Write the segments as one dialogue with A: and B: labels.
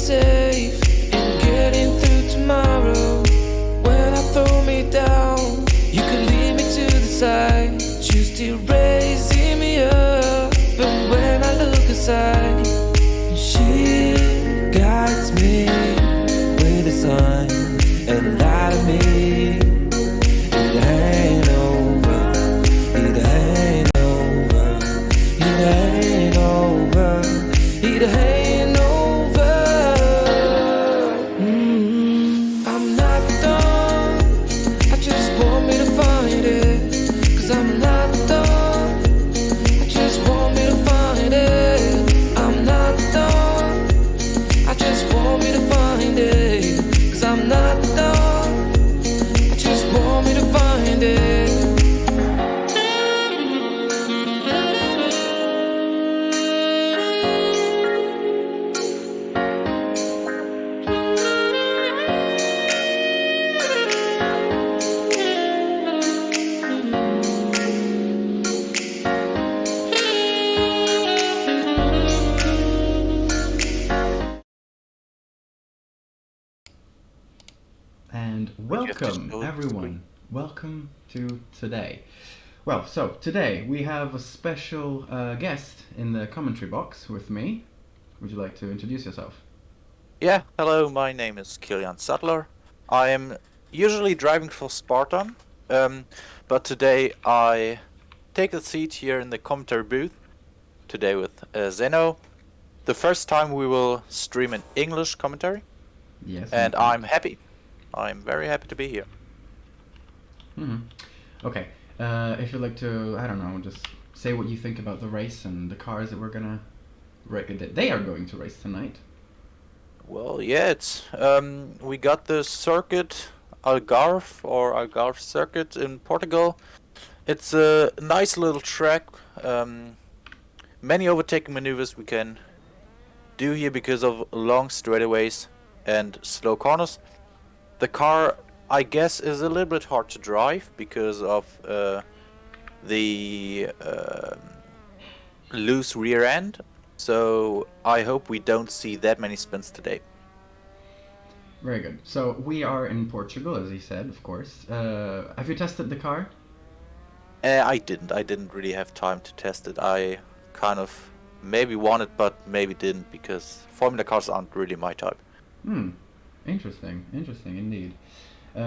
A: safe in getting through tomorrow. When I throw me down, you can lead me to the side. You still raising me up, but when I look aside, she guides me with a sign and lie to me. It ain't over, it ain't over, it ain't over, it ain't over. I'm not done, I just want me to find it. 'Cause I'm not done, I just want me to find it. I'm not done, I just want me to find it. 'Cause I'm not done, I just want me to find it.
B: And welcome, everyone. Welcome to today. Well, so today we have a special guest in the commentary box with me. Would you like to introduce yourself?
C: Yeah, hello, my name is Kilian Sattler. I am usually driving for Spartan, but today I take a seat here in the commentary booth, today with Zeno. The first time we will stream in English commentary,
B: Yes.
C: and
B: indeed.
C: I'm happy. I'm very happy to be here.
B: Okay. If you'd like to, I don't know, just say what you think about the race and the cars that we're gonna, that they are going to race tonight.
C: Well, yeah, it's we got the circuit Algarve circuit in Portugal. It's a nice little track. Many overtaking maneuvers we can do here because of long straightaways and slow corners. The car, I guess, is a little bit hard to drive because of the loose rear end. So I hope we don't see that many spins today.
B: Very good. So we are in Portugal, as he said, of course. Have you tested the car?
C: I didn't really have time to test it. I kind of maybe wanted, but maybe didn't, because Formula cars aren't really my type.
B: Interesting indeed.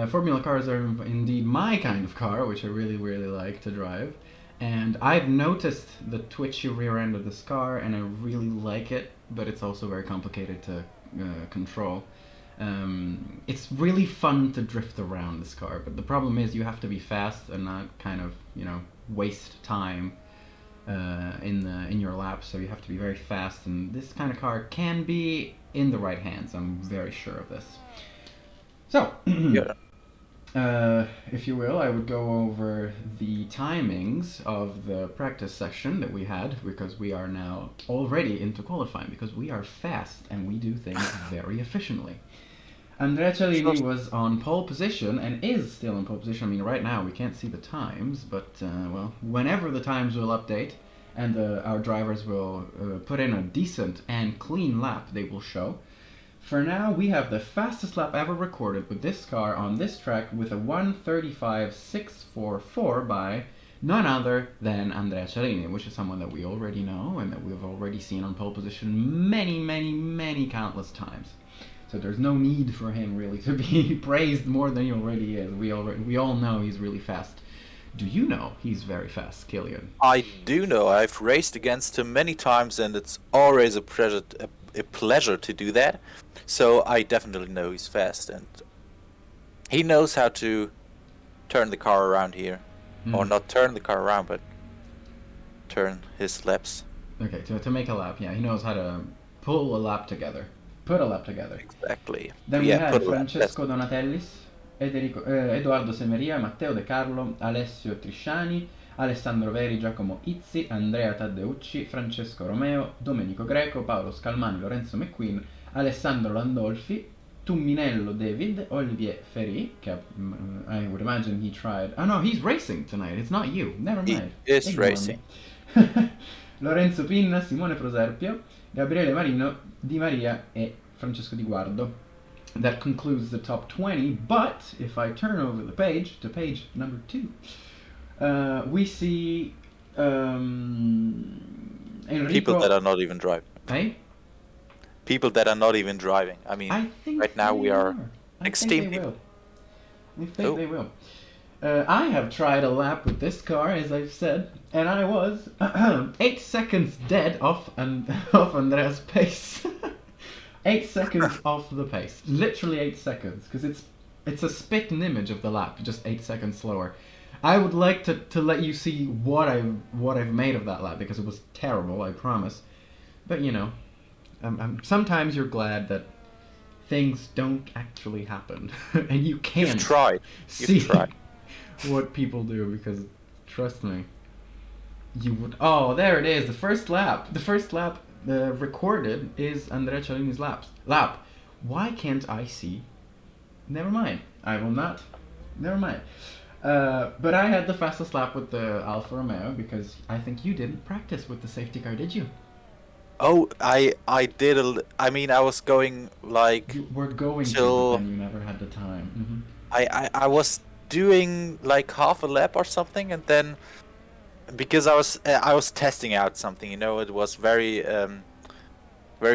B: Formula cars are indeed my kind of car, which I really, really like to drive. And I've noticed the twitchy rear end of this car, and I really like it, but it's also very complicated to control. It's really fun to drift around this car, but the problem is you have to be fast and not kind of, waste time in your lap, so you have to be very fast, and this kind of car can be in the right hands. I'm very sure of this. So, if you will, I would go over the timings of the practice session that we had, because we are now already into qualifying, because we are fast and we do things very efficiently. Andrea Cellini was on pole position and is still in pole position. I mean, right now we can't see the times, but well, whenever the times will update and our drivers will put in a decent and clean lap, they will show. For now, we have the fastest lap ever recorded with this car on this track with a 1:35.644 by none other than Andrea Cellini, which is someone that we already know and that we've already seen on pole position many countless times. So there's no need for him really to be praised more than he already is. We all know he's really fast. Do you know he's very fast, Kilian?
C: I do know. I've raced against him many times, and it's always a pleasure to do that. So I definitely know he's fast, and he knows how to turn the car around here. Or not turn the car around, but turn his laps.
B: Okay, to make a lap, yeah. He knows how to pull a lap together. Put a lap together.
C: Exactly.
B: Then we have Francesco Donatellis, Edoardo Semeria, Matteo De Carlo, Alessio Trisciani, Alessandro Veri, Giacomo Izzi, Andrea Taddeucci, Francesco Romeo, Domenico Greco, Paolo Scalmani, Lorenzo McQueen, Alessandro Landolfi, Tumminello David, Olivier Ferri, I would imagine he tried... Oh no, he's racing tonight, it's not you, never mind.
C: He is racing.
B: Lorenzo Pinna, Simone Proserpio, Gabriele Marino, Di Maria e Francesco Di Guardo. That concludes the top 20, but if I turn over the page to page number 2, we see Enrico...
C: People that are not even driving.
B: Hey?
C: People that are not even driving. I mean,
B: I think
C: right now we are
B: I
C: extreme
B: think they
C: people.
B: will. I think
C: Oh.
B: they will. I have tried a lap with this car, as I've said, and I was 8 seconds dead off off Andrea's pace. 8 seconds off the pace. Literally 8 seconds, because it's a spitting image of the lap, just 8 seconds slower. I would like to let you see what I've made of that lap, because it was terrible, I promise. But you know, sometimes you're glad that things don't actually happen, and you can't
C: You've tried.
B: see
C: You've tried.
B: what people do, because trust me, you would. Oh, there it is. The first lap recorded is Andrea Cialini's lap. Why can't I see? Never mind. I will not. Never mind. But I had the fastest lap with the Alfa Romeo, because I think you didn't practice with the safety car, did you?
C: Oh, I did. I mean, I was going like
B: You were going to,
C: till
B: but then you never had the time.
C: I was doing like half a lap or something, and then because I was testing out something, you know, it was very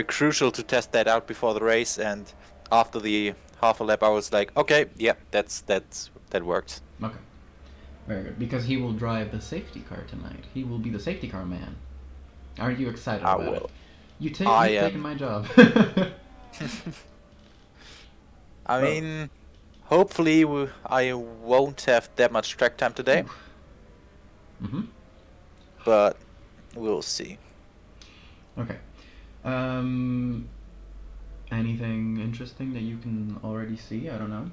C: crucial to test that out before the race, and after the half a lap, I was like, okay, yeah, that works.
B: Okay. Very good. Because he will drive the safety car tonight. He will be the safety car man. Are you excited
C: I
B: about
C: will.
B: it? You've
C: I
B: taken
C: am.
B: my job.
C: I mean, hopefully I won't have that much track time today,
B: Mm-hmm.
C: but we'll see.
B: Okay. Anything interesting that you can already see? I don't know.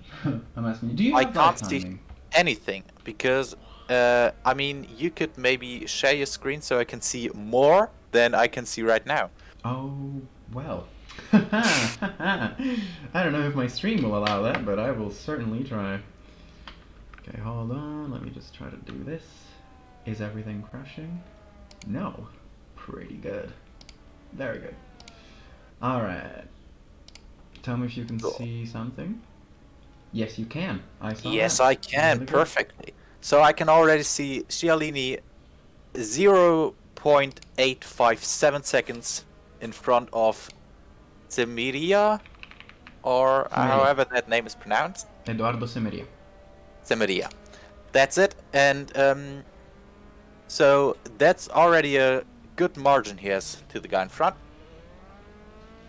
B: I'm asking you. Do you
C: I
B: have live
C: can't see
B: timing?
C: anything because I mean, you could maybe share your screen so I can see more than I can see right now.
B: Oh, well. I don't know if my stream will allow that, but I will certainly try. Okay, hold on. Let me just try to do this. Is everything crashing? No. Pretty good. Very good. Alright. Tell me if you can
C: Cool.
B: see something. Yes, you can. I saw
C: Yes,
B: that.
C: I can
B: Really good.
C: perfectly. So I can already see Cialini 0.857 seconds in front of Semiria, or
B: Semeria.
C: however that name is pronounced.
B: Eduardo Semeria.
C: Semiria. That's it. And so that's already a good margin he has to the guy in front.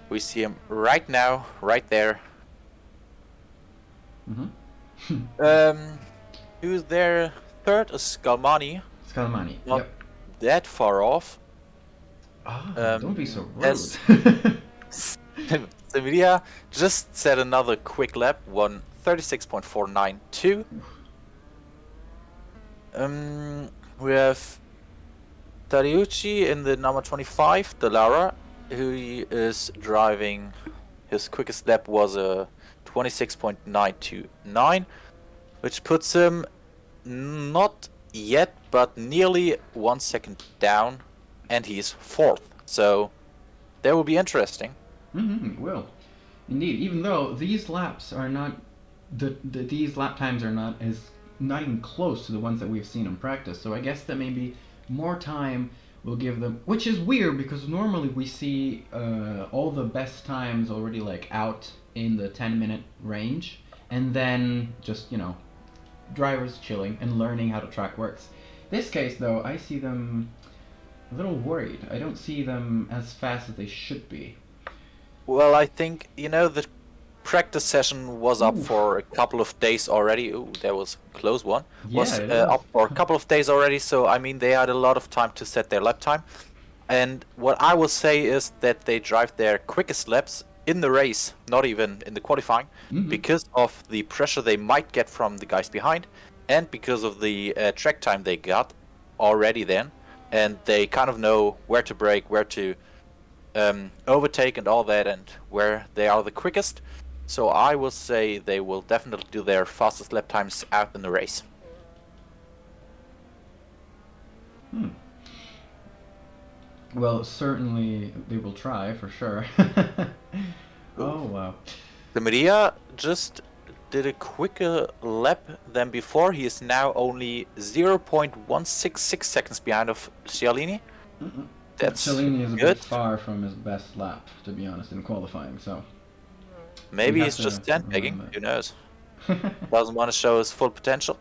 C: We see him right now, right there.
B: Mm-hmm.
C: Who's there? Third is Scalmani.
B: Scalmani.
C: Not
B: Yep.
C: that far off.
B: Don't be so rude.
C: As Semiria just set another quick lap, 1:36.492. We have Tariucci in the number 25, Dallara, who is driving. His quickest lap was a 26.929, which puts him not yet, but nearly 1 second down, and he's fourth. So that will be interesting.
B: Mm-hmm. Will. Indeed. Even though these laps are not, these lap times are not even close to the ones that we've seen in practice. So I guess that maybe more time will give them, which is weird because normally we see all the best times already like out in the 10-minute range, and then just drivers chilling and learning how the track works. This case though, I see them a little worried. I don't see them as fast as they should be.
C: Well, I think, the practice session was up for a couple of days already. Ooh, that was a close one.
B: Yeah,
C: Was
B: it is.
C: up for a couple of days already, so I mean they had a lot of time to set their lap time. And what I will say is that they drive their quickest laps in the race, not even in the qualifying, because of the pressure they might get from the guys behind, and because of the track time they got already then, and they kind of know where to brake, where to overtake and all that, and where they are the quickest. So I will say they will definitely do their fastest lap times out in the race.
B: Well, certainly they will try for sure. Oh, wow.
C: The Maria just did a quicker lap than before. He is now only 0.166 seconds behind of Cialini. That's
B: Cellini is a
C: good.
B: bit far from his best lap, to be honest, in qualifying, so...
C: Maybe
B: we
C: he's
B: have
C: just
B: to
C: sandbagging.
B: run
C: Who knows? Doesn't want to show his full potential.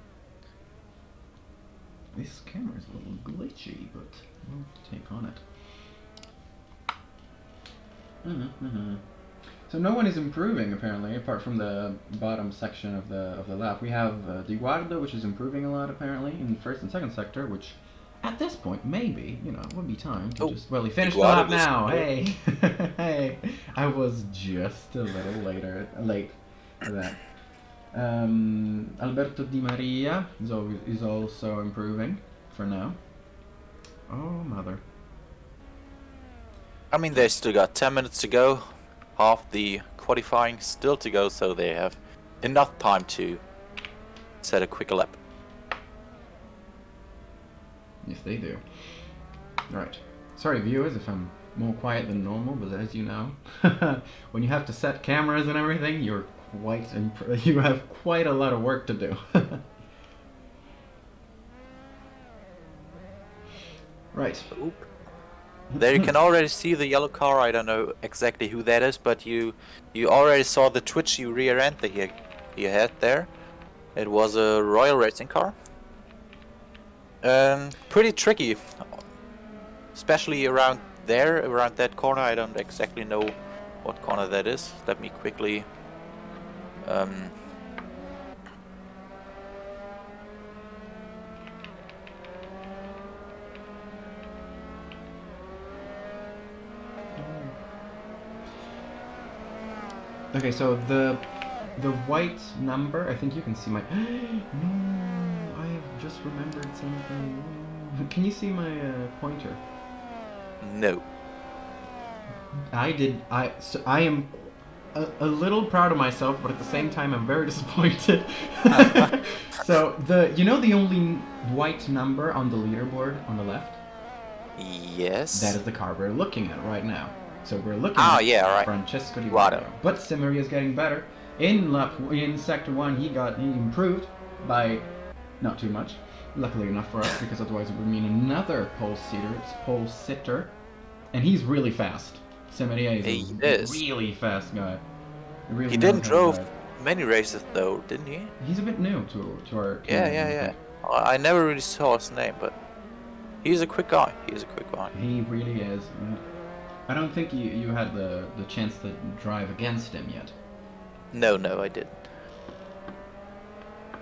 B: This camera is a little glitchy, but we'll take on it. So no one is improving apparently, apart from the bottom section of the lap. We have Diguardo, which is improving a lot apparently in the first and second sector, which at this point maybe it would be time to just he finished the lap now. Hey, hey, I was just a little late for that. Alberto Di Maria is also improving for now. Oh mother.
C: I mean, they still got 10 minutes to go. Half the qualifying still to go, so they have enough time to set a quicker lap.
B: Yes, they do. Right. Sorry, viewers, if I'm more quiet than normal, but as you know, when you have to set cameras and everything, you have quite a lot of work to do. Right.
C: Oop. There you can already see the yellow car. I don't know exactly who that is, but you already saw the twitchy rear end that he had there. It was a Royal Racing car. Pretty tricky, especially around that corner. I don't exactly know what corner that is. Let me quickly
B: Okay, so the white number, I think you can see my... No, I've just remembered something. Can you see my pointer?
C: no.
B: So I am a little proud of myself, but at the same time I'm very disappointed. So the only white number on the leaderboard on the left?
C: Yes.
B: That is the car we're looking at right now. So we're looking at Francesco Di Guardo. But Simeria is getting better. In sector 1 he improved by not too much. Luckily enough for us, because otherwise it would mean another pole sitter. And he's really fast. Simeria is a really fast guy. Really
C: he didn't drove many races though, didn't he?
B: He's a bit new to our team.
C: Yeah. I never really saw his name, but he's a quick guy.
B: He really is. I don't think you had the chance to drive against him yet.
C: No, I didn't.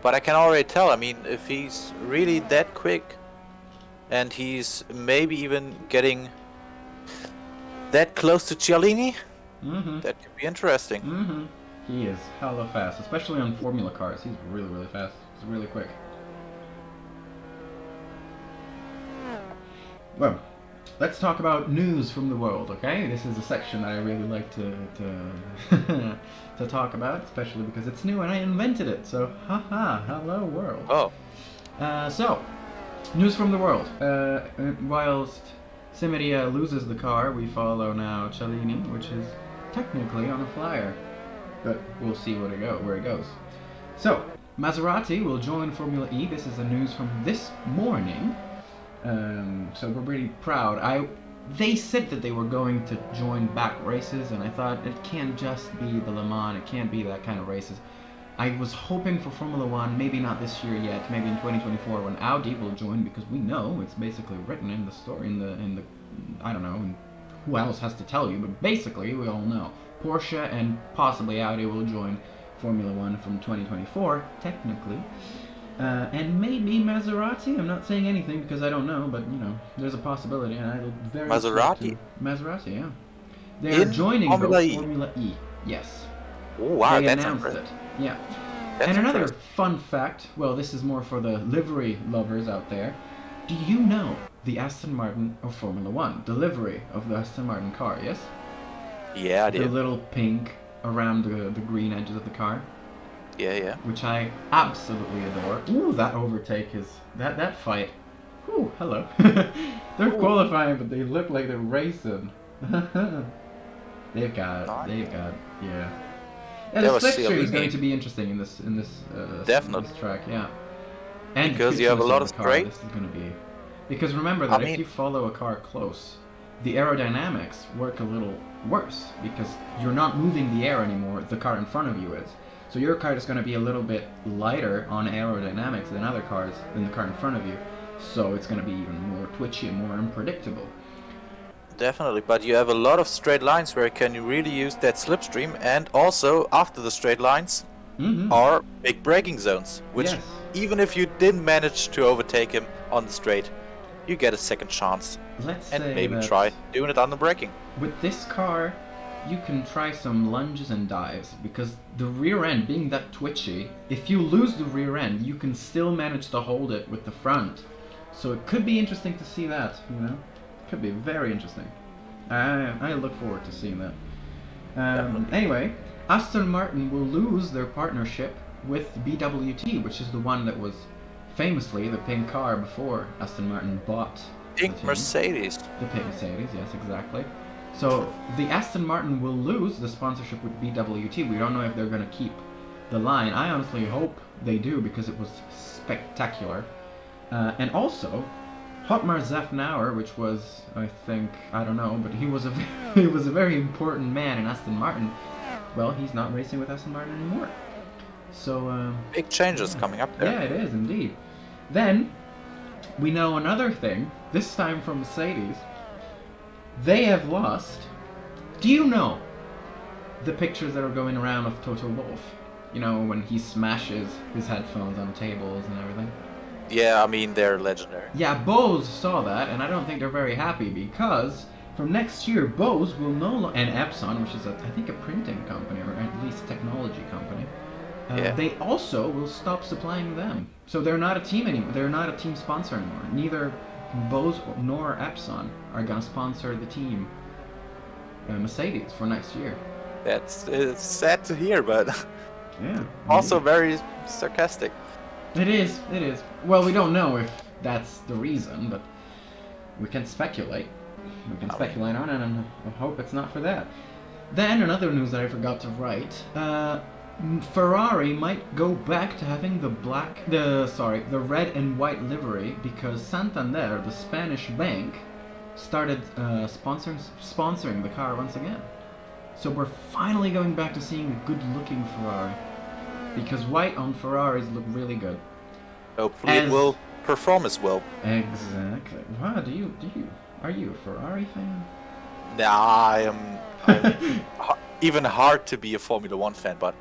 C: But I can already tell, I mean, if he's really that quick, and he's maybe even getting that close to Cialini, that could be interesting.
B: He is hella fast, especially on Formula cars. He's really, really fast. He's really quick. Well, let's talk about news from the world, okay? This is a section that I really like to to talk about, especially because it's new and I invented it. So, hello world.
C: Oh.
B: So, news from the world. Whilst Simeria loses the car, we follow now Cialini, which is technically on a flyer, but we'll see where it goes. So, Maserati will join Formula E. This is the news from this morning. So we're really proud. They said that they were going to join back races, and I thought it can't just be the Le Mans, it can't be that kind of races. I was hoping for Formula 1, maybe not this year yet, maybe in 2024 when Audi will join, because we know it's basically written in the story, in the I don't know, who else has to tell you, but basically we all know. Porsche and possibly Audi will join Formula 1 from 2024, technically. And maybe Maserati. I'm not saying anything because I don't know, but there's a possibility, and I look very
C: Maserati.
B: Maserati, yeah. They're joining Formula E. Yes.
C: Oh wow,
B: they
C: that's
B: announced
C: impressive.
B: it. Yeah. And another fun fact. Well, this is more for the livery lovers out there. Do you know the Aston Martin of Formula 1? The livery of the Aston Martin car, yes?
C: Yeah, I did.
B: The little pink around the green edges of the car.
C: Yeah.
B: Which I absolutely adore. Ooh, that overtake is... That fight. Ooh, hello. They're qualifying, but they look like they're racing. They've got, yeah. Yeah,
C: That
B: the
C: was
B: slipstream is
C: CLE.
B: going to be interesting in this
C: Definitely.
B: this track, yeah. And
C: Because
B: the
C: you have a
B: cuteness
C: lot
B: of
C: of
B: the car,
C: straight.
B: this is going to be... Because remember
C: I
B: that if
C: mean-
B: you follow a car close, the aerodynamics work a little worse because you're not moving the air anymore, the car in front of you is. So your car is going to be a little bit lighter on aerodynamics than other cars, than the car in front of you. So it's going to be even more twitchy and more unpredictable.
C: Definitely, but you have a lot of straight lines where can you really use that slipstream, and also after the straight lines
B: Mm-hmm.
C: are big braking zones, which
B: Yes.
C: even if you didn't manage to overtake him on the straight, you get a second chance
B: Let's
C: and
B: say
C: maybe
B: that
C: try doing it on the braking.
B: with this car, you can try some lunges and dives because the rear end being that twitchy, if you lose the rear end, you can still manage to hold it with the front. So it could be interesting to see that, you know? Could be very interesting. I look forward to seeing that.
C: Definitely.
B: Anyway, Aston Martin will lose their partnership with BWT, which is the one that was famously the pink car before Aston Martin bought the
C: Pink
B: team.
C: Mercedes.
B: The pink Mercedes, yes, exactly. So the Aston Martin will lose the sponsorship with BWT. We don't know if they're going to keep the line. I honestly hope they do because it was spectacular. And also, Hotmar Zafnauer, which was, I think, I don't know, but he was a he was a very important man in Aston Martin. Well, he's not racing with Aston Martin anymore. So
C: Big changes coming up there.
B: yeah, it is indeed. Then we know another thing. This time from Mercedes. They have lost. Do you know the pictures that are going around of Toto Wolff? You know, when he smashes his headphones on tables and everything.
C: Yeah, I mean, they're legendary.
B: Yeah, Bose saw that, and I don't think they're very happy because from next year, Bose will no longer, and Epson, which is I think a printing company or at least technology company,
C: Yeah.
B: they also will stop supplying them. So they're not a team anymore. They're not a team sponsor anymore. Neither Bose nor Epson are gonna sponsor the team Mercedes for next year.
C: It's sad to hear, but
B: Yeah.
C: also
B: indeed.
C: very sarcastic.
B: It is. It is. Well, we don't know if that's the reason, but we can speculate. We can speculate on it, and I hope it's not for that. Then another news that I forgot to write. Ferrari might go back to having the red and white livery because Santander, the Spanish bank, started sponsoring the car once again. So we're finally going back to seeing a good-looking Ferrari because white on Ferraris look really good.
C: Hopefully it will perform as well.
B: Exactly. Wow, are you a Ferrari fan?
C: Nah, I'm even hard to be a Formula 1 fan, but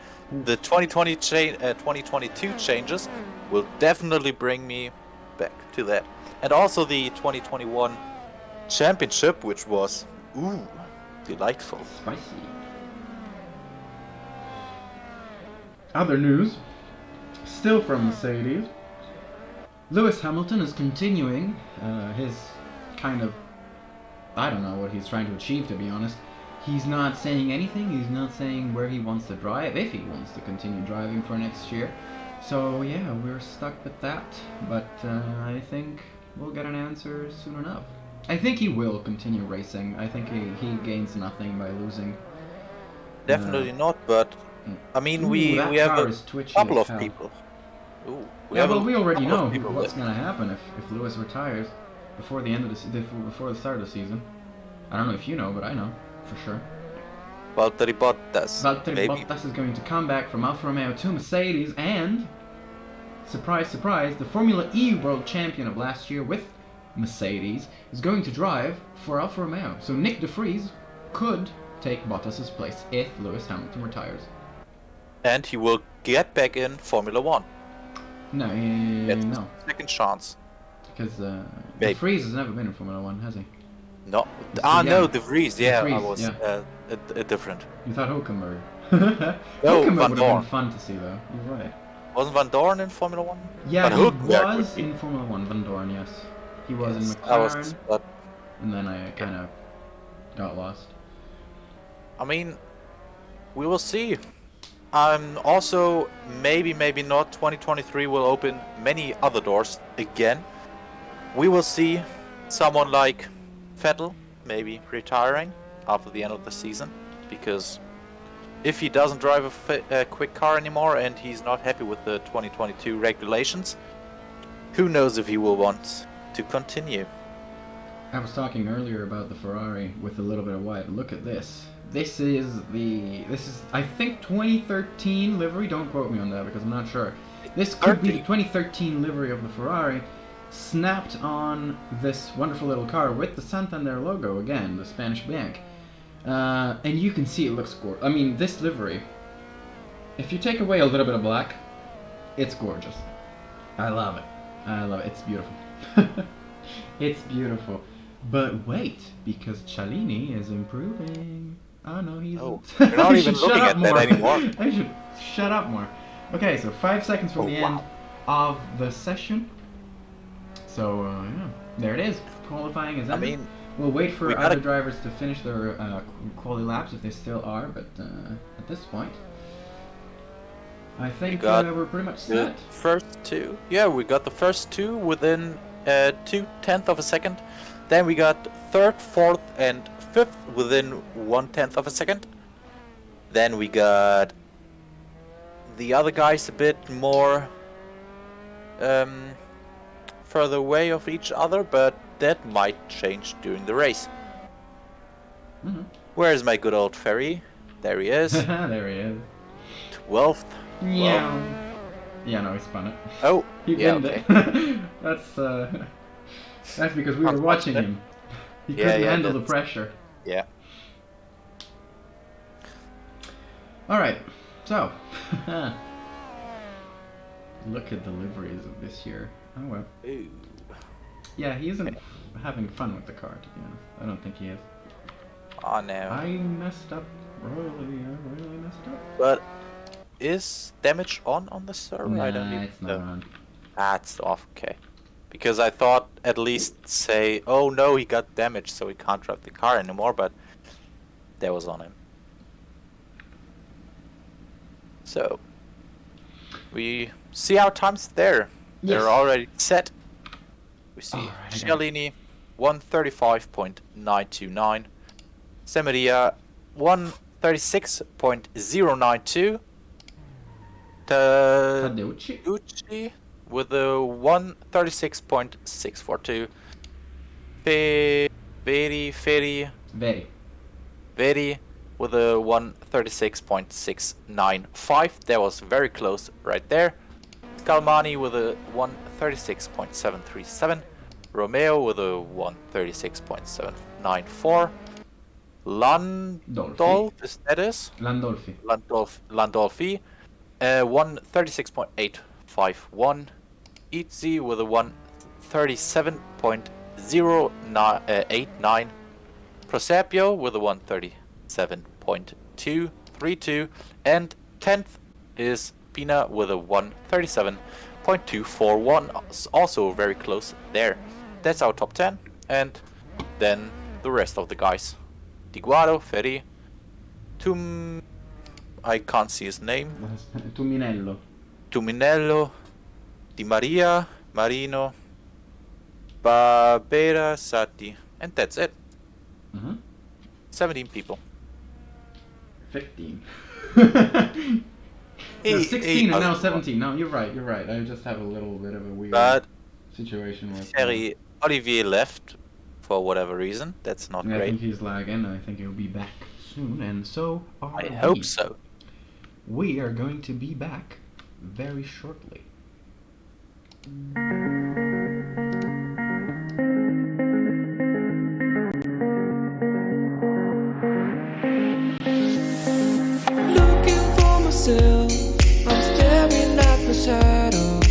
C: the 2022 changes will definitely bring me back to that. And also the 2021 championship, which was, delightful.
B: Spicy. Other news, still from Mercedes. Lewis Hamilton is continuing his kind of, I don't know what he's trying to achieve, to be honest. He's not saying anything, he's not saying where he wants to drive, if he wants to continue driving for next year. So yeah, we're stuck with that, but I think we'll get an answer soon enough. I think he will continue racing. I think he gains nothing by losing.
C: Definitely not, but I mean, we
B: that
C: have
B: car
C: a
B: is twitchy
C: couple
B: as
C: of
B: hell.
C: people. Ooh,
B: We already
C: couple
B: know
C: of people
B: what's
C: that-
B: going to happen if Lewis retires before the end of before the start of the season. I don't know if you know, but I know for sure.
C: Valtteri Bottas.
B: Valtteri
C: Maybe.
B: Bottas is going to come back from Alfa Romeo to Mercedes, and surprise, surprise, the Formula E World Champion of last year with Mercedes is going to drive for Alfa Romeo. So Nick de Vries could take Bottas's place if Lewis Hamilton retires.
C: And he will get back in Formula 1.
B: No,
C: That's
B: no,
C: second chance.
B: because de
C: Maybe.
B: Vries has never been in Formula 1, has he?
C: No.
B: He's
C: Ah,
B: too
C: no,
B: young.
C: De Vries.
B: De
C: Yeah,
B: Vries,
C: I was
B: yeah.
C: different.
B: You thought Hulkenberg.
C: No,
B: Hulkenberg
C: Van
B: would have
C: Dorn.
B: been fun to see, though. You're right.
C: Wasn't Van Dorn in Formula 1?
B: Yeah,
C: But
B: he
C: Hulkenberg
B: was
C: would be.
B: in Formula 1, Van Dorn, yes. He was
C: Yes,
B: in
C: I was,
B: McLaren,
C: but
B: and then I kind of got lost.
C: I mean, we will see. Also, maybe not. 2023 will open many other doors again. We will see someone like Vettel maybe retiring after the end of the season. because if he doesn't drive a quick car anymore and he's not happy with the 2022 regulations, who knows if he will want to continue.
B: I was talking earlier about the Ferrari with a little bit of white. Look at this. This is I think 2013 livery. Don't quote me on that because I'm not sure. This could be the 2013 livery of the Ferrari, snapped on this wonderful little car with the Santander logo again, the Spanish bank. And you can see it looks gorgeous. I mean, this livery, if you take away a little bit of black, it's gorgeous. I love it. I love it. It's beautiful. It's beautiful. But wait, because Cialini is improving. Oh no, he's...
C: Oh, you're not even looking at that anymore.
B: I should shut up more. Okay, so 5 seconds from the end of the session. So, yeah, there it is. Qualifying is ended. We'll wait for other drivers to finish their quality laps if they still are, but at this point, I think we're pretty much set.
C: First two. Yeah, we got the first two within 0.2 of a second. Then we got third, fourth, and fifth within 0.1 of a second. Then we got the other guys a bit more further away of each other, but that might change during the race.
B: Mm-hmm.
C: Where's my good old Ferry? There he is.
B: There he is.
C: 12th.
B: Yeah. Yeah, no, he spun it.
C: Oh,
B: he pinned it. That's because we were watching him. He couldn't handle the pressure.
C: Yeah.
B: Alright, so. Look at the liveries of this year. Oh well.
C: Ooh.
B: Yeah, he isn't having fun with the car, to be honest. I don't think he is.
C: Oh no.
B: I messed up royally. I really messed up.
C: But is damage on the server?
B: Nah,
C: I don't even
B: it's not on.
C: That's off. Okay. Because I thought at least say, oh no, he got damaged, so he can't drive the car anymore. But that was on him. So we see our times there.
B: Yes.
C: They're already set. We see
B: Alright,
C: Cialini 135.929, Semaria 136.092, Taducci with a 136.642, Veri with a 136.695. That was very close right there. Calmani with a 136.737, Romeo with a 136.794, Landolfi, 136.851, Itzy with a 137.089, Prosapio with a 137.232, and 10th is Pina with a 137.241, also very close there. That's our top 10, and then the rest of the guys. Diguaro, Ferri, I can't see his name. Tuminello, Di Maria, Marino, Barbera, Sati, and that's it. 17 people.
B: 15. No, 16 and now 17. No, you're right. I just have a little bit of a weird situation with
C: Ferry. Olivier left for whatever reason. That's not great.
B: I think he's lagging. I think he'll be back soon, and so are we.
C: I hope so.
B: We are going to be back very shortly.
A: Looking for myself, I'm staring at my shadow.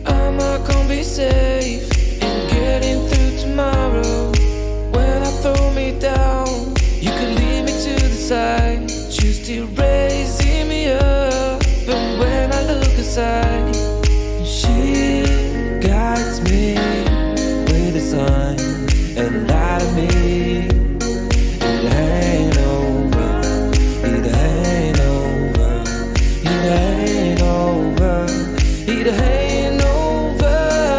A: Am I gonna be safe in getting through tomorrow? When I throw me down, you can lead me to the side. You still raising me up, and when I look aside, she guides me with a sign and light of me. It ain't over, it ain't over, it ain't over, it ain't over.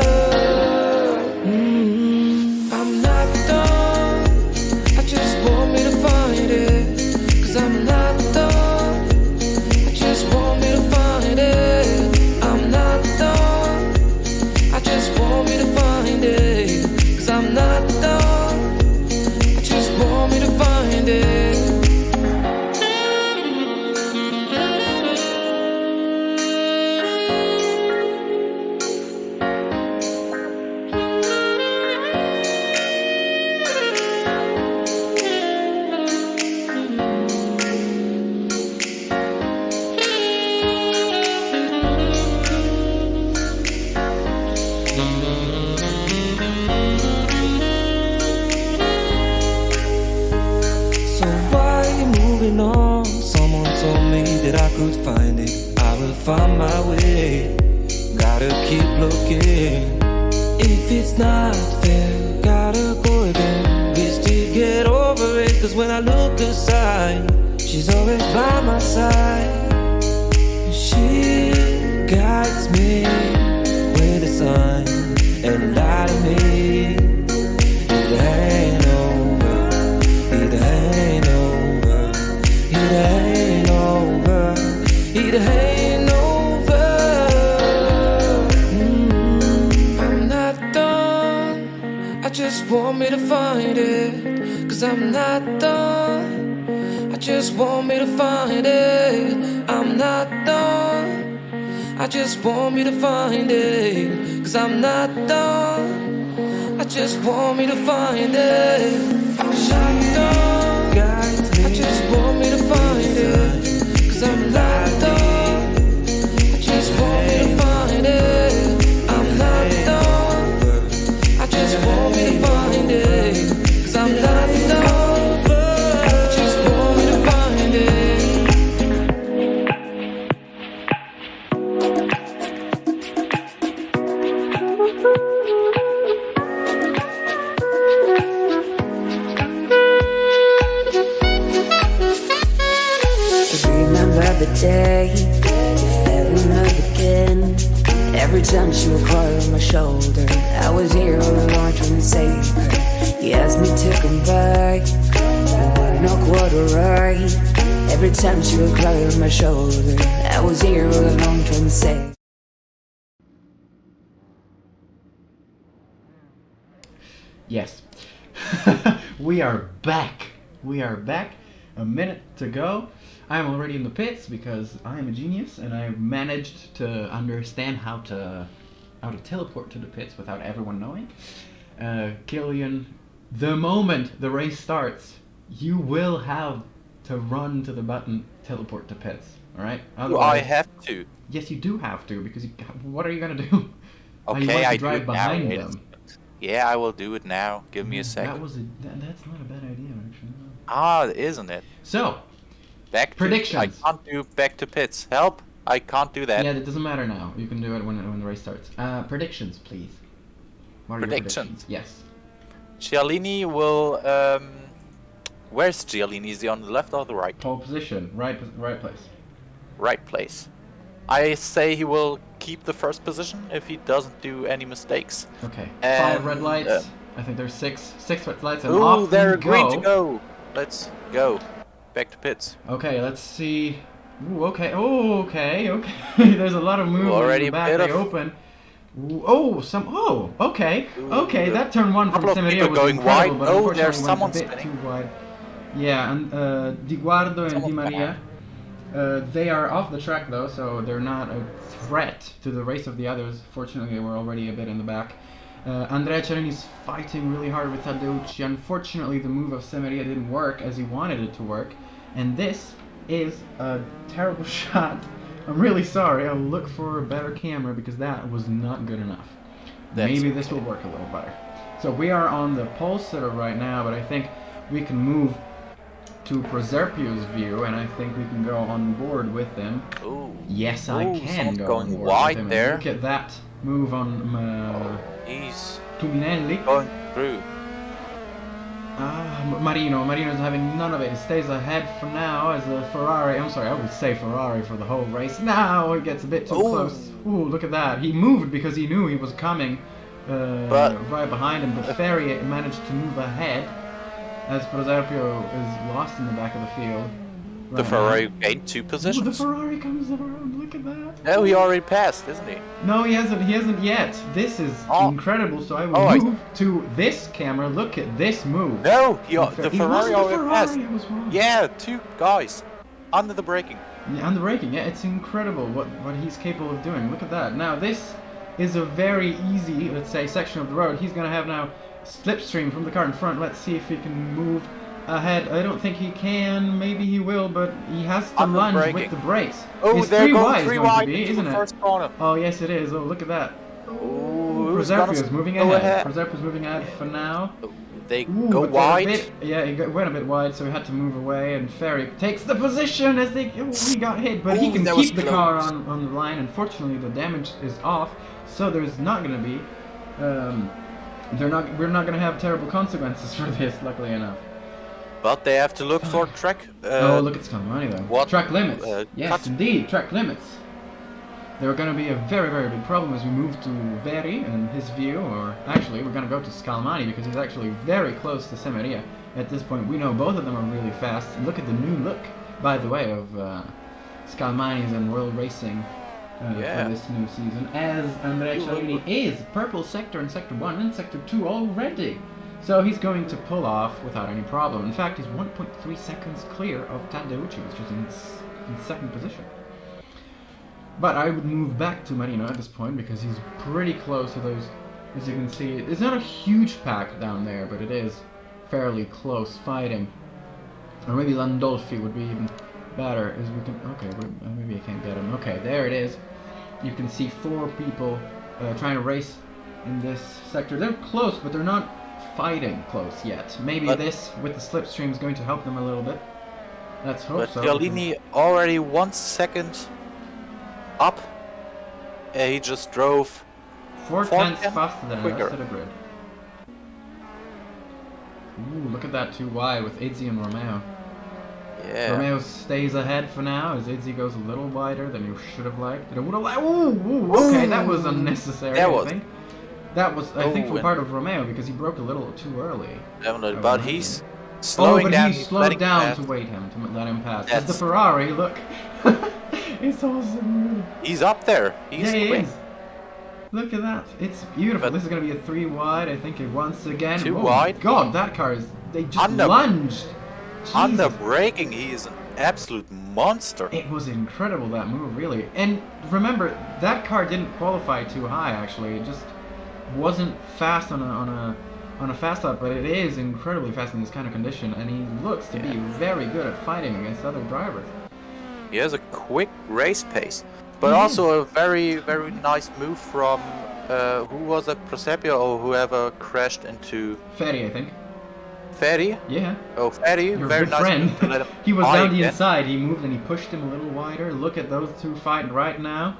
A: I'm not done, I just want me to find it, 'cause I'm not that I could find it, I will find my way. Gotta keep looking. If it's not there, gotta go again. We still get over it, cause when I look aside, she's always by my side. She guides me with a sign and lie to me. It ain't over, it ain't over, it ain't over, it ain't over. I'm not done, I just want me to find it. Cause I'm not done, I just want me to find it. I'm not done, I just want me to find it. Cause I'm not done, I just want me to find it. I'm not done, I just want me to find it. Cause I'm not done, I just want me to find it. I'm not done, I just want me to find it. Cause I'm not done, I just want me to find it.
D: Remember the day that we met again. Every time she would cry on my shoulder, I was here all along trying to save her. He asked me to come back, but we're not quite alright. Every time she would cry on my shoulder, I was here all along trying to save.
B: Yes. We are back. We are back. A minute to go. I'm already in the pits because I am a genius and I've managed to understand how to teleport to the pits without everyone knowing. Killian, the moment the race starts, you will have to run to the button teleport to pits. All right?
C: Do I have to?
B: Yes, you do have to because what are you gonna do?
C: Okay,
B: I
C: I
B: drive
C: do it now.
B: behind
C: Wait a
B: them.
C: second. Yeah, I will do it now. Give me a second.
B: That's not a bad idea actually.
C: Ah, isn't it?
B: So,
C: Back to,
B: predictions.
C: I can't do back to pits. Help! I can't do that.
B: Yeah, it doesn't matter now. You can do it when the race starts. Predictions, please. What are your
C: Predictions?
B: Yes.
C: Giallini will. Where's Giallini? Is he on the left or the right?
B: Pole position, right place.
C: Right place. I say he will keep the first position if he doesn't do any mistakes.
B: Okay.
C: And,
B: 5 red lights. I think there's six red lights, and
C: Ooh,
B: off
C: they're
B: we
C: green
B: go.
C: to go. Let's go. Back to pits.
B: Okay, let's see. Ooh, okay. Oh, okay. There's a lot of movement
C: already
B: in the back.
C: a bit
B: They
C: of-
B: open. Ooh, okay. Okay,
C: Ooh,
B: that turn one from
C: couple of
B: Semeria
C: people
B: was
C: going
B: incredible,
C: wide.
B: but
C: Oh,
B: unfortunately
C: there's
B: went
C: someone
B: a bit
C: spinning.
B: too wide. Yeah, and Di Guardo and Di
C: Someone's
B: Maria, they are off the track though, so they're not a threat to the race of the others. Fortunately, they were already a bit in the back. Andrea Cerini's fighting really hard with Tadeucci. Unfortunately, the move of Semeria didn't work as he wanted it to work, and this is a terrible shot. I'm really sorry. I'll look for a better camera because that was not good enough. Maybe this will work a little better. So we are on the pole sitter right now, but I think we can move to Proserpio's view, and I think we can go on board with him.
C: Ooh.
B: Yes, I
C: Ooh,
B: can
C: someone's
B: go
C: going
B: on board
C: wide
B: with him.
C: there.
B: And look at that move on
C: He's
B: Tuminelli.
C: going through.
B: Marino's having none of it. He stays ahead for now as a Ferrari. I'm sorry, I would say Ferrari for the whole race. Now it gets a bit too
C: Ooh.
B: close. Ooh, look at that. He moved because he knew he was coming
C: But-
B: right behind him, but Ferry managed to move ahead as Proserpio is lost in the back of the field.
C: The
B: right
C: Ferrari
B: now.
C: gained 2
B: Ooh, the
C: positions.
B: Ferrari comes around. Look at that.
C: No, he already passed, isn't he?
B: No, he hasn't yet. This is
C: Oh.
B: incredible. So I will
C: Oh, I-
B: move to this camera. Look at this move.
C: No, the
B: It wasn't
C: Ferrari
B: the
C: already
B: Ferrari,
C: passed.
B: I was wrong.
C: Yeah, 2 guys under the braking.
B: Yeah, on the braking, yeah, it's incredible what he's capable of doing. Look at that. Now this is a very easy, let's say, section of the road. He's gonna have now slipstream from the car in front. Let's see if he can move ahead. I don't think he can. Maybe he will, but he has to
C: On the
B: lunge
C: braking.
B: with the brakes.
C: Oh,
B: It's
C: they're
B: 3
C: going
B: wide
C: 3
B: going to
C: wide
B: be,
C: into
B: isn't
C: the
B: it?
C: first corner.
B: Oh yes, it is. Oh, look at that.
C: Ooh, who's gonna
B: Proserpio's moving
C: go
B: ahead.
C: ahead?
B: Proserpio's moving ahead for now.
C: they
B: Ooh,
C: go
B: but they're a
C: wide.
B: bit- yeah, he went a bit wide, so he had to move away, and Ferry takes the position as he got hit, but he
C: Ooh,
B: can
C: that was
B: keep the car
C: close.
B: on the line. Unfortunately, the damage is off, so there's not going to be, we're not going to have terrible consequences for this, luckily enough.
C: But they have to look for track.
B: Oh, look at Scalmani though.
C: what,
B: Track limits. Yes,
C: cut.
B: indeed, track limits. They're going to be a very, very big problem as we move to Veri and his view, or actually we're going to go to Scalmani because he's actually very close to Semeria. At this point, we know both of them are really fast. And look at the new look, by the way, of Scalmani's and Royal Racing
C: Yeah.
B: for this new season, as Andrea Cialini is purple sector in Sector 1 and Sector 2 already. So he's going to pull off without any problem. In fact, he's 1.3 seconds clear of Tadeucci, which is in second position. But I would move back to Marino at this point because he's pretty close to those. As you can see, it's not a huge pack down there, but it is fairly close fighting. Or maybe Landolfi would be even better. As we can, okay, maybe I can't get him. Okay, there it is. You can see 4 people trying to race in this sector. They're close, but they're not fighting close yet. Maybe this with the slipstream is going to help them a little bit. Let's hope so.
C: But Cialini already 1 second up. He just drove
B: 4 tenths faster than the
C: quicker.
B: rest of the grid. Ooh, look at that 2 wide with Izzy and Romeo.
C: Yeah.
B: Romeo stays ahead for now as Izzy goes a little wider than you should have liked. It would have. Ooh, okay, that was unnecessary. I think. That was, I think, for part of Romeo because he broke a little too early.
C: Definitely, but he's slowing down.
B: He slowed down to wait him, to let him pass. As the Ferrari, look. It's awesome.
C: He's up there. He's
B: yeah, he
C: quick.
B: is. Look at that. It's beautiful. This is going to be a 3 wide. I think it once again.
C: 2
B: oh
C: wide.
B: My God, that car is. They just lunged.
C: Under braking, he is an absolute monster.
B: It was incredible, that move, really. And remember, that car didn't qualify too high, actually. It just wasn't fast on a fast lap, but it is incredibly fast in this kind of condition, and he looks to be very good at fighting against other drivers.
C: He has a quick race pace, but also a very, very nice move from who was it, Prosepio or whoever crashed into
B: Ferry, I think.
C: Ferry?
B: Yeah.
C: Oh, Ferry,
B: Your
C: very
B: good
C: nice
B: friend.
C: move to let him
B: He was
C: by
B: down the
C: again.
B: inside. He moved and he pushed him a little wider. Look at those 2 fighting right now.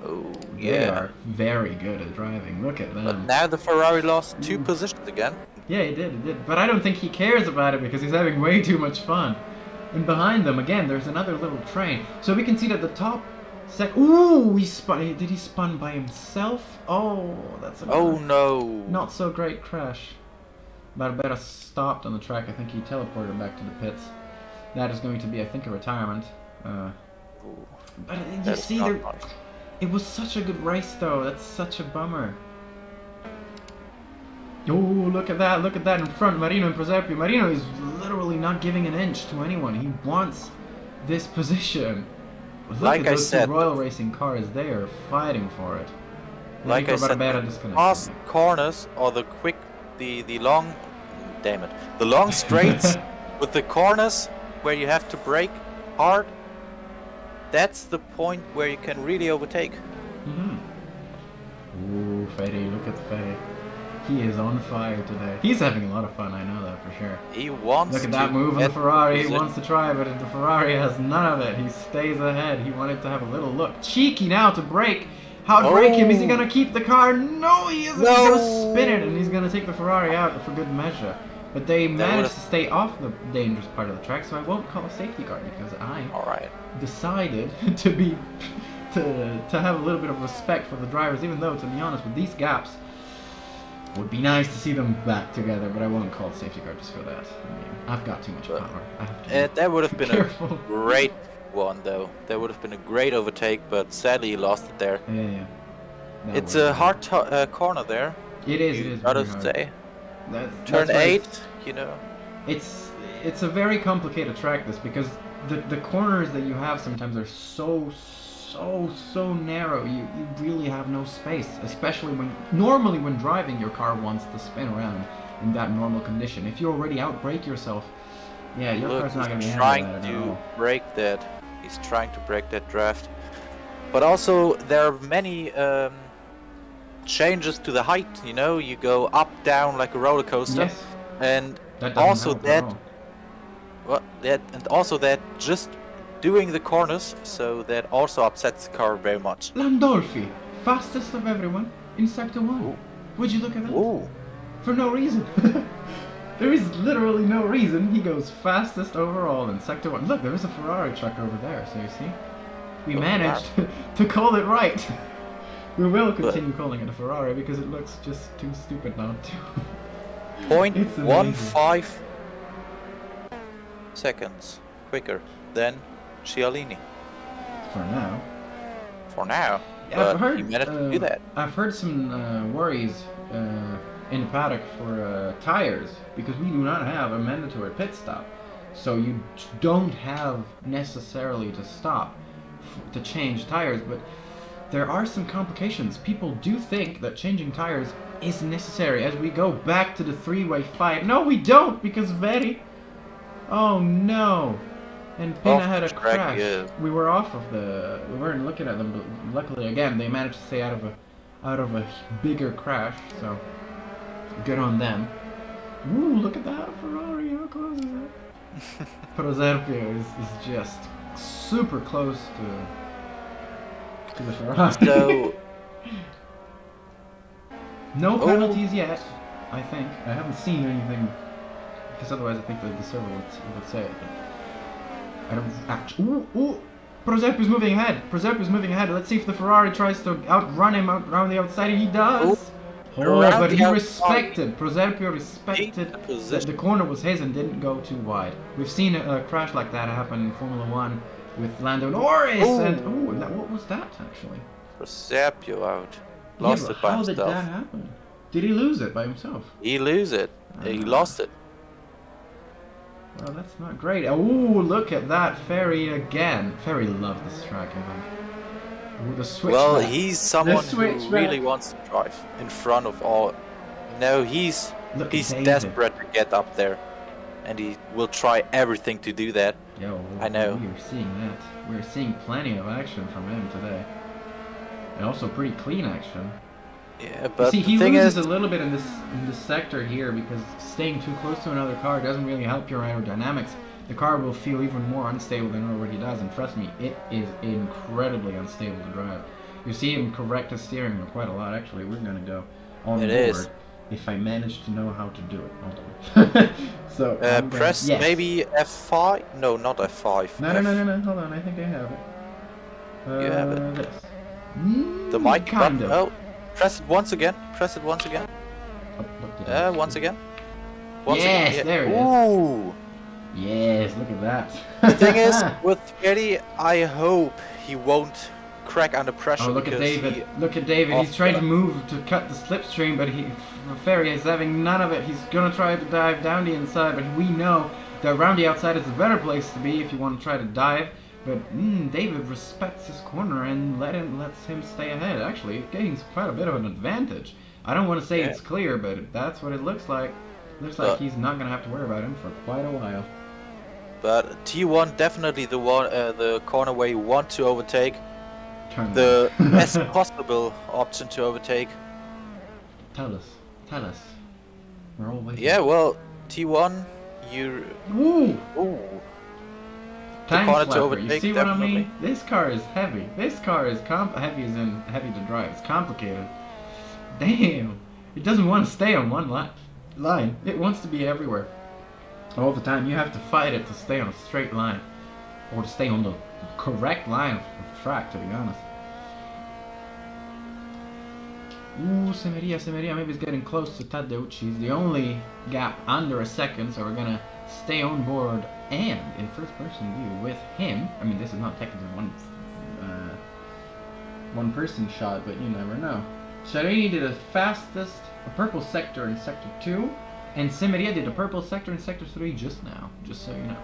C: Oh,
B: They
C: yeah.
B: are very good at driving. Look at them.
C: But now the Ferrari lost 2 positions again.
B: Yeah, he did. But I don't think he cares about it because he's having way too much fun. And behind them, again, there's another little train. So we can see that the top ooh, he spun. Did he spun by himself? Oh, that's a
C: no.
B: not so great crash. Barbera stopped on the track. I think he teleported back to the pits. That is going to be, I think, a retirement. But you see, it was such a good race, though. That's such a bummer. Oh, look at that in front, Marino and Prosepio. Marino is literally not giving an inch to anyone. He wants this position. Look
C: like
B: at
C: I
B: those
C: said,
B: 2 Royal Racing cars. They are fighting for it.
C: Like I said, fast corners or the long, damn it, the long straights with the corners where you have to brake hard. That's the point where you can really overtake.
B: Ooh, Fede, look at Fede. He is on fire today. He's having a lot of fun, I know that for sure.
C: He wants
B: Look at that move on the Ferrari. He wants to try, but the Ferrari has none of it. He stays ahead. He wanted to have a little look. Cheeky now to brake. How to brake him? Is he going to keep the car? No, he isn't. He's going to spin it, and he's going to take the Ferrari out for good measure. But they managed to stay off the dangerous part of the track, so I won't call a safety car because I decided to have a little bit of respect for the drivers, even though, to be honest, with these gaps, it would be nice to see them back together, but I won't call it safety car just for that. I mean, I've got too much power. I have to
C: that would have been
B: careful.
C: a great one, though. That would have been a great overtake, but sadly he lost it there.
B: Yeah.
C: It's a hard corner there.
B: It is.
C: Gotta say. Turn 8, you know.
B: It's a very complicated track, this, because the corners that you have sometimes are so narrow. You really have no space, especially normally when driving, your car wants to spin around in that normal condition. If you already outbrake yourself, yeah, your car's not going to be
C: trying
B: handling that at
C: to
B: all.
C: break that. He's trying to break that draft. But also there are many changes to the height. You know, you go up, down like a roller coaster,
B: Yes,
C: and
B: that doesn't
C: also
B: help at
C: that,
B: all.
C: and also that just doing the corners, so that also upsets the car very much.
B: Landolfi, fastest of everyone in Sector 1. Would you look at that?
C: Ooh.
B: For no reason. There is literally no reason. He goes fastest overall in Sector 1. Look, there is a Ferrari truck over there, so you see? We managed to call it right. We will continue calling it a Ferrari because it looks just too stupid not to.
C: 0.15 seconds quicker than Cialini.
B: For now.
C: For now.
B: Yeah,
C: But
B: I've heard,
C: he managed to do that.
B: I've heard some worries in the paddock for tires because we do not have a mandatory pit stop. So you don't have necessarily to stop to change tires, but there are some complications. People do think that changing tires is necessary as we go back to the three-way fight. No, we don't, because Veri. Oh no! And Pina
C: Off
B: had a
C: the track,
B: crash.
C: yeah.
B: We were off of the. We weren't looking at them, but luckily again they managed to stay out of a bigger crash. So good on them. Ooh, look at that Ferrari! How close is it? Proserpio is just super close to the Ferrari.
C: So,
B: No penalties yet, I think. I haven't seen anything, because otherwise I think the server would say it. But I don't actually. Ooh! Proserpio's moving ahead. Proserpio's moving ahead. Let's see if the Ferrari tries to outrun him around the outside. He does. Oh,
C: around
B: but
C: the
B: he
C: outside.
B: respected. Proserpio respected
C: the
B: that
C: position.
B: the corner was his and didn't go too wide. We've seen a crash like that happen in Formula 1 with Lando Norris.
C: Ooh.
B: And what was that actually?
C: Proserpio out.
B: Yeah,
C: Lost
B: but
C: it by
B: how
C: himself.
B: did that happen? Did he lose it by himself?
C: He lose it. He
B: Ah.
C: lost it.
B: Well, that's not great. Oh, look at that Ferry again. Ferry loved this track, I think. Ooh, the switch.
C: Well,
B: back.
C: he's someone who
B: switchback.
C: really wants to drive in front of all. No, he's
B: Look at David.
C: desperate to get up there, and he will try everything to do that.
B: Yo,
C: I know.
B: We are seeing that. We're seeing plenty of action from him today, and also pretty clean action.
C: Yeah,
B: You
C: but
B: see, he
C: the thing
B: loses
C: is,
B: a little bit in this sector here because staying too close to another car doesn't really help your aerodynamics. The car will feel even more unstable than it already does, and trust me, it is incredibly unstable to drive. You see him correct his steering wheel quite a lot. Actually, we're gonna go on
C: It
B: board
C: is.
B: if I manage to know how to do it. Hold on. So I'm gonna-
C: press
B: yes.
C: maybe F5. No, not F5.
B: No. Hold on. I think I have it.
C: You have it.
B: This.
C: The mic
B: kind
C: button.
B: of.
C: Oh, press it once again. Press it once again.
B: Oh, what did I
C: Once
B: do?
C: again. Once
B: Yes,
C: again.
B: there it is.
C: Ooh.
B: Yes, look at that.
C: The thing is, with Ferry, I hope he won't crack under pressure.
B: Oh, look at
C: because
B: David.
C: he-
B: Look at David. He's trying to move to cut the slipstream, but Ferry is having none of it. He's gonna try to dive down the inside, but we know that around the outside is a better place to be if you want to try to dive. But David respects his corner and lets him stay ahead. Actually, it gains quite a bit of an advantage. I don't want to say
C: Yeah.
B: it's clear, but that's what it looks like. Looks like he's not gonna have to worry about him for quite a while.
C: But T1 definitely the one, the corner where you want to overtake,
B: Turn
C: the
B: left.
C: best possible option to overtake.
B: Tell us. We're all waiting.
C: Yeah, well, T1, you.
B: Woo!
C: Ooh.
B: Time
C: corner to
B: flapper. You
C: overtake,
B: see what I
C: definitely.
B: mean? This car is heavy. This car is heavy as in heavy to drive. It's complicated. Damn. It doesn't want to stay on one line. It wants to be everywhere. All the time. You have to fight it to stay on a straight line. Or to stay on the correct line of track, to be honest. Ooh, Semeria maybe is getting close to Tadeusz. He's the only gap under a second, so we're gonna stay on board and in first person view with him. I mean, this is not technically one person shot, but you never know. Sharini did the fastest, a purple sector in sector 2, and Semeria did a purple sector in sector 3 just now, just so you know.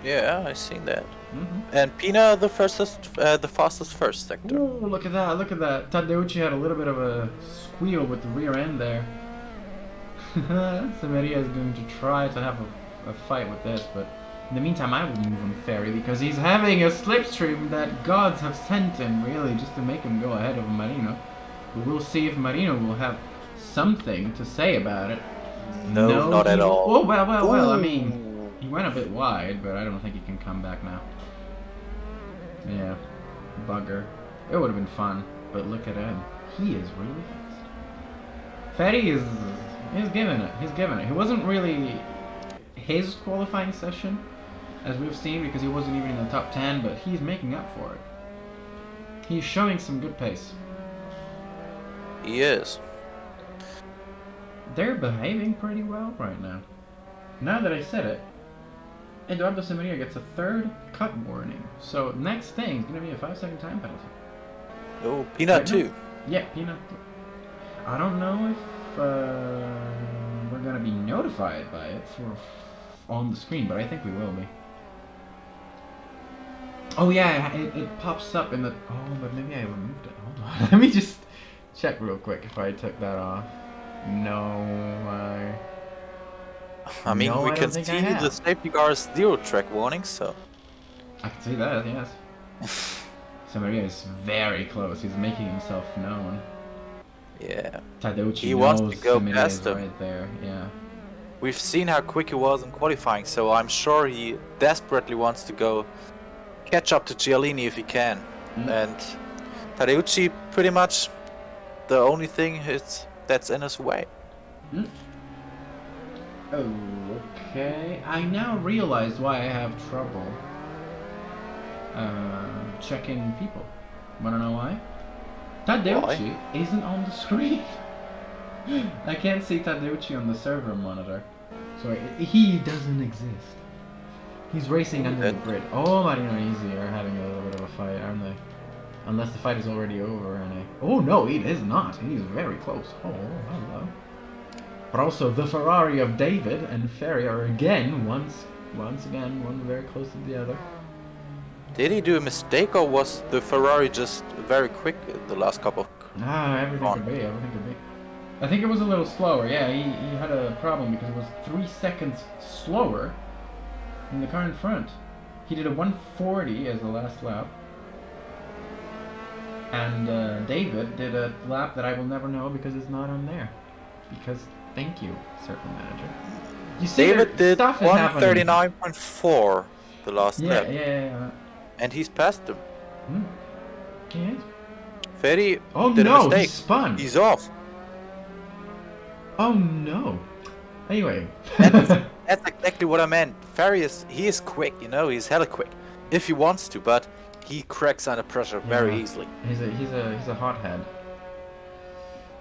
C: Yeah, I seen that.
B: Mm-hmm.
C: And Pina the fastest first sector.
B: Ooh, look at that. Tadeusz had a little bit of a squeal with the rear end there. Semeria is going to try to have a fight with this, but in the meantime I will move on Ferry because he's having a slipstream that gods have sent him, really, just to make him go ahead of Marino. We will see if Marino will have something to say about it.
C: No, not at all.
B: Oh, well, I mean,
C: Ooh.
B: he went a bit wide, but I don't think he can come back now. Yeah, bugger. It would have been fun, but look at him. He is really fast. Ferry he's giving it. He's giving it. He wasn't really his qualifying session, as we've seen, because he wasn't even in the top 10, but he's making up for it. He's showing some good pace.
C: He is.
B: They're behaving pretty well right now. Now that I said it, Eduardo Samaria gets a third cut warning. So next thing is going to be a 5-second time penalty.
C: Oh, Peanut
B: Right now?
C: too.
B: Yeah, peanut. I don't know if we're going to be notified by it on the screen, but I think we will be. Oh yeah, it pops up in the... Oh, but maybe I removed it. Hold on. Let me just check real quick if I took that off. No,
C: I mean,
B: No,
C: we
B: I
C: can
B: don't think I
C: see
B: have.
C: the safety car's 0 track warning, so.
B: I can see that, yes. Samaria is very close. He's making himself known.
C: Yeah.
B: Tadeucci
C: He
B: knows
C: wants to go
B: Samaria
C: past
B: is
C: him.
B: right there, yeah.
C: We've seen how quick he was in qualifying, so I'm sure he desperately wants to go catch up to Giallini if he can. And Tadeucci, pretty much the only thing that's in his way.
B: Oh, okay. I now realize why I have trouble checking people. Wanna know why? Tadeucci isn't on the screen. I can't see Tadeucci on the server monitor. So he doesn't exist. He's racing under the grid. Oh, Marino and Easy are having a little bit of a fight, aren't they? Unless the fight is already over and Oh no, it is not. He's very close. Oh, hello. But also the Ferrari of David and Ferry are again once again one very close to the other.
C: Did he do a mistake, or was the Ferrari just very quick the last couple?
B: Everything could be. I think it was a little slower. Yeah, he had a problem because it was 3 seconds slower than the car in front. He did a 140 as the last lap. And David did a lap that I will never know because it's not on there. Because, thank you, circle manager. You see,
C: David did
B: stuff is happening.
C: 139.4 the last lap,
B: Yeah.
C: and he's passed him.
B: He is.
C: Ferry
B: Oh
C: did a
B: no,
C: mistake.
B: he spun.
C: He's off.
B: Oh no. Anyway.
C: That's exactly what I meant. Ferry he is quick, he's hella quick. If he wants to, but he cracks under pressure very easily.
B: He's a hothead.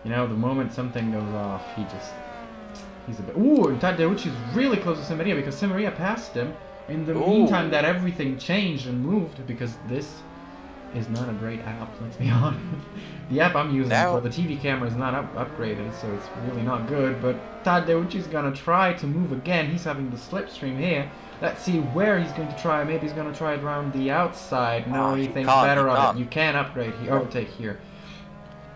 B: The moment something goes off, he's a bit. Ooh, and Tadeucci's really close to Samaria because Samaria passed him. In the meantime, that everything changed and moved because this is not a great app. Let's be honest. The app I'm using for the TV camera is not upgraded, so it's really not good. But Tadeucci's gonna try to move again. He's having the slipstream here. Let's see where he's going to try. Maybe he's going to try it around the outside. No, he thinks better of it. You can upgrade here, overtake here.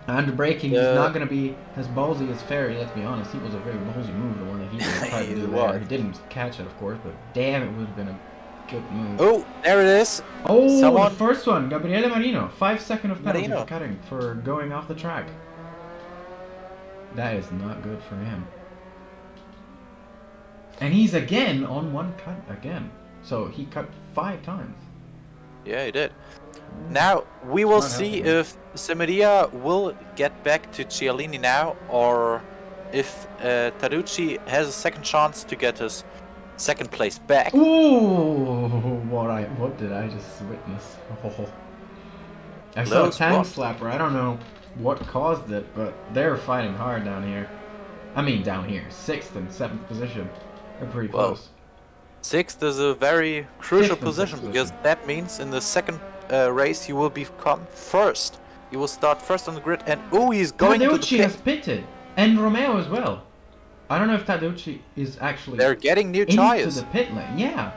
B: Under braking, he's not going to be as ballsy as Ferry, let's be honest. He was a very ballsy move, the one that he tried to do there. He didn't catch it, of course, but damn, it would have been a good move.
C: Oh, there it is.
B: Oh, the first one, Gabriele Marino. 5 seconds of penalty for cutting, for going off the track. That is not good for him. And he's again on one cut again. So he cut 5 times.
C: Yeah, he did. Now, we will see if Samaria will get back to Giallini now, or if Tadeucci has a second chance to get his second place back.
B: Ooh, what did I just witness? Oh. I saw a tank slapper. I don't know what caused it, but they're fighting hard down here. I mean down here. 6th and 7th position. They're pretty close.
C: 6th is a very crucial position because that means in the second race you will become first. You will start first on the grid, and he's going to the pit.
B: Tadeucci has pitted, and Romeo as well. I don't know if Tadeucci is actually.
C: They're getting new tires.
B: Into the pit lane, yeah.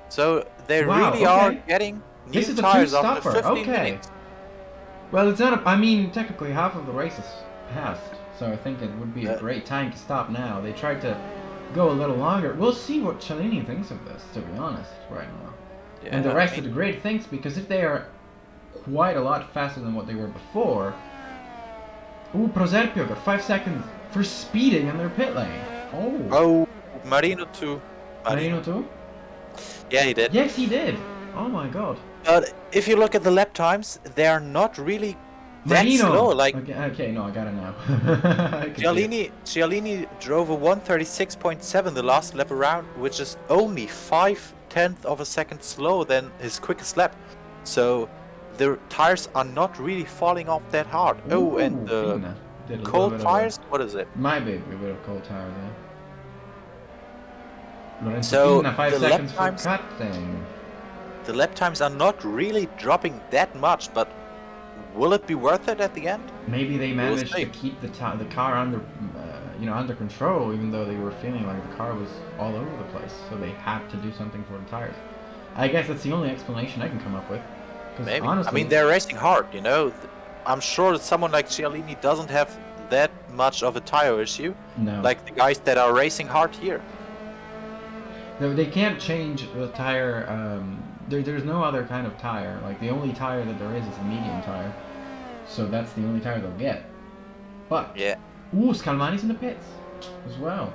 C: So they really are getting new tires after 15 minutes.
B: Well, it's not. I mean, technically half of the race is passed, so I think it would be a great time to stop now. They tried to go a little longer. We'll see what Cialini thinks of this, to be honest, right now. Yeah, and the rest of the grid thinks, because if they are quite a lot faster than what they were before, Ooh, Proserpio got 5 seconds for speeding in their pit lane. Oh.
C: Oh, Marino too.
B: Marino too?
C: Yeah, he did.
B: Yes, he did. Oh my god.
C: But if you look at the lap times, they are not really that
B: Marino!
C: slow. Like
B: Okay, no, I got it now. I can see it.
C: Cialini drove a 136.7 the last lap around, which is only 5/10 of a second slower than his quickest lap. So the tires are not really falling off that hard. Oh, and the
B: Fina did a little
C: cold
B: bit
C: tires, what is it?
B: Might be a bit of cold tire there. Lorenzo
C: So,
B: Fina, 5
C: the lap
B: seconds for
C: times-
B: cutting.
C: The lap times are not really dropping that much, but will it be worth it at the end?
B: Maybe they
C: We'll
B: managed
C: see.
B: to keep the car under, under control, even though they were feeling like the car was all over the place. So they had to do something for the tires. I guess that's the only explanation I can come up with. 'Cause
C: Maybe.
B: honestly,
C: I mean, they're racing hard, you know. I'm sure that someone like Cialini doesn't have that much of a tire issue,
B: no,
C: like the guys that are racing hard here.
B: they can't change the tire. There's no other kind of tire. Like the only tire that there is the medium tire. So that's the only tire they'll get. But
C: Yeah.
B: ooh, Scalmani's in the pits as well.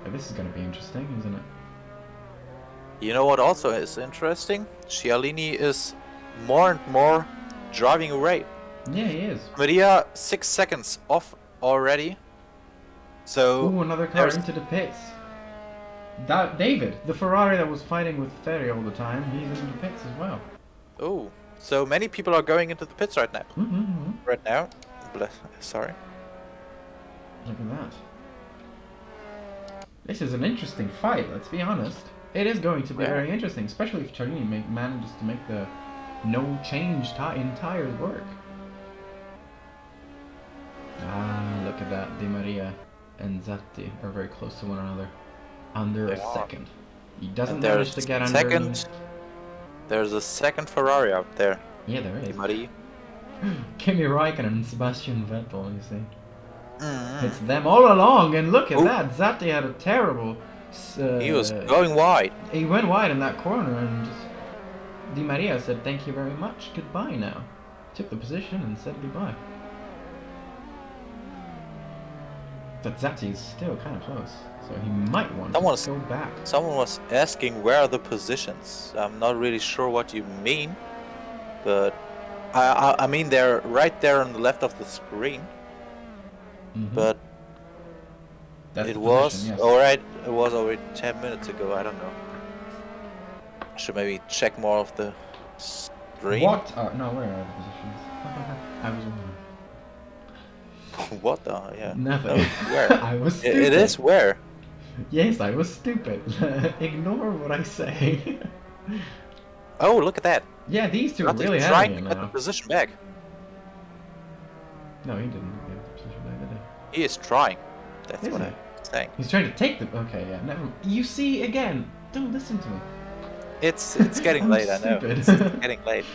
B: This is gonna be interesting, isn't it?
C: You know what also is interesting? Cialini is more and more driving away.
B: Yeah, he is.
C: Maria 6 seconds off already. So
B: Ooh, another car
C: there's-
B: into the pits. David, the Ferrari that was fighting with Ferry all the time, he's in the pits as well.
C: oh, so many people are going into the pits right now.
B: Mm-hmm.
C: Right now. Sorry.
B: Look at that. This is an interesting fight, let's be honest. It is going to be
C: Yeah.
B: very interesting, especially if Cialini manages to make the no change in tires work. Ah, look at that. Di Maria and Zatti are very close to one another. Under
C: They
B: a
C: are.
B: second. He doesn't
C: And
B: manage to get under.
C: There's a second Ferrari out there.
B: Yeah, there
C: Di
B: is.
C: Maria.
B: Kimi Raikkonen and Sebastian Vettel, you see.
C: Mm.
B: It's them all along, and look at
C: Ooh.
B: that. Zatti had a terrible.
C: He was going wide.
B: He went wide in that corner, and just Di Maria said, "Thank you very much. Goodbye." Now, took the position and said goodbye. But Zatti is still kind of close, so he might want
C: Someone's-
B: to go back.
C: Someone was asking where are the positions. I'm not really sure what you mean, but I mean they're right there on the left of the screen.
B: Mhm.
C: But
B: That's
C: it
B: the
C: was
B: position, yes.
C: alright. It was already 10 minutes ago. I don't know. Should maybe check more of the screen.
B: What? No, where are the positions? I was wrong.
C: What the? Yeah.
B: Nothing.
C: No, where?
B: I was
C: It
B: stupid.
C: is where?
B: Yes, I was stupid. Ignore what I say.
C: Oh, look at that.
B: Yeah, these two are
C: Not
B: really
C: trying
B: having
C: to
B: it
C: get the
B: now.
C: position back.
B: No, he didn't get the position back, did he?
C: He is trying. That's
B: Is
C: what
B: he?
C: I'm saying.
B: He's trying to take the. Okay, yeah. Never. You see again. Don't listen to me.
C: It's getting
B: I'm
C: late. I know.
B: stupid.
C: It's getting late.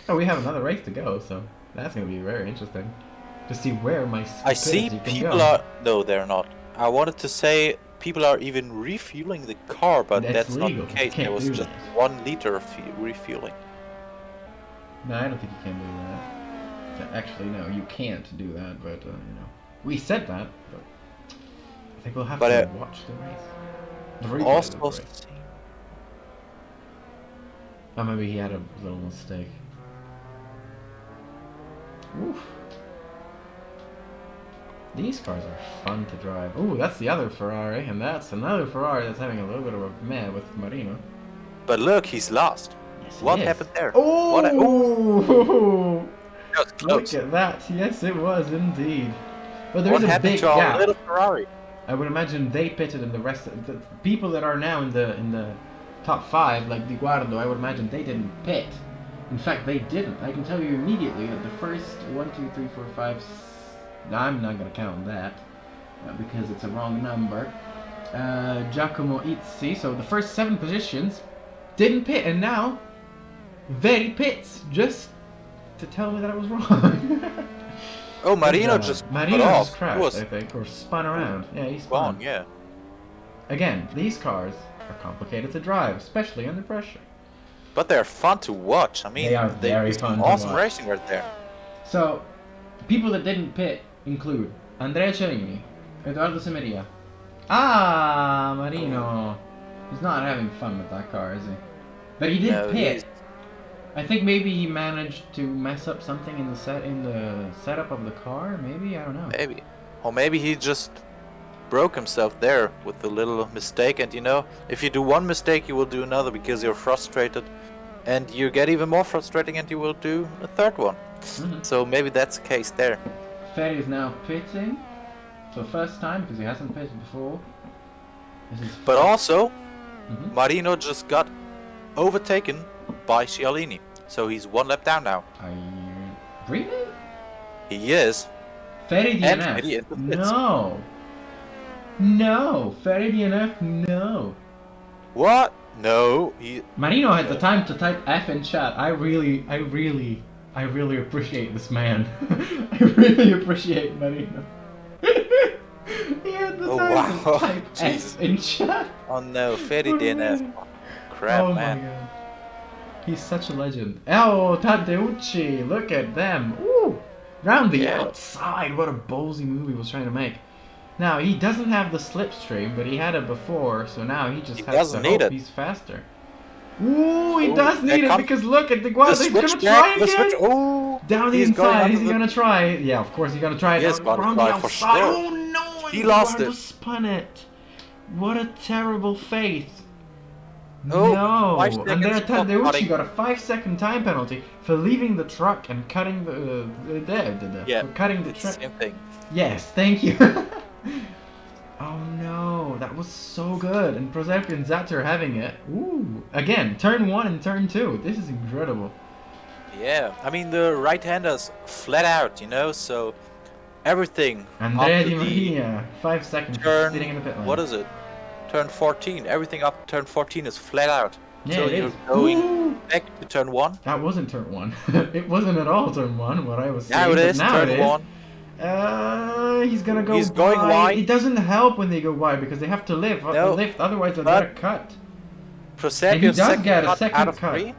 B: Oh, we have another race to go, so that's gonna be very interesting to see where my.
C: I see
B: stupidity can
C: people
B: go.
C: are. No, they're not. I wanted to say people are even refueling the car, but
B: That's
C: that's,
B: legal.
C: not the
B: You
C: case.
B: can't
C: There was
B: do
C: just
B: that.
C: 1 liter of refueling.
B: No, I don't think you can do that. Actually, no, you can't do that. But we said that. But I think we'll have
C: But,
B: to watch the race. The replay of the
C: Also,
B: race. Oh, maybe he had a little mistake. Oof. These cars are fun to drive. Ooh, that's the other Ferrari, and that's another Ferrari that's having a little bit of a meh with Marino.
C: but look, he's lost.
B: Yes, he
C: What
B: is.
C: happened there?
B: Oh!
C: What That was
B: Look
C: close.
B: at that. Yes, it was indeed. But there's
C: What
B: a
C: happened
B: big
C: to our
B: gap.
C: little Ferrari?
B: I would imagine they pitted and the rest of the people that are now in the top 5, like Di Guardo, I would imagine they didn't pit. In fact, they didn't. I can tell you immediately that the first 1, 2, 3, 4, 5. I'm not gonna count that because it's a wrong number. Giacomo Izzi. So the first 7 positions didn't pit, and now Veri pits just to tell me that I was wrong.
C: Oh, Marino
B: Good job.
C: just
B: Marino
C: got
B: just
C: off.
B: crashed,
C: He was
B: I think, or spun around. Yeah, he spun.
C: wrong, yeah.
B: Again, these cars are complicated to drive, especially under pressure.
C: But they're fun to watch. I mean,
B: They are very
C: do some
B: fun to
C: awesome
B: watch.
C: racing right there.
B: So, people that didn't pit include Andrea Cellini, Edoardo Semeria. Ah, Marino. He's not having fun with that car, is he? But he did
C: No,
B: pit. I think maybe he managed to mess up something in the setup of the car. Maybe, I don't know.
C: Maybe. Or maybe he just broke himself there with a little mistake, and if you do one mistake you will do another because you're frustrated, and you get even more frustrating and you will do a third one. So maybe that's the case there.
B: Ferry is now pitting for the first time because he hasn't pitted before.
C: But also, Marino just got overtaken by Cialini, so he's one lap down now.
B: Really?
C: He is.
B: Ferry
C: And
B: DNF.
C: Ferry into the pits.
B: No, Ferry DNF, no.
C: What? No,
B: Marino had the time to type F in chat. I really appreciate this man. I really appreciate Marino. He had the time to type
C: Jesus.
B: F in chat.
C: Oh no, Ferry DNF. Crap,
B: Oh
C: man.
B: my god. He's such a legend. Oh, Tadeucci, look at them. Ooh, round the outside. What a ballsy move he was trying to make. Now, he doesn't have the slipstream, but he had it before, so now he just has to hope he's faster. Ooh, he does need it because look at the Guada. He's gonna try again. Down the inside. Is he gonna try? Yeah, of course he's gonna try it.
C: He is gonna try for sure.
B: Oh no!
C: He lost it.
B: Spun it. What a terrible fate.
C: Oh,
B: No,
C: 5
B: and then
C: seconds for
B: Tadeucci
C: cutting.
B: got a 5-second time penalty for leaving the truck and cutting for cutting the
C: It's
B: truck.
C: the same thing.
B: Yes, thank you. Oh no, that was so good. And Prozac and Zatter having it. Ooh, again, turn 1 and turn 2. This is incredible.
C: Yeah, I mean the right-handers flat out, so everything.
B: Andrea
C: after
B: Di
C: the
B: Maria, 5 seconds
C: turn,
B: sitting in the pit lane.
C: what is it? Turn 14. Everything up turn 14 is flat out.
B: Yeah,
C: so
B: it
C: you're
B: is.
C: going
B: Ooh.
C: back to turn 1.
B: That wasn't turn 1. It wasn't at all turn 1, what I was saying.
C: Now it is
B: now
C: turn
B: it is.
C: 1.
B: He's gonna go
C: He's going wide.
B: It doesn't help when they go wide because they have to lift, otherwise they'll get a cut.
C: Prosecco
B: And he does
C: second
B: get a
C: cut
B: second
C: out of
B: cut.
C: 3.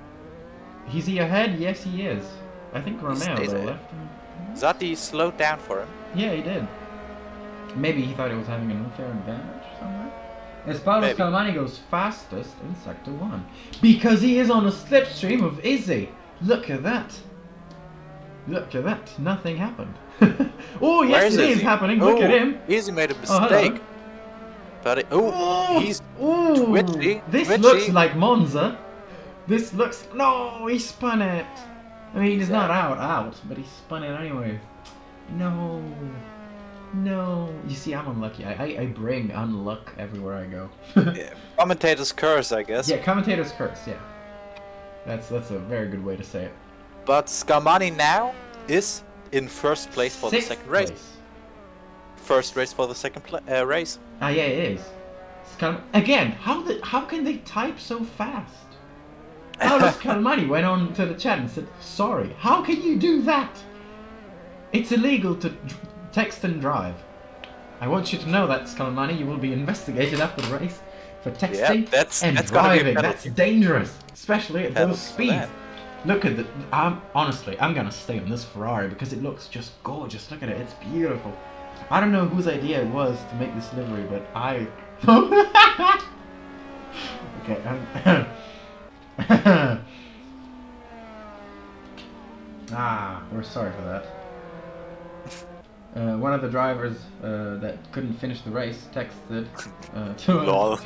B: Is he ahead? Yes, he is. I think Romeo
C: stays
B: though
C: ahead.
B: left.
C: Zati slowed down for him.
B: Yeah, he did. Maybe he thought he was having an unfair advantage somewhere. As Paolo
C: Maybe.
B: Scalmani goes fastest in Sector 1. Because he is on a slipstream of Izzy. Look at that. Look at that. Nothing happened. Oh,
C: Where
B: yes,
C: is
B: it is
C: Izzy?
B: happening. Look at him.
C: Izzy made a
B: Oh, hello.
C: mistake. But he's
B: Ooh,
C: twitchy.
B: This
C: twitchy.
B: looks like Monza. This looks... No, he spun it. I mean, he's not out, but he spun it anyway. No. No. You see, I'm unlucky. I bring unluck everywhere I go.
C: Yeah. Commentator's curse, I guess.
B: Yeah, commentator's curse, yeah. That's a very good way to say it.
C: But Scalmani now is in first place for the
B: Sixth
C: second race.
B: place.
C: First race for the second race.
B: Ah, yeah, it is. Again, how can they type so fast? Paolo Scalmani went on to the chat and said, sorry, how can you do that? It's illegal to text and drive. I want you to know that, Scalmani, you will be investigated after the race for texting and
C: that's gonna be a
B: driving.
C: penalty.
B: That's dangerous, especially at those
C: Penalty for
B: speeds.
C: that.
B: Look at the... honestly, I'm gonna stay on this Ferrari because it looks just gorgeous. Look at it, it's beautiful. I don't know whose idea it was to make this livery, but I... Okay, we're sorry for that. One of the drivers that couldn't finish the race texted to
C: Lol.
B: us,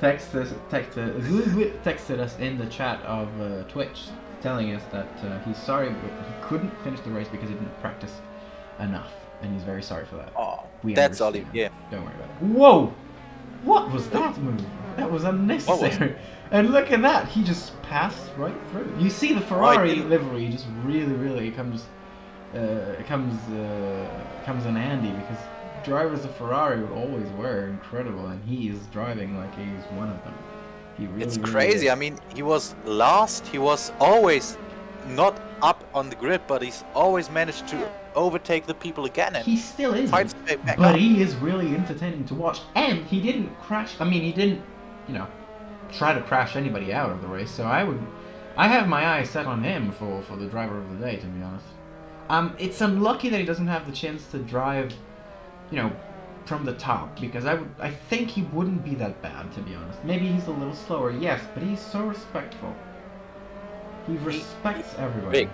B: texted us in the chat of Twitch, telling us that he's sorry, but he couldn't finish the race because he didn't practice enough, and he's very sorry for that.
C: Oh,
B: We
C: that's all
B: understand.
C: yeah.
B: Don't worry about it. Whoa! What was that move? That was unnecessary. And look at that, he just passed right through. You see the Ferrari livery just really comes in handy because drivers of Ferrari would always wear incredible, and he is driving like he's one of them. He really,
C: It's
B: really
C: crazy.
B: is.
C: I mean, he was last. He was always not up on the grid, but he's always managed to overtake the people again and
B: He still is,
C: fight his way back
B: but
C: up.
B: he is really entertaining to watch, and he didn't crash. I mean, he didn't, try to crash anybody out of the race. So I have my eyes set on him for the driver of the day, to be honest. It's unlucky that he doesn't have the chance to drive, you know, from the top, because I think he wouldn't be that bad, to be honest. Maybe he's a little slower, yes, but he's so respectful. He respects everybody.
C: Big.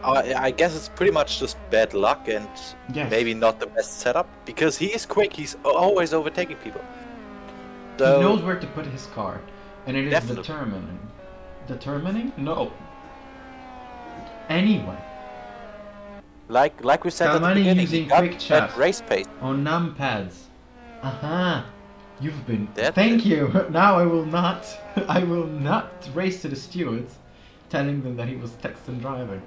C: I guess it's pretty much just bad luck and
B: Yes.
C: maybe not the best setup, because he is quick. He's always overtaking people.
B: He
C: So
B: knows where to put his car, and it is
C: Definitely.
B: determining. Determining? No. Anyway,
C: like we said at the
B: Salmani
C: beginning,
B: using
C: he got
B: quick chat.
C: that race pace.
B: on numpads. You've been.
C: That's
B: Thank
C: it.
B: you. Now I will not. I will not race to the stewards, telling them that he was texting driving.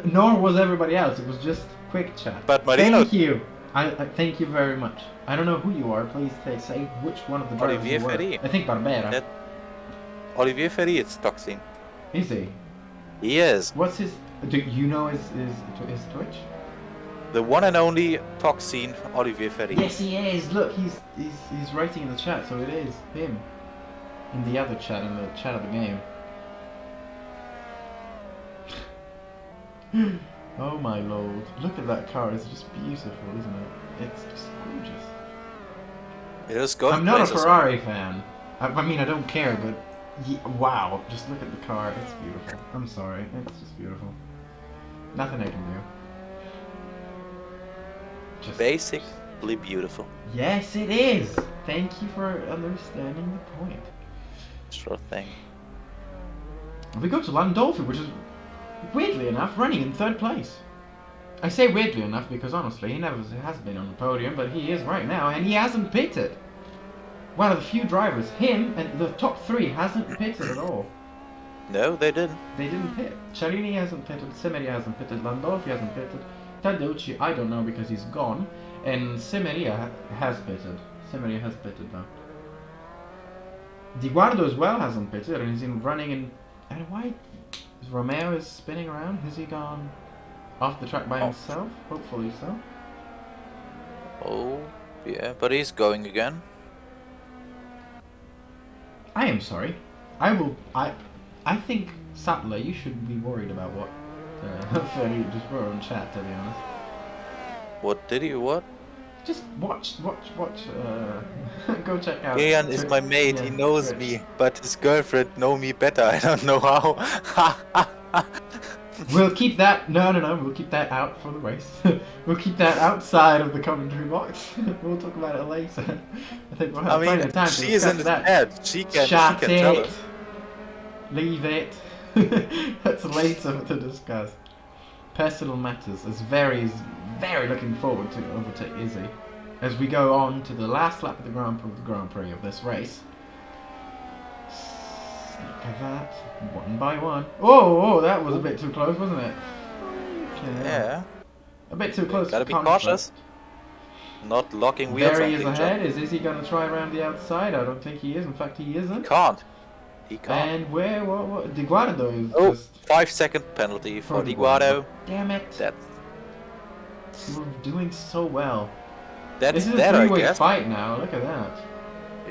B: Nor was everybody else. It was just quick chat.
C: But Marino-
B: Thank you. I thank you very much. I don't know who you are. Please say which one of the drivers
C: Olivier
B: you were.
C: Ferry.
B: I think Barbera.
C: That- Olivier Ferry, it's Toxin.
B: Is he?
C: He is
B: What's his? Do you know his Twitch?
C: the one and only Toxin Olivier Ferry.
B: Yes, he is. Look, he's writing in the chat, so it is him. In the other chat, in the chat of the game. Oh my lord! Look at that car. It's just beautiful, isn't it? It's just gorgeous.
C: It is going
B: I'm not a
C: places.
B: Ferrari fan. I mean, I don't care, but wow! Just look at the car. It's beautiful. I'm sorry. It's just beautiful. Nothing I can do. Just
C: Basically beautiful.
B: Yes, it is. Thank you for understanding the point.
C: Sure thing.
B: We go to Landolfi, which is weirdly enough running in third place. I say weirdly enough because honestly, he never has been on the podium, but he is right now, and he hasn't pitted. One of the few drivers, him and the top three, hasn't pitted at all.
C: No, they didn't.
B: They didn't pit. Charini hasn't pitted, Simeria hasn't pitted, Landolfi hasn't pitted, Tadeucci, I don't know because he's gone, and Simeria has pitted. Simeria has pitted though. Di Guardo as well hasn't pitted, and he's in running in. And why? Romeo is spinning around. Has he gone off the track by himself? Hopefully so.
C: Oh, yeah, but he's going again.
B: I am sorry. I think Sattler, you should be worried about what Ferry just wrote on chat. To be honest,
C: What did he? What?
B: just watch. Go check out.
C: Ian is my mate. He
B: Yeah,
C: knows
B: Twitch.
C: me, but his girlfriend know me better. I don't know how.
B: We'll keep that. No. We'll keep that out for the race. We'll keep that outside of the commentary box. We'll talk about it later. I think we'll have
C: I
B: plenty
C: mean,
B: of time to
C: she is in
B: discuss
C: his
B: that.
C: head. She can
B: Shut
C: tell
B: it.
C: us.
B: Leave it. That's later to discuss. Personal matters. Is very looking forward to overtake Izzy as we go on to the last lap of the Grand Prix of this race. Look at that, one by one. Oh, that was a bit too close, wasn't it?
C: Yeah,
B: A bit too close.
C: gotta
B: for
C: be
B: comfort.
C: cautious. Not locking wheels
B: There
C: on
B: he is
C: things.
B: ahead. Is he going to try around the outside? I don't think he is. In fact, he
C: He
B: isn't.
C: can't. He can't.
B: And where? What? Di Guardo is
C: Oh,
B: just.
C: 5-second penalty for
B: Di
C: Di Guardo.
B: Damn it!
C: That's
B: You were doing so well.
C: that's
B: This is
C: that,
B: a
C: I
B: three-way
C: guess.
B: fight now. Look at that.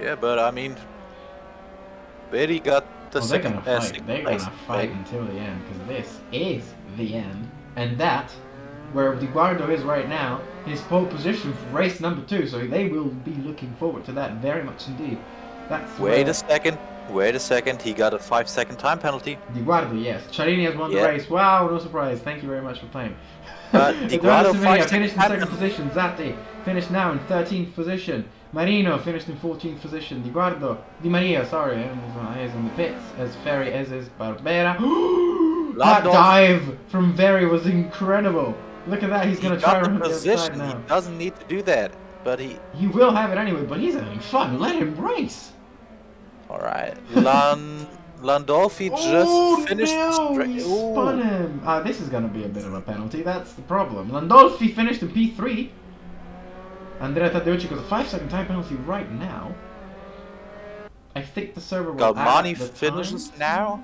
C: Yeah, but I mean, Betty got the
B: Well, they're
C: second.
B: gonna fight.
C: second
B: They're
C: place.
B: gonna fight until the end because this is the end, and that, where Di Guardo is right now, is pole position for race number 2. So they will be looking forward to that very much indeed. That's
C: Wait a second. He got a 5-second time penalty.
B: Di Guardo, yes. Charini has won the
C: Yeah.
B: race. Wow, no surprise. Thank you very much for playing.
C: But Di Guardo
B: Simeria
C: 5
B: finished in
C: second
B: second position. Zatti finished now in 13th position. Marino finished in 14th position. Di Maria, sorry, is in the pits as Ferry as is Barbera. That
C: Landolf.
B: dive from Ferry was incredible. Look at that. He's
C: He
B: gonna try
C: got the
B: around the outside
C: position.
B: now.
C: He doesn't need to do that, but he.
B: He will have it anyway, but he's having fun. Let him race.
C: All right, Landolfi just finished.
B: No,
C: the
B: he
C: Ooh.
B: spun him. This is gonna be a bit of a penalty. That's the problem. Landolfi finished in P3. Andrea Tadeucci got a 5-second time penalty right now. I think the server will
C: Galmani
B: add the
C: finishes
B: time.
C: now.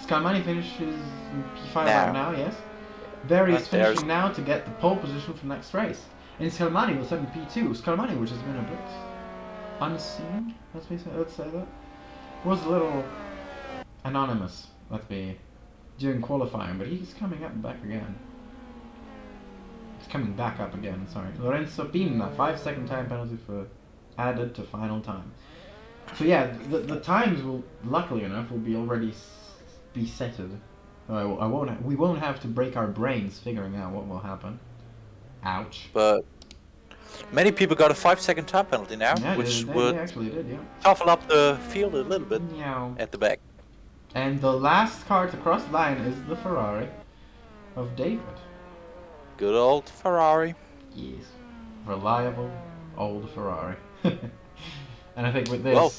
B: Scalmani finishes in P5
C: Now.
B: right now, yes. Very is
C: But there's-
B: finishing now to get the pole position for the next race. And Scalmani was in P2. Scalmani, which has been a bit unseen, let's say that, was a little anonymous, let's be during qualifying, but he's coming up back again. He's coming back up again, sorry. Lorenzo Pina, 5-second time penalty for added to final time. So yeah, the times will, luckily enough, will be already be setted. We won't have to break our brains figuring out what will happen. Ouch.
C: But many people got a 5-second time penalty now,
B: Yeah,
C: which
B: they
C: would
B: actually did, yeah.
C: toughen up the field a little bit
B: Meow.
C: at the back.
B: And the last car to cross the line is the Ferrari of David.
C: Good old Ferrari.
B: Yes. Reliable old Ferrari. And I think with this,
C: Well,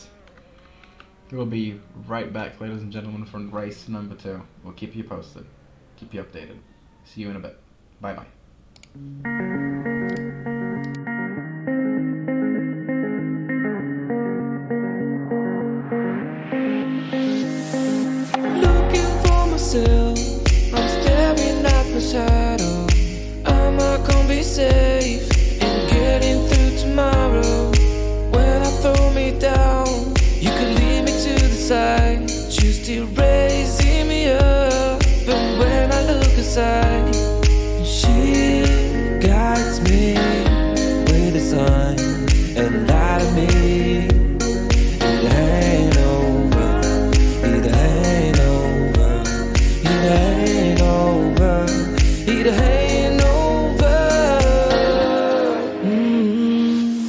B: we'll be right back, ladies and gentlemen, for race number 2. We'll keep you posted. Keep you updated. See you in a bit. Bye-bye.
A: Looking for myself, I'm staring at my shadow. Am I gonna be safe in getting through tomorrow? When I throw me down, you could lead me to the side. You still raising me up, but when I look aside, she guides me with a sign and light of me. It ain't over, it ain't over, it ain't over, it ain't over.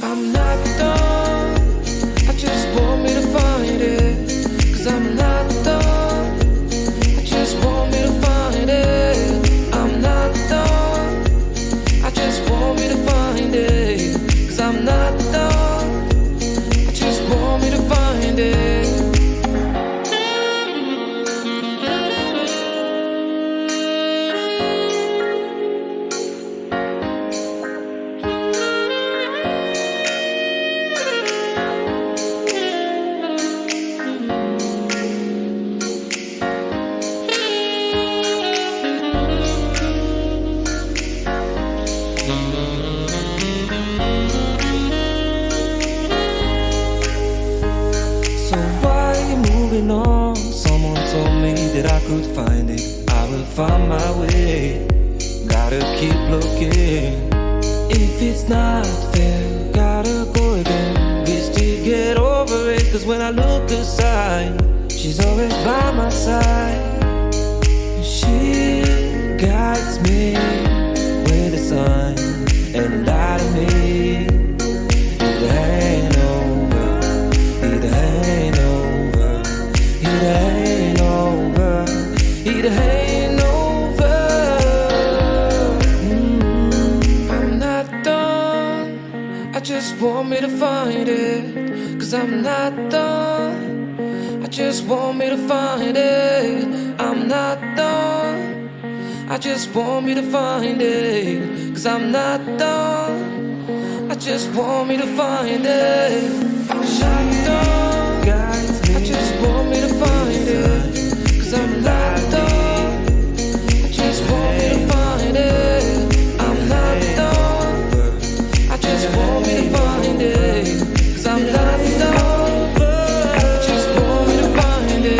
A: I'm not done, I just want me to find it. Cause I'm not done, I just want me to find it. I'm not done, I just want me to find it. Cause I'm not done, I just want me to find it. So why are you moving on? Someone told me that I could find it. I will find my way. Gotta keep looking. If it's not there, gotta go again. Wish to get over it. Cause when I look aside, she's always by my side. She guides me with a sign and light of me. It ain't over, it ain't over, it ain't over, it ain't over. I'm not done, I just want me to find it. Cause I'm not done, I just want me to find it. I'm not done, I just want me to find it. Cause I'm not done, I just want me to find it. I'm not done, I just want me to find it. Cause I'm not done, I just want me to find it. I'm not done, I just want me to find it. Cause I'm not done, I just want me to find it.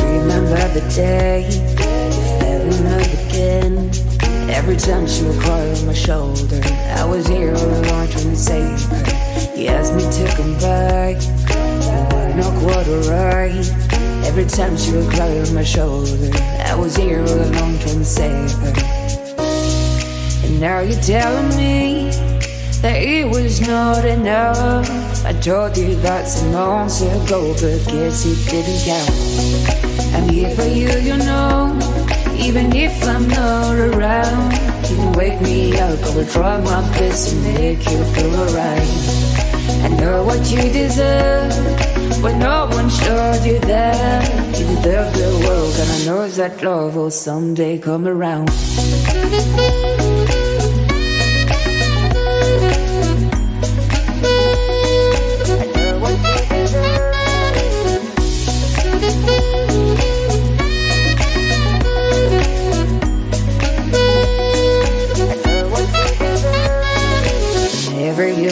D: Remember the day, never again. Every time she would cry on my shoulder, I was here all along trying to save her. You asked me to come back, but not quite alright. Every time she would cry on my shoulder, I was here all along trying to save her. And now you're telling me that it was not enough. I told you that some months ago, but guess it didn't count. I'm here for you, you know, even if I'm not around. You can wake me up, I will try my best to make you feel alright. I know what you deserve, but no one showed you that. You deserve the world, and I know that love will someday come around.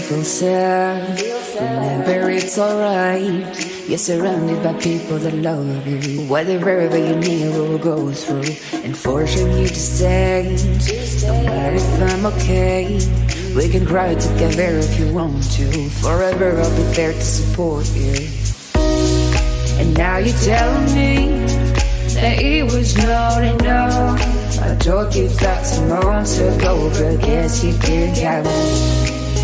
D: feel sad, remember it's alright. You're surrounded by people that love you. Whether wherever you're near will go through and forcing you to stay. No matter if I'm okay, we can cry together if you want to. Forever I'll be there to support you. And now you're telling me that it was not enough. I told you that some months ago, but guess you didn't count.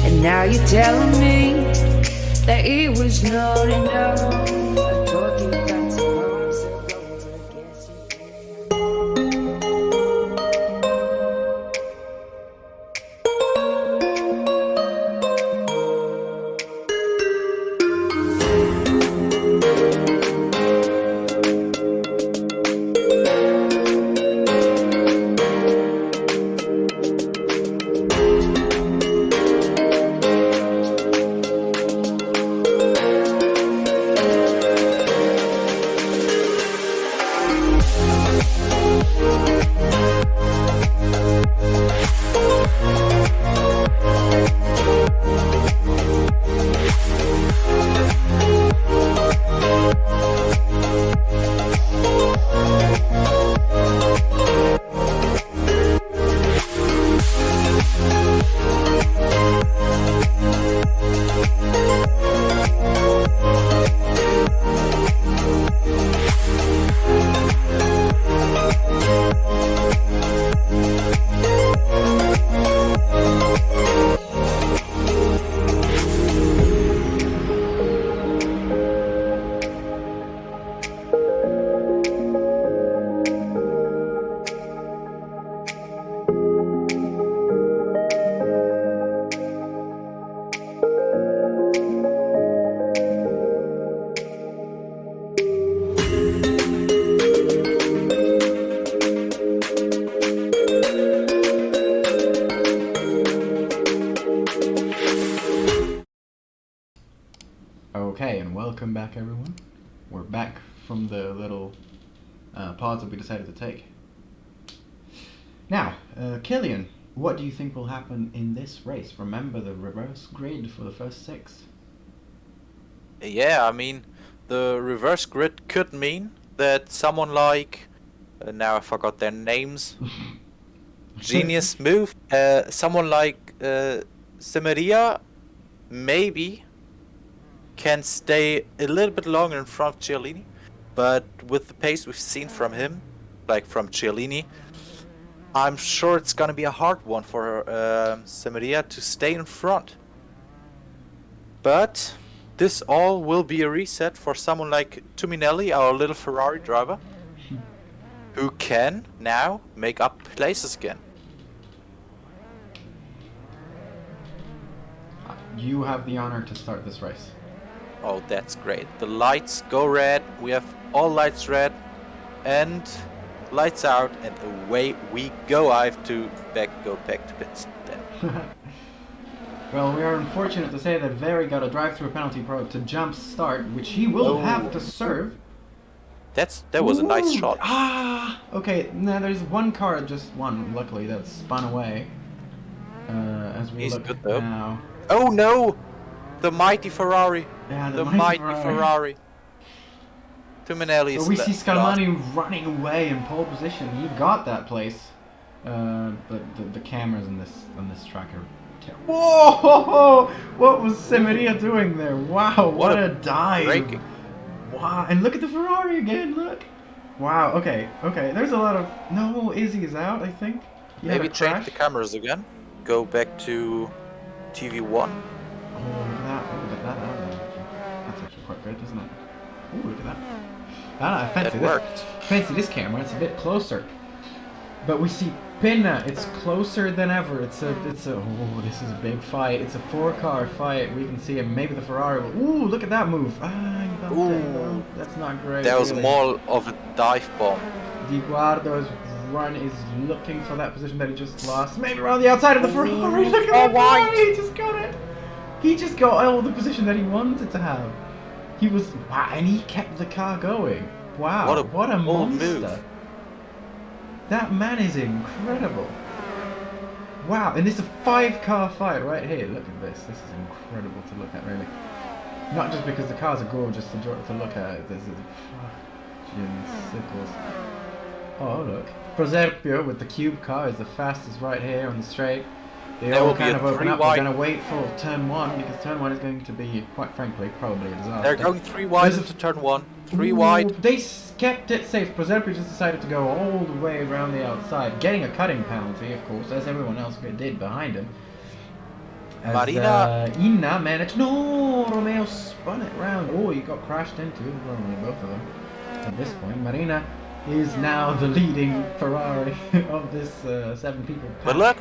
D: And now you're telling me that it was not enough. I told you that some months ago, but guess you
B: Okay, and welcome back, everyone. We're back from the little pause that we decided to take. Now, Killian, what do you think will happen in this race? Remember the reverse grid for the first 6.
C: Yeah, I mean, the reverse grid could mean that someone like, now I forgot their names, genius move, someone like Semeria maybe can stay a little bit longer in front of Cialini, but with the pace we've seen from him, like from Cialini, I'm sure it's gonna be a hard one for Semeria to stay in front. But this all will be a reset for someone like Tuminelli, our little Ferrari driver, who can now make up places again.
B: You have the honor to start this race.
C: Oh, that's great. The lights go red. We have all lights red. And lights out. And away we go. I have to go back to pits then.
B: Well, we are unfortunate to say that Very got a drive-through penalty to jump start, which he will have to serve.
C: That was a nice shot.
B: Ah! Okay, now there's one car, just one, luckily, that spun away. As we
C: He's
B: look
C: good though.
B: now.
C: Oh no! The mighty Ferrari.
B: Yeah,
C: the mighty Ferrari. Tuminelli is
B: So we see
C: last.
B: Scalmani running away in pole position. He got that place. But the cameras in this track are terrible. Whoa! What was Semeria doing there? Wow, what a dive!
C: Braking.
B: Wow, and look at the Ferrari again, look! Wow, okay. There's a lot of... No, Izzy is out, I think. He had
C: Maybe
B: a crash.
C: change the cameras again. Go back to TV1.
B: Oh, look at that. That's actually quite good, isn't it? Oh, look at that. I fancy
C: It
B: this.
C: worked.
B: Fancy this camera. It's a bit closer. But we see Pinna. It's closer than ever. It's a. Oh, this is a big fight. It's a 4-car fight. We can see him. Maybe the Ferrari will. Ooh, look at that move. Ah, you bumped it.
C: Ooh.
B: Oh, that's not great.
C: That was
B: really.
C: more of a dive bomb.
B: Di Guardo's run is looking for that position that he just lost. Maybe around the outside of the Ferrari. Look at that
C: white.
B: Ferrari. He just got it. He just got all the position that he wanted to have. He was wow, and he kept the car going. Wow, what a
C: bold
B: monster!
C: move.
B: That man is incredible. Wow, and it's a 5-car fight right here. Look at this. This is incredible to look at, really. Not just because the cars are gorgeous to look at. There's sickles. Oh, look. Proserpio with the cube car is the fastest right here on the straight. They
C: There
B: all
C: will be
B: kind
C: a
B: of open
C: 3
B: up.
C: wide.
B: We're going to wait for turn 1 because turn 1 is going to be, quite frankly, probably a disaster.
C: They're going 3 wide
B: There's a-
C: into turn 1. 3
B: Ooh,
C: wide.
B: They kept it safe. Proserpio just decided to go all the way around the outside, getting a cutting penalty, of course, as everyone else did behind him. As,
C: Marina.
B: Inna managed. No, Romeo spun it round. Oh, he got crashed into. Probably both of them. At this point, Marina is now the leading Ferrari of this 7 people.
C: But look,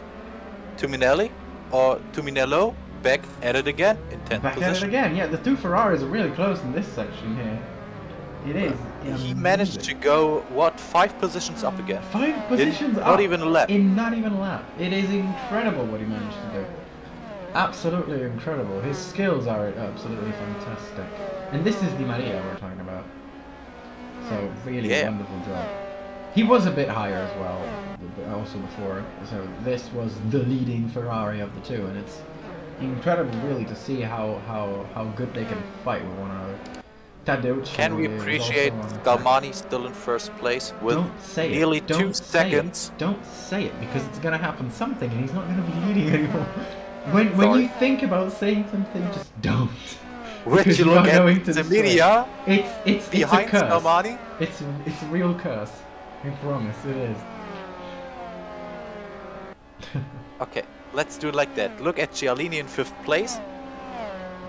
C: Tuminelli or Tuminello back at it again in 10th
B: Back at it
C: position.
B: again. Yeah, the 2 Ferraris are really close in this section here. It is.
C: He managed to go, what, 5 positions up again?
B: 5 positions up.
C: Not even a lap.
B: In not even a lap. It is incredible what he managed to do. Absolutely incredible. His skills are absolutely fantastic. And this is Di Maria we're talking about. So really wonderful job. He was a bit higher as well, also before. So this was the leading Ferrari of the 2, and it's incredible really to see how good they can fight with one another. Tadeucci
C: Can we
B: is
C: appreciate
B: also on track.
C: Galmani still in first place with
B: Don't say
C: nearly
B: it.
C: 2
B: Don't say it.
C: seconds?
B: Don't say it because it's gonna happen something and he's not gonna be leading anymore. When
C: Sorry.
B: you think about saying something, just don't.
C: When
B: Because
C: you
B: you
C: look
B: are
C: at
B: going to
C: the
B: destroy it.
C: media
B: It's a
C: behind
B: curse.
C: Galmani,
B: It's a real curse. I promise it is.
C: okay, let's do it like that. Look at Gialini in 5th place.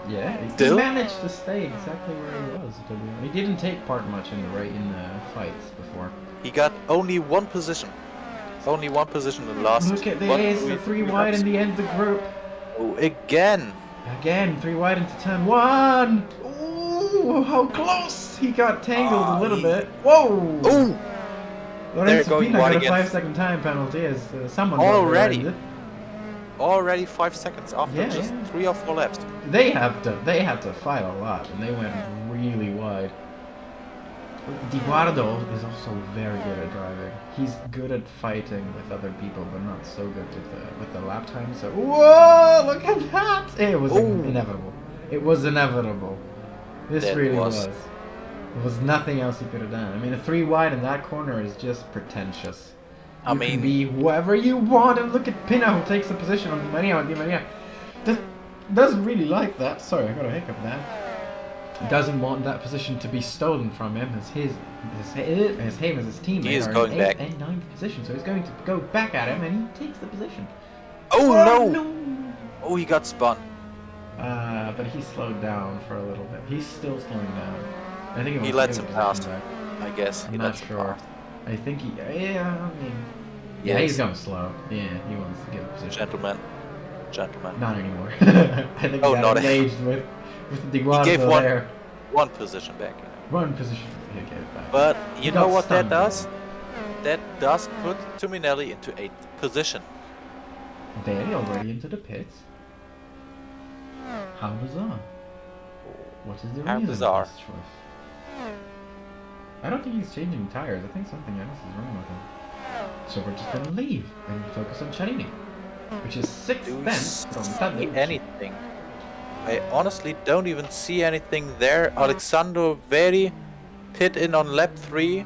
B: Yeah, he
C: Still?
B: managed to stay exactly where he was. To be honest. He didn't take part much in the fights before.
C: He got only 1 position. Only 1 position in the last.
B: Look at
C: one,
B: this,
C: two,
B: the 3
C: three
B: wide
C: laps.
B: in the end of the group.
C: Oh, again.
B: Again, 3 wide into turn 1. Ooh, how close! He got tangled a little bit. Whoa!
C: Oh,
B: Lorenzo
C: going
B: Pina
C: wide
B: got a
C: again.
B: 5-second time penalty as someone
C: Already?
B: got
C: already 5 seconds after
B: Yeah,
C: just
B: yeah.
C: 3 or 4 laps.
B: They had to fight a lot, and they went really wide. Di Guardo is also very good at driving. He's good at fighting with other people, but not so good with the lap time. So, whoa! Look at that! It was
C: Ooh.
B: inevitable. It was inevitable. This
C: That
B: really
C: was.
B: was. There was nothing else he could have done. I mean, a 3 wide in that corner is just pretentious.
C: I
B: You can
C: mean-
B: be whoever you want, and look at Pina who takes the position on Di Maria. Di Maria doesn't really like that. Sorry, I got a hiccup there. Doesn't want that position to be stolen from him as him as his teammate
C: He is
B: are
C: going
B: in
C: back.
B: 8th and 9th position. So he's going to go back at him, and he takes the position.
C: Oh, no!
B: no!
C: Oh, he got spun.
B: But he slowed down for a little bit. He's still slowing down. I think
C: He
B: wants to
C: lets
B: give
C: him
B: the
C: pass.
B: position back.
C: I guess he
B: I'm not
C: lets him
B: sure.
C: pass.
B: I think he. Yeah, I mean. Yeah,
C: Yes.
B: he's going slow. Yeah, he wants to give a position.
C: Gentlemen.
B: Not anymore. I think
C: Oh,
B: he got
C: not
B: engaged with Di Guardo
C: gave one-
B: there.
C: 1 position back.
B: One position. He gave it back.
C: But
B: He
C: you
B: got
C: know what that
B: stunned.
C: does? That does put Tuminelli into 8th position.
B: Very already into the pits. How bizarre. What is the
C: How
B: reason
C: bizarre.
B: of this choice? I don't think he's changing tires. I think something else is wrong with him. So we're just gonna leave and focus on Charini, which is 6th
C: Do we
B: then
C: see
B: from Tadeucci.
C: anything? I honestly don't even see anything there. Alexandro Veri pit in on lap 3,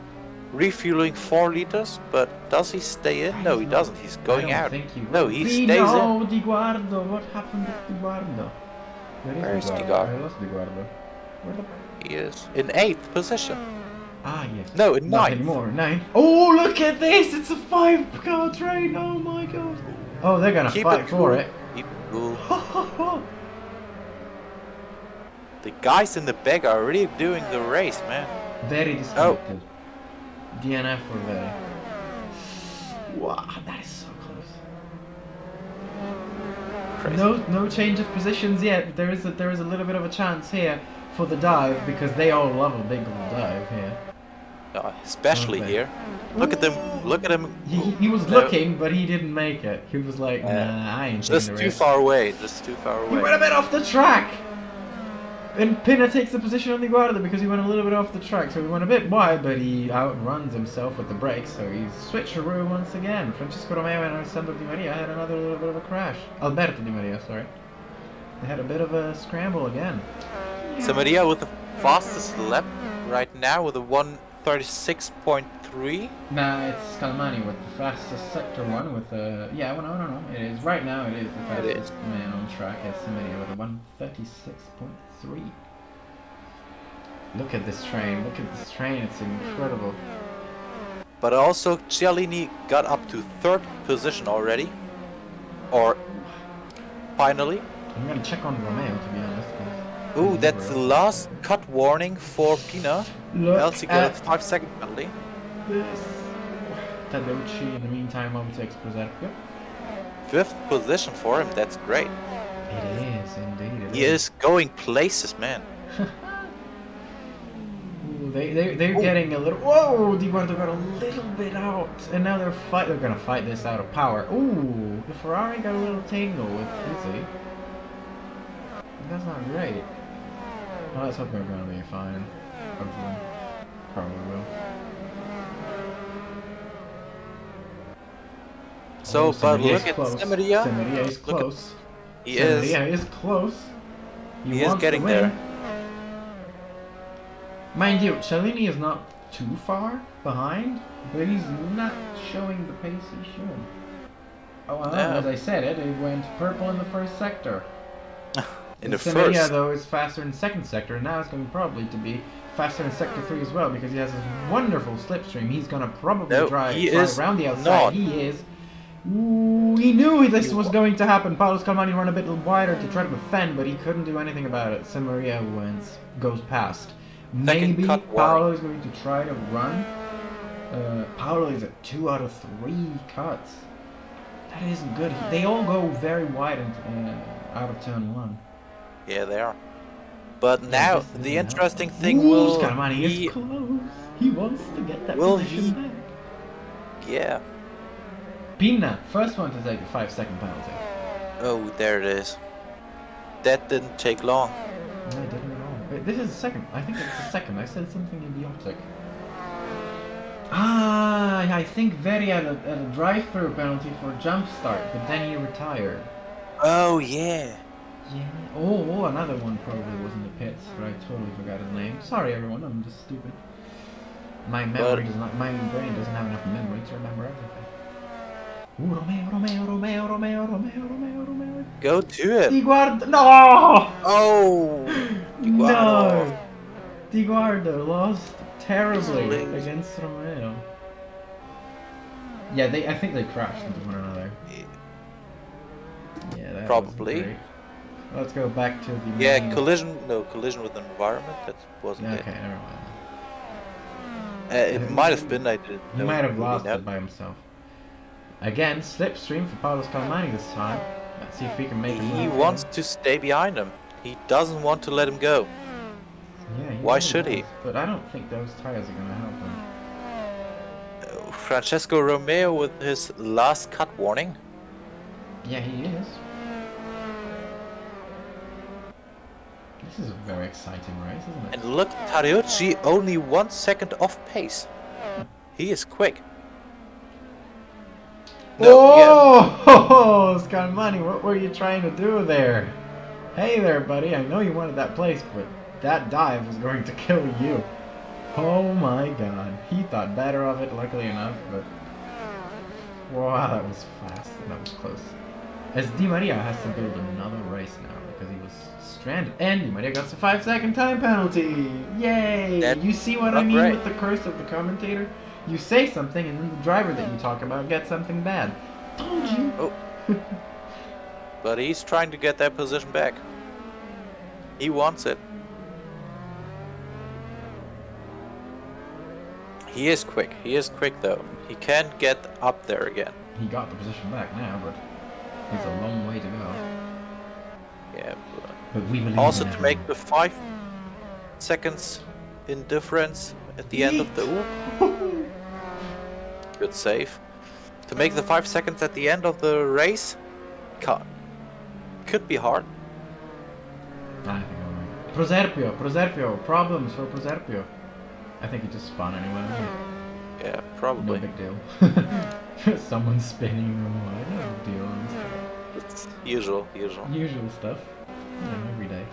C: refueling 4 liters, but does he stay in? No, he doesn't. He's going
B: I don't
C: out.
B: think he
C: No,
B: will.
C: he
B: Pino
C: stays in.
B: Di Guardo. What happened with Di Guardo?
C: Where is Di
B: I
C: Guardo?
B: lost Di Guardo. Where the...
C: He is in 8th position.
B: Ah, yes.
C: No, in
B: Not
C: 9th.
B: anymore. 9th. Oh, look at this! It's a 5-car train. Oh my god. Oh, they're gonna
C: Keep
B: fight
C: it
B: for
C: cool.
B: it.
C: Keep it cool. The guys in the back are really doing the race, man.
B: Very disconnected. DNF for Very. Wow, that is so close.
C: Crazy.
B: No change of positions yet. There is a little bit of a chance here for the dive because they all love a big old dive here.
C: Especially
B: Okay.
C: here. Look at them. Look at him.
B: He was
C: No.
B: looking, but he didn't make it. He was like, nah, I ain't
C: Just
B: taking the
C: too
B: risk.
C: far away. Just too far
B: He went
C: away.
B: a bit off the track. And Pina takes the position on the Guarda because he went a little bit off the track, so he went a bit wide, but he outruns himself with the brakes, so he's switcheroo once again. Francisco Romeo and Alessandro Di Maria had another little bit of a crash. Alberto Di Maria, sorry. They had a bit of a scramble again.
C: So Maria with the fastest lap right now with a 1:36.3.
B: Nah, it's Scalmani with the fastest sector one with a... Yeah, well, no. It is. Right now it is the fastest man on track. It's Maria with a 1:36.3. Look at this train. Look at this train. It's incredible.
C: But also Cialini got up to 3rd position already. Or finally.
B: I'm gonna check on Romeo, to be honest.
C: Ooh, that's the last cut warning for Pina. Else he got a 5-second penalty.
B: This. Taducci in the meantime overtakes Proserpio.
C: 5th position for him, that's great.
B: It is, indeed.
C: He is going places, man.
B: Ooh, they're getting a little... Whoa! Di Guardo got a little bit out. And now they're gonna fight this out of power. Ooh! The Ferrari got a little tangle with Izzy. That's not great. Well, let's hope they're gonna be fine. Hopefully. Probably will.
C: So, but
B: Samaria
C: look
B: is
C: at
B: close.
C: Samaria.
B: Samaria is close.
C: He is.
B: Samaria is close.
C: He is
B: wants
C: getting
B: to win.
C: there.
B: Mind you, Cialini is not too far behind, but he's not showing the pace he should. Oh, well,
C: No.
B: as I said it went purple in the first sector.
C: In the
B: Samaria,
C: first.
B: though, is faster in second sector, and now it's going probably to be faster in sector 3 as well, because he has this wonderful slipstream. He's going to probably
C: No,
B: try
C: he is
B: around the outside.
C: not.
B: He is. Ooh, he knew this was going to happen. Paolo Scalmani ran a bit wider to try to defend, but he couldn't do anything about it. Samaria goes past. Maybe
C: cut
B: Paolo is going to try to run. Paolo is at 2 out of 3 cuts. That isn't good. They all go very wide out of turn 1.
C: Yeah, they are. But now, the interesting thing
B: Ooh,
C: will
B: Scalmani
C: be...
B: is close. He wants to get that
C: Will
B: position
C: he-
B: back.
C: Yeah.
B: Pina, first one to take a 5-second penalty.
C: Oh, there it is. That didn't take long.
B: No, it didn't at all. Wait, this is the second. I think it's the second. I said something idiotic. Ah, I think Veri had a drive-through penalty for a jump start, but then he retired.
C: Oh, yeah.
B: Yeah. Oh, another one probably was in the pits, but I totally forgot his name. Sorry, everyone. I'm just stupid. My brain doesn't have enough memory to remember everything. Ooh, Romeo.
C: Go to it.
B: Di Guardo. No!
C: Oh!
B: No! Di Guardo lost terribly
C: Please.
B: against Romeo. Yeah, I think they crashed into one another. Yeah, that
C: Probably.
B: wasn't great. Let's go back to the
C: Yeah,
B: main...
C: collision with the environment. That wasn't
B: Okay, never mind.
C: it. It might have been. I didn't.
B: He
C: know
B: might have
C: really
B: lost
C: know.
B: it by himself. Again, slipstream for Paolo Scalmani this time. Let's see if he can make a
C: He
B: move.
C: wants to stay behind him. He doesn't want to let him go.
B: Yeah,
C: Why
B: really
C: should he?
B: does, but I don't think those tires are going to help him.
C: Francesco Romeo with his last cut warning.
B: Yeah, he is. This is a very exciting race, isn't it?
C: And look, Tadeucci only 1 second off pace. He is quick.
B: Oh, Scalmani, what were you trying to do there? Hey there, buddy. I know you wanted that place, but that dive was going to kill you. Oh my god. He thought better of it, luckily enough, but... Wow, that was fast. That was close. As Di Maria has to build another race now, because he was stranded. And Di Maria got a 5-second time penalty! Yay!
C: That's
B: You see what I
C: not
B: mean
C: great.
B: with the curse of the commentator? You say something, and then the driver that you talk about gets something bad. Told you!
C: Oh. But he's trying to get that position back. He wants it. He is quick. He is quick though. He can get up there again.
B: He got the position back now, but it's a long way to go.
C: Yeah.
B: But we believe
C: Also
B: in
C: to
B: everyone.
C: make the 5 seconds in difference at the end of the... Ooh. Good save. To make the 5 seconds at the end of the race could be hard.
B: I think I'm Proserpio. Problems for Proserpio. I think he just spun anyway.
C: Yeah,
B: No
C: probably.
B: big deal. Someone's spinning them away. No big deal. on this
C: It's usual.
B: Usual stuff. Every day.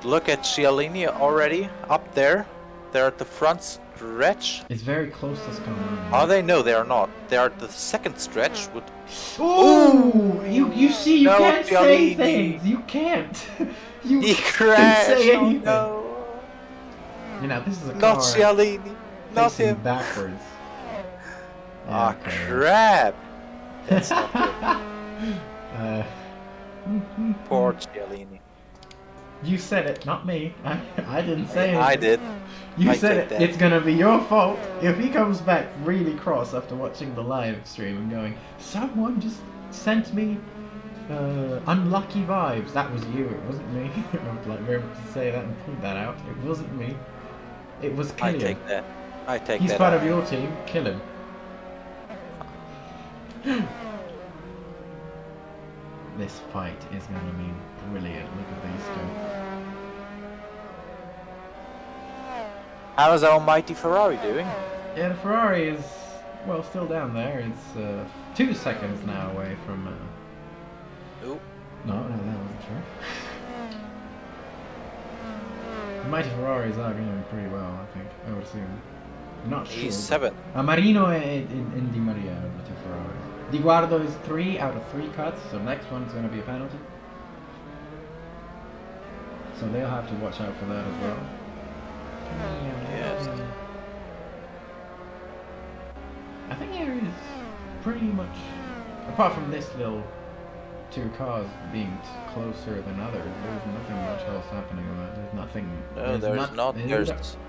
C: Look at Cialini already up there. They're at the front stretch.
B: It's very close to Scaloni.
C: Are they? No, they are not. They are at the second stretch with.
B: Ooh! You see, you
C: No,
B: can't say
C: Cialini.
B: things. You can't. You
C: He
B: can't
C: crashed.
B: say
C: Oh,
B: anything.
C: no.
B: You know, this is a
C: Not
B: car
C: Cialini. Not
B: facing
C: him.
B: backwards.
C: Ah,
B: Okay.
C: crap. That's not good.
B: Uh,
C: Poor Cialini.
B: you said it, not me. I didn't say it.
C: I did.
B: You
C: I
B: said
C: take
B: it.
C: that.
B: It's gonna be your fault if he comes back really cross after watching the live stream and going, someone just sent me unlucky vibes. That was you. It wasn't me. I would like very much to say that and point that out. It wasn't me. It was
C: I
B: Killian.
C: take that. I take
B: He's
C: that.
B: part of your team. Kill him. This fight is gonna be brilliant. Look at these two.
C: How is our mighty Ferrari doing?
B: Yeah, the Ferrari is, well, still down there. It's 2 seconds now away from...
C: Ooh.
B: No, that wasn't true. The mighty Ferraris are going pretty well, I think. I would assume. Not sure.
C: He's
B: but-
C: 7.
B: Marino and Di Maria are the 2 Ferraris. Di Guardo is 3 out of 3 cuts, so next one's going to be a penalty. So they'll have to watch out for that as well.
C: Yes.
B: I think there is pretty much, apart from this little 2 cars being closer than others, there's nothing much else happening on that. There's nothing.
C: No, there's not.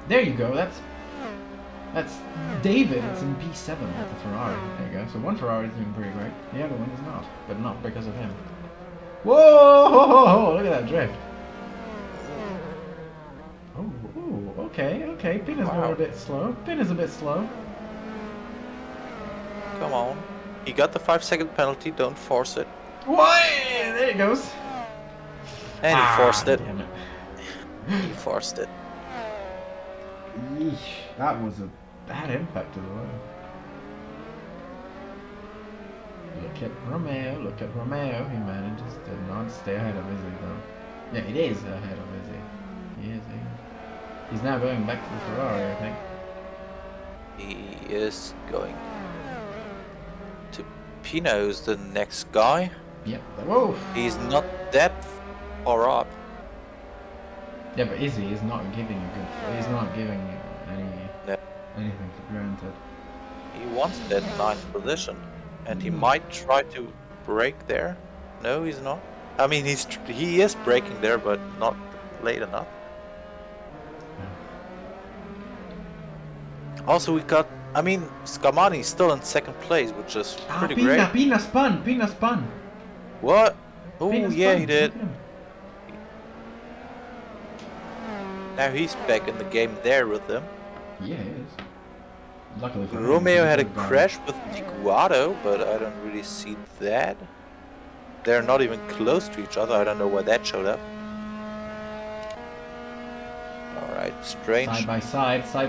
B: There you go. That's David. It's in P7 with the Ferrari. There you go. So one Ferrari is doing pretty great. The other one is not, but not because of him. Whoa! Look at that drift. Oh, okay. Pin is going a bit slow. Pin is a bit slow.
C: Come on. He got the 5-second penalty. Don't force it.
B: Why? There it goes.
C: And he forced it.
B: Damn it.
C: He forced it.
B: Yeesh, that was a bad impact as well. Look at Romeo. He manages to not stay ahead of Izzy though. Yeah, it is ahead of Izzy. He is. He's now going back to the Ferrari, I think.
C: He is going to Pino's the next guy.
B: Yep. Whoa.
C: He's not that far up.
B: Yeah, but Izzy is not giving a good. He's not giving
C: No.
B: anything for granted.
C: He wants that 9th position, and he might try to break there. No, he's not. I mean, he is breaking there, but not late enough. Also, we got. I mean, Scamani's still in 2nd place, which is pretty great.
B: Pina spun.
C: What? Oh
B: Pina
C: yeah,
B: spun.
C: he did.
B: Look at him.
C: Now he's back in the game there with them.
B: Yeah, he is. Luckily for him,
C: Romeo
B: he
C: had a
B: could've gone-
C: crash with Tiguado, but I don't really see that. They're not even close to each other. I don't know why that showed up. Alright, strange.
B: Side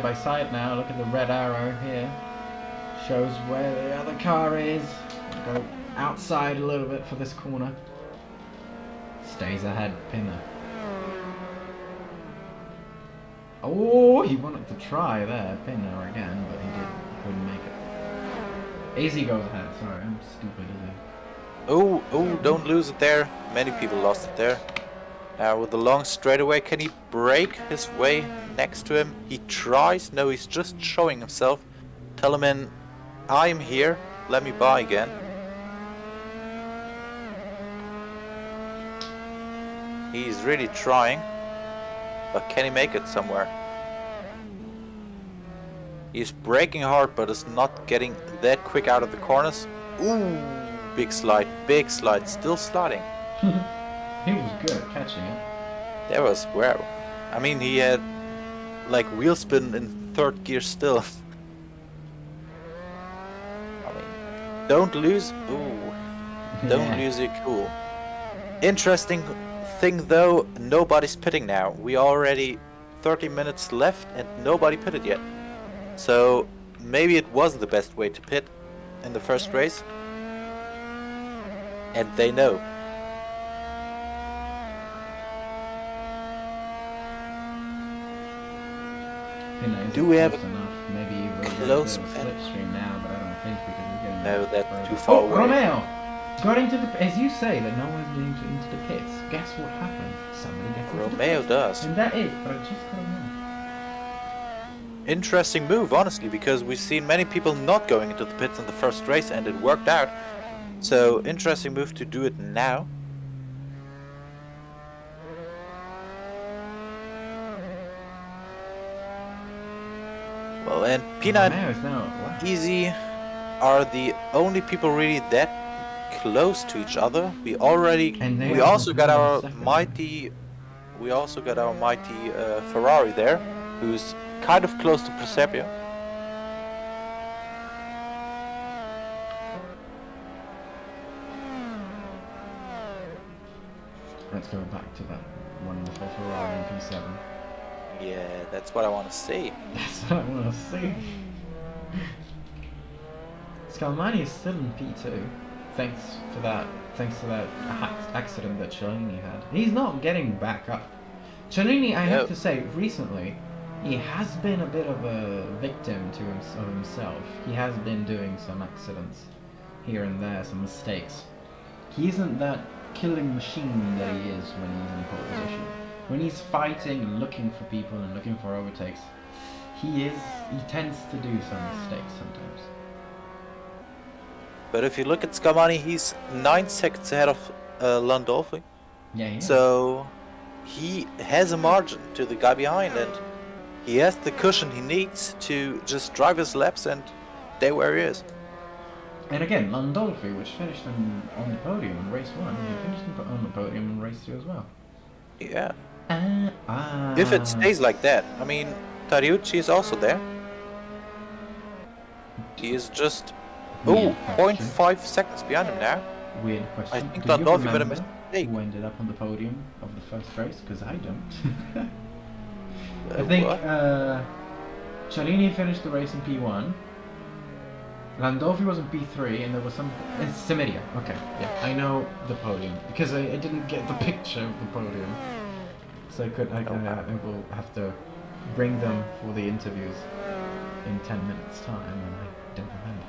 B: by side now. Look at the red arrow here. Shows where the other car is. Go outside a little bit for this corner. Stays ahead, Pinner. Oh, he wanted to try there, Pinner again, but he couldn't make it. Easy goes ahead. Sorry, I'm stupid, Izzy.
C: Oh, don't lose it there. Many people lost it there. Now with the long straightaway, can he break his way next to him? He tries. No, he's just showing himself. Tell him in, I'm here. Let me by again. He's really trying. But can he make it somewhere? He's braking hard, but is not getting that quick out of the corners. Ooh, big slide, still sliding.
B: He was good at catching it.
C: That was wow. I mean, he had like wheel spin in 3rd gear still. I mean, don't lose. Ooh, don't
B: Yeah.
C: lose your cool. Interesting thing though, nobody's pitting now. We already 30 minutes left and nobody pitted yet. So maybe it wasn't the best way to pit in the first race. And they know. Do we have a
B: Maybe we'll
C: close
B: get a slipstream now, but I don't think because we're getting
C: No, that's
B: further.
C: too far away.
B: Romeo got into the, as you say that no one's been into the pits. Guess what happens? Somebody gets into the
C: Romeo
B: pits.
C: does.
B: And that is, but I just got to know.
C: Interesting move, honestly, because we've seen many people not going into the pits in the first race and it worked out. So, interesting move to do it now. Well, and Peanut,
B: Romeo's now left.
C: Easy are the only people really that close to each other. We already,
B: And they
C: we
B: are
C: also got
B: behind
C: our
B: second.
C: mighty, Ferrari there, who's kind of close to Presepio.
B: Let's go back to that wonderful Ferrari in P7.
C: Yeah, that's what I want to see.
B: That's what I want to see. Scalmani is still in P2, thanks to that accident that Cellini had. He's not getting back up. Cellini, I have to say, recently, he has been a bit of a victim to himself. He has been doing some accidents here and there, some mistakes. He isn't that killing machine that he is when he's in pole position. When he's fighting and looking for people and looking for overtakes, he tends to do some mistakes sometimes.
C: But if you look at Scalmani, he's 9 seconds ahead of Landolfi.
B: Yeah.
C: So he has a margin to the guy behind, and he has the cushion he needs to just drive his laps and stay where he is.
B: And again, Landolfi, which finished on the podium in race 1, he finished on the podium in race 2 as well.
C: Yeah. If it stays like that, I mean, Tariucci is also there. He is just 0.5 seconds behind him now.
B: Weird question.
C: I think
B: Do you
C: Landolfi made a
B: remember
C: mistake.
B: who ended up on the podium of the first race? Because I don't. I
C: Uh,
B: think
C: what?
B: Cellini finished the race in P1. Landolfi was in P3, and there was some. It's Simidia. Okay, yeah, I know the podium because I didn't get the picture of the podium, so I will have to bring them for the interviews in 10 minutes time, and I don't remember.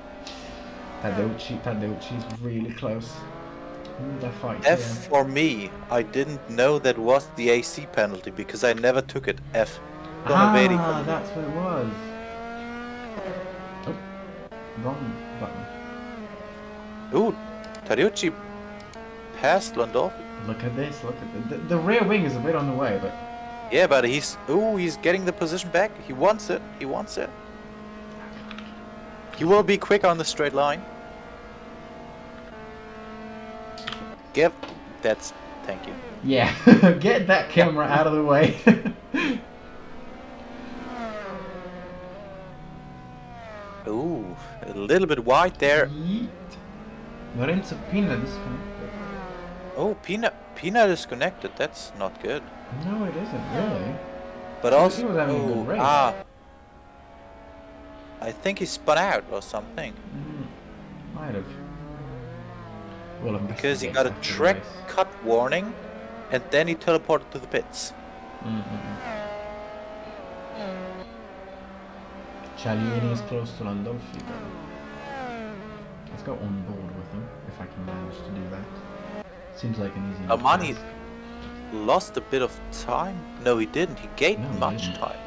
B: Tadeucci's really close. Ooh, that fight.
C: F
B: Yeah.
C: for me. I didn't know that was the AC penalty because I never took it. F. Donoveri.
B: That's what it was. Oh, wrong button.
C: Ooh, Tariucci passed Landolfi.
B: Look at this. Look at the rear wing is a bit on the way, but
C: Yeah, but he's getting the position back. He wants it. He wants it. He will be quick on the straight line. Thank you.
B: yeah, get that camera out of the way.
C: Ooh, a little bit wide there.
B: Yeet. Lorenzo Pina disconnected.
C: Oh, Peanut is connected. That's not good.
B: No, it isn't really.
C: But
B: He
C: also,
B: was having a good race.
C: I think he spun out or something
B: Might have. We'll
C: because he
B: investigate
C: got a
B: after the
C: track
B: race.
C: cut warning, and then he teleported to the pits.
B: Cialini is close to Landolfi though. Let's go on board with him, if I can manage to do that. Seems like an easy enough
C: Armani
B: task.
C: lost a bit of time. No, he didn't. He gained
B: No, he
C: much
B: didn't.
C: time.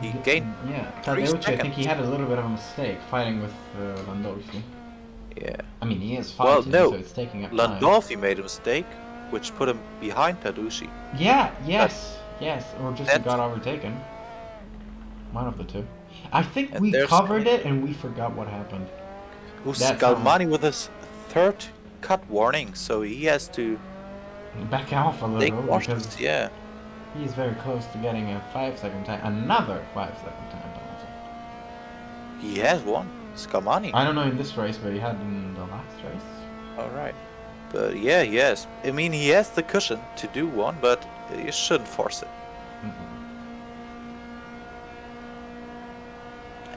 B: He
C: He gained
B: Yeah,
C: 3
B: Tadeucci, I think
C: seconds.
B: he had a little bit of a mistake fighting with Landolfi.
C: Yeah.
B: I mean, he is
C: Well,
B: fighting,
C: no.
B: so it's taking up time.
C: Landolfi made a mistake, which put him behind Tadeucci.
B: Yeah, yes, or just he
C: That's-
B: got overtaken. One of the two. I think
C: And
B: we
C: there's-
B: covered it and we forgot what happened.
C: Who's
B: That's
C: Scalmani with his 3rd cut warning, so he has to
B: Back off a
C: take
B: little
C: cautions.
B: because
C: Yeah.
B: he's very close to getting a 5-second time, another 5-second time penalty.
C: He has one. Scalmani.
B: I don't know in this race, but he had in the last race.
C: All right. But yeah, yes. I mean, he has the cushion to do one, but you shouldn't force it.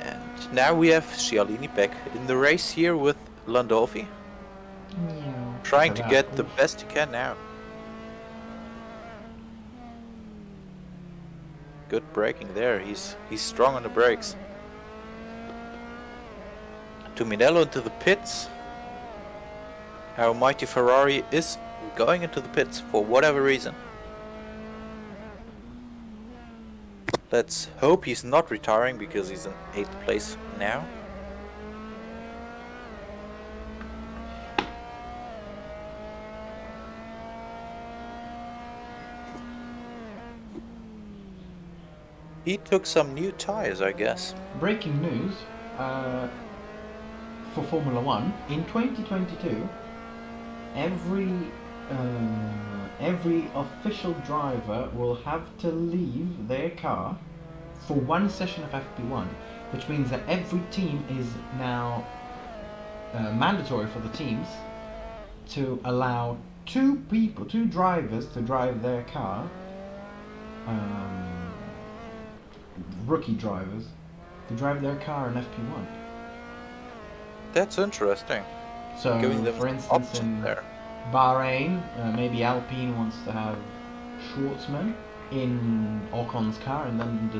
C: And now we have Cialini back in the race here with Landolfi, trying to get the best he can now. Good braking there. He's strong on the brakes. Tuminello into the pits. Our mighty Ferrari is going into the pits for whatever reason. Let's hope he's not retiring because he's in 8th place now. He took some new tires, I guess.
B: Breaking news for Formula One in 2022. Every official driver will have to leave their car for one session of FP1, which means that every team is now mandatory for the teams to allow two drivers to drive their car, rookie drivers, to drive their car in FP1.
C: That's interesting.
B: So,
C: Giving them
B: for instance, in
C: there.
B: Bahrain, maybe Alpine wants to have Schwartzman in Ocon's car, and then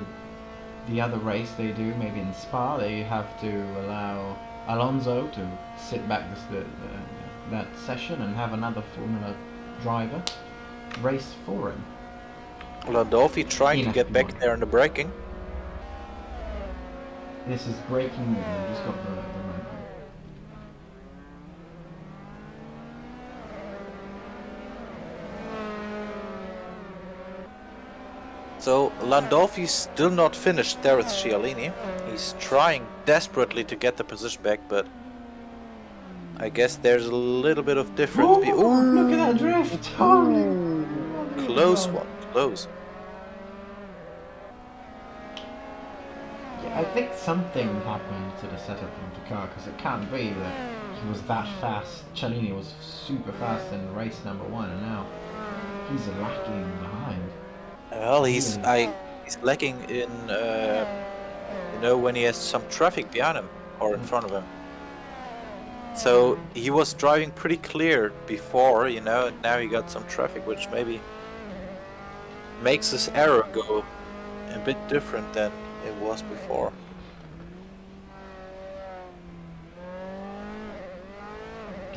B: the other race they do, maybe in Spa, they have to allow Alonso to sit back that session and have another Formula driver race for him.
C: Landolfi trying to get
B: FP1.
C: back there in the braking.
B: This is breaking news. I just got the right one.
C: So Landolfi's still not finished there with Cialini. He's trying desperately to get the position back, but I guess there's a little bit of difference.
B: Oh, look at that drift! Holy
C: Close
B: God.
C: one, close.
B: Yeah, I think something happened to the setup of the car, because it can't be that he was that fast. Cialini was super fast in race number 1, and now he's lacking behind.
C: Well, he's lacking in, when he has some traffic behind him or in front of him. So he was driving pretty clear before, and now he got some traffic, which maybe makes his error go a bit different than it was before.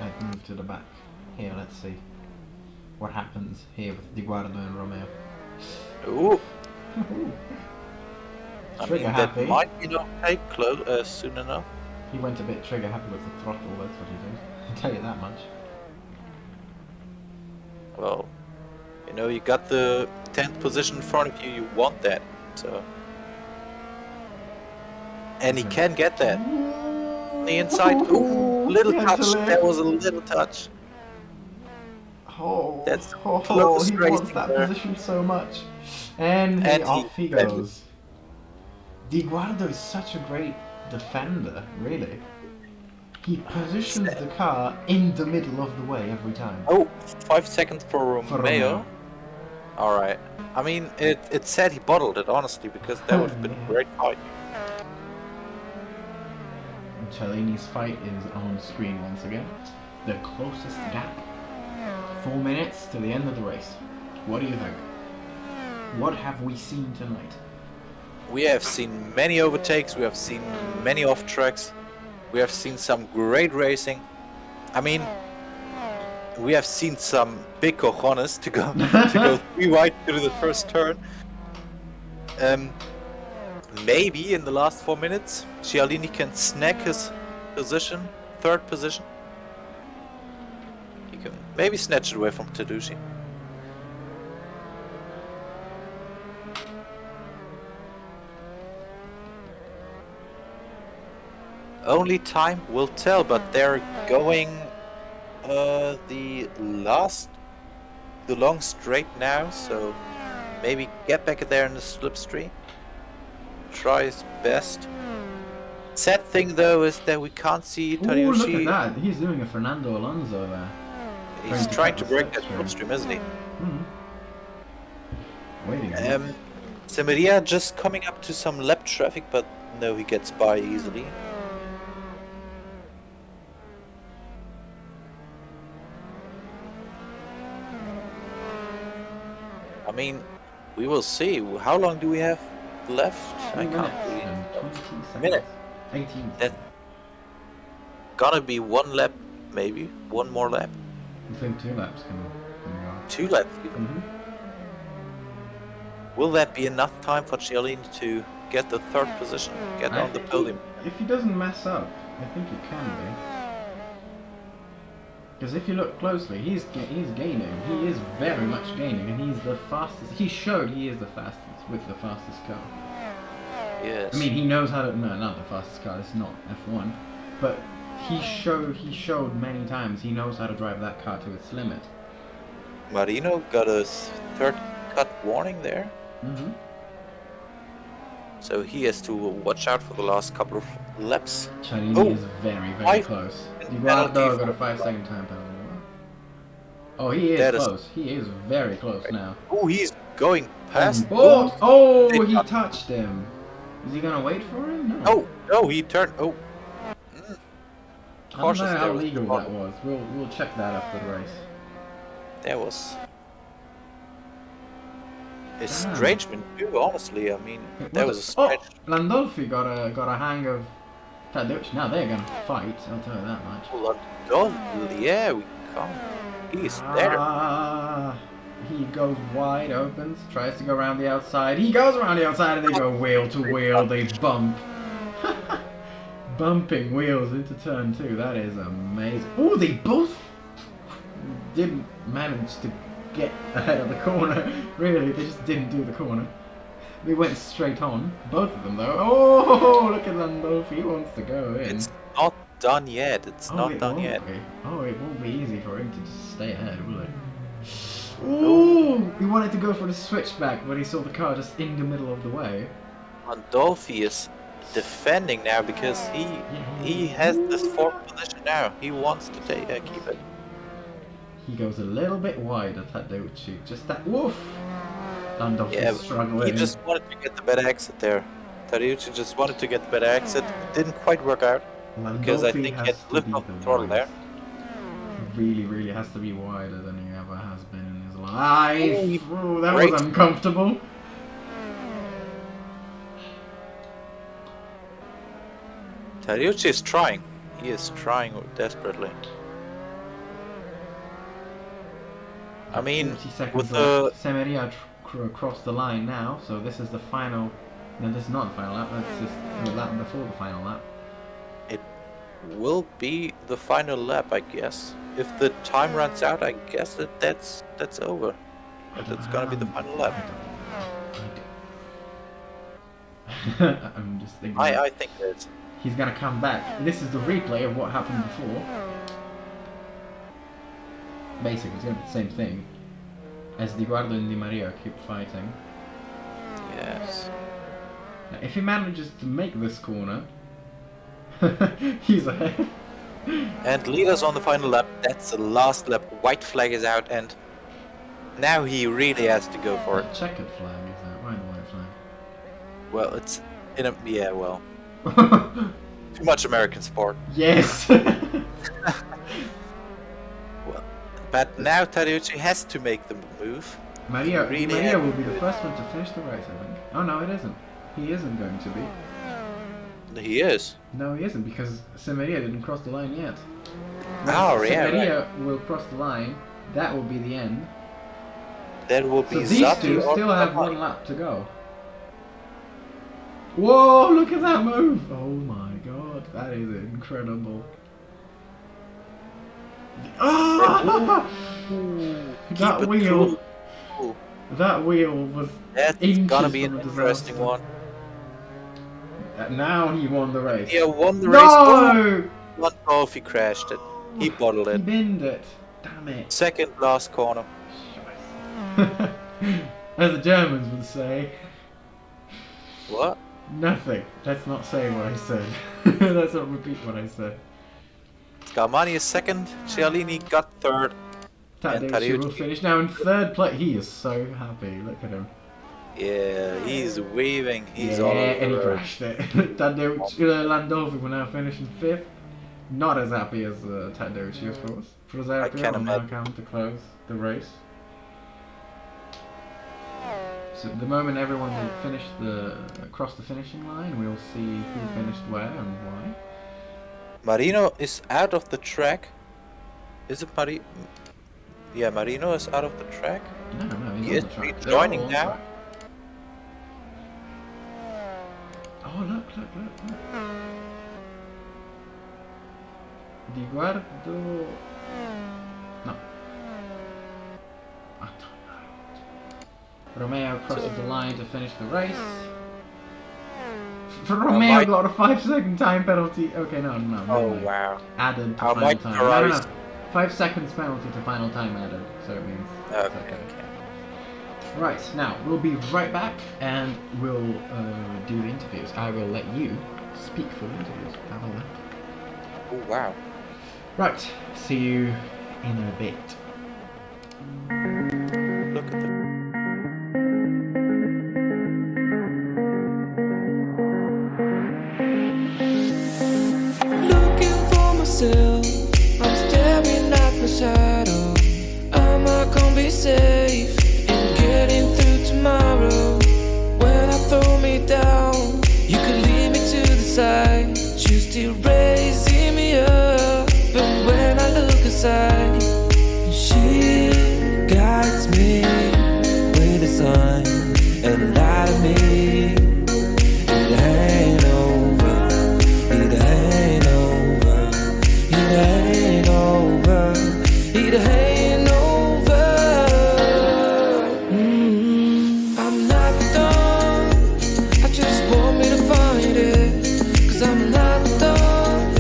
B: I've moved to the back. Here, let's see what happens here with Di Guardo and Romeo.
C: Ooh. I
B: Trigger
C: mean,
B: happy.
C: that might be not take close soon enough.
B: He went a bit trigger happy with the throttle, that's what he did. I'll tell you that much.
C: Well, you got the 10th position in front of you, you want that, so. And he can get that. On the inside, ooh, little touch, that was a little touch.
B: Oh,
C: That's
B: he
C: close
B: wants
C: racing
B: that
C: there.
B: position so much. And off he goes. Di Guardo is such a great defender, really. He positions the car in the middle of the way every time.
C: Oh, 5 seconds for Romeo.
B: Romeo.
C: Alright. I mean, it said he bottled it, honestly, because that would have been a great fight.
B: And Cialini's fight is on screen once again. The closest gap. 4 minutes to the end of the race. What do you think? What have we seen tonight?
C: We have seen many overtakes, we have seen many off tracks, we have seen some great racing. I mean, we have seen some big cojones to go 3 wide through the first turn. Maybe in the last 4 minutes, Cialini can snag his position, 3rd position. He can maybe snatch it away from Tedusci. Only time will tell, but they're going the long straight now, so maybe get back there in the slipstream. Try his best. Sad thing though is that we can't see
B: Ooh, look at
C: Tedusci.
B: that! He's doing a Fernando Alonso there.
C: He's
B: to
C: trying
B: cut
C: to
B: the
C: break that
B: slipstream.
C: slipstream, isn't he?
B: Waiting.
C: Samaria just coming up to some lap traffic, but no, he gets by easily. I mean, we will see. How long do we have left? I
B: 2
C: can't
B: minutes
C: really.
B: and 20 seconds.
C: Minute.
B: 18.
C: That gonna be one lap, maybe one more lap,
B: I think 2 laps can go.
C: 2 laps. Even.
B: Mm-hmm.
C: Will that be enough time for Cialini to get the 3rd position, get on the podium?
B: If he doesn't mess up, I think it can be. Because if you look closely, he's gaining. He is very much gaining, and he's the fastest. He showed he is the fastest with the fastest car.
C: Yes.
B: I mean, he knows how to. No, not the fastest car. It's not F1, but he showed many times he knows how to drive that car to its limit.
C: Marino got a 3rd cut warning there,
B: Mm-hmm.
C: so he has to watch out for the last couple of laps.
B: Cialini is very
C: Five-
B: close.
C: penalty
B: Eduardo got a
C: for-
B: 5-second time penalty. Oh, he is
C: That is-
B: close. He is very close now.
C: Oh, he's going past.
B: Oh, oh,
C: They
B: he
C: touched-
B: touched him. Is he gonna wait for him? No.
C: Oh, no, he turned. Oh.
B: I don't know
C: Cautious
B: how
C: there with
B: legal
C: the
B: that was. We'll check that after the race.
C: That was a
B: Damn.
C: strange maneuver, honestly. I mean, that was a
B: Oh,
C: strange.
B: Landolfi got a hang of Tadeusz. Now they're gonna fight. I'll tell you that much.
C: Yeah, we can't. He's there.
B: He goes wide, opens, tries to go around the outside. He goes around the outside, and they go wheel to wheel. They bump. Bumping wheels into turn 2. That is amazing. Oh, they both didn't manage to get ahead of the corner. Really, they just didn't do the corner. They went straight on. Both of them, though. Oh, look at Landolfi. He wants to go in.
C: It's not done yet. It's
B: Oh,
C: not
B: it
C: done
B: won't
C: yet.
B: be. Oh, it won't be easy for him to just stay ahead, will it? Ooh! He wanted to go for the switchback, but he saw the car just in the middle of the way.
C: Landolfi is defending now because he has this 4th position now. He wants to keep it.
B: He goes a little bit wide at Tadeusz. Just that. Woof! Landolfi
C: Yeah,
B: struggling.
C: he just wanted to get the better exit there. Tadeusz just wanted to get the better exit. It didn't quite work out because I
B: Landolfi
C: think he
B: has
C: had
B: to
C: lift
B: be
C: off
B: the
C: the throttle there.
B: widest. Really, really has to be wider than he ever has been in his life. Oh, that
C: Great.
B: was uncomfortable.
C: Tadeusz is trying. He is trying desperately. I mean,
B: 40 seconds
C: with
B: left.
C: the
B: Semeria crossed the line now, so this is the final. No, this is not the final lap. That's just the lap before the final lap.
C: will be the final lap, I guess. If the time runs out, I guess that's over. But it's gonna be the final lap.
B: I'm just thinking.
C: I think that.
B: He's gonna come back. This is the replay of what happened before. Basically, it's gonna be the same thing. As Di Guardo and Di Maria keep fighting.
C: Yes.
B: Now, if he manages to make this corner, he's ahead.
C: And lead us on the final lap. That's the last lap. White flag is out, and now he really has to go for it.
B: Checkered flag is that? Why the white flag?
C: Well, it's in a well, too much American sport.
B: Yes.
C: Well, but now Tadeusz has to make the move.
B: Maria
C: Really
B: Maria
C: have
B: will
C: to
B: be
C: do
B: the
C: it.
B: first one to finish the race, I think. Oh no, it isn't. He isn't going to be.
C: He is.
B: No, he isn't because Semeria didn't cross the line yet.
C: Oh,
B: When
C: yeah,
B: Semeria will cross the line. That will be the end.
C: That will
B: So
C: be
B: these
C: Zati
B: two
C: or
B: still have
C: Kamai.
B: one lap to go. Whoa! Look at that move! Oh my god, that is incredible. Ah!
C: Keep
B: That
C: it
B: wheel,
C: cool.
B: that wheel was
C: That's
B: inches
C: gonna be an
B: from a
C: interesting
B: disaster.
C: one.
B: Now he won the race.
C: He won the race. Oh,
B: No!
C: one off, he crashed it. He bottled
B: He
C: it.
B: binned it. Damn it.
C: Second last corner.
B: As the Germans would say,
C: What?
B: nothing. Let's not say what I said. Let's not repeat what I said.
C: Galmani is second. Cialini got third.
B: Tadeusz will finish now in third place. He is so happy. Look at him.
C: Yeah, he's waving. He's
B: yeah,
C: all over.
B: and he crashed it. Tadeusz Landovi will now finish in fifth. Not as happy as Tadeusz, of course. Prosapia
C: can't
B: will now
C: imagine.
B: come to close the race. So the moment everyone will finish across the finishing line, we'll see who finished where and why.
C: Marino is out of the track. Is it Marino? Yeah, Marino is out of the track.
B: No, he's
C: He
B: on the
C: is
B: track.
C: rejoining
B: They're all on
C: now.
B: track. Oh, look. Di guardo... No. I don't know. Romeo crosses the line to finish the race. For Romeo
C: Mike-
B: got a 5-second time penalty. Okay, no.
C: Oh
B: no.
C: wow.
B: Added to
C: Our
B: final
C: Mike
B: time.
C: Ferrari's-
B: No. 5 seconds penalty to final time added. So it means it's
C: Okay.
B: Right, now we'll be right back and we'll do the interviews. I will let you speak for the interviews. Have a look.
C: Oh wow.
B: Right, see you in a bit.
C: Look at the.
A: Looking for myself, I'm staring at my shadow. Am I gonna be safe in getting through tomorrow? When I throw me down, you can lead me to the side. You still raising me up, and when I look aside, she guides me with a sign and light of me. It ain't over. It ain't over. It ain't over. It ain't over. I'm not done. I just want me to find it. 'Cause I'm not done.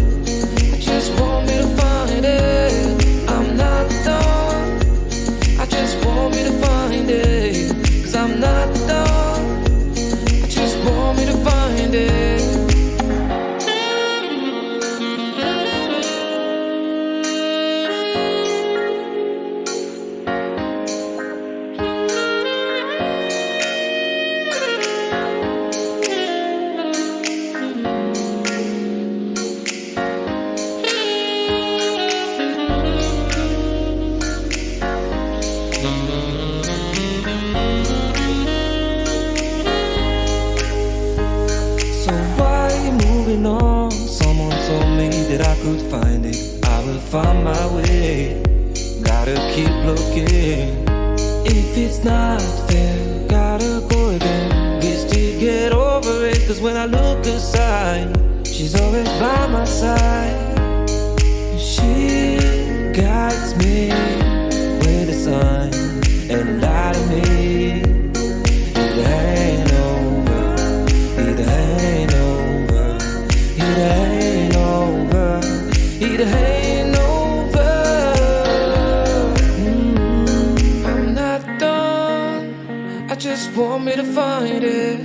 A: I just want me to find it. I'm not done. I just want me to find it. 'Cause I'm not done. I just want me to find it. So why are you moving on? Someone told me that I could find it. I will find my way. Gotta keep looking. If it's not fair, gotta go again. Just to get over it. 'Cause when I look aside, she's always by my side. She guides me with a sign and light of me. It ain't over. It ain't over. It ain't over. It ain't over. I'm not done. I just want me to find it.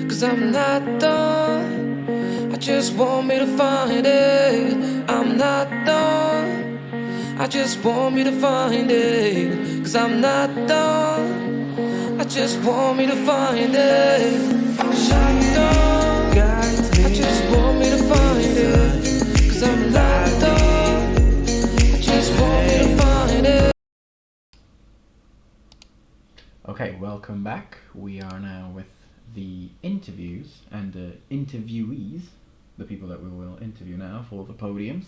A: 'Cause I'm not done. I just want me to find it. I'm not done. I just want me to find it. 'Cause I'm not done. I just want me to find it. Shut down, guys. I just want me to find it. 'Cause I'm not done. I just want me to find it.
B: Okay, welcome back. We are now with the interviews and the interviewees, the people that we will interview now for the podiums.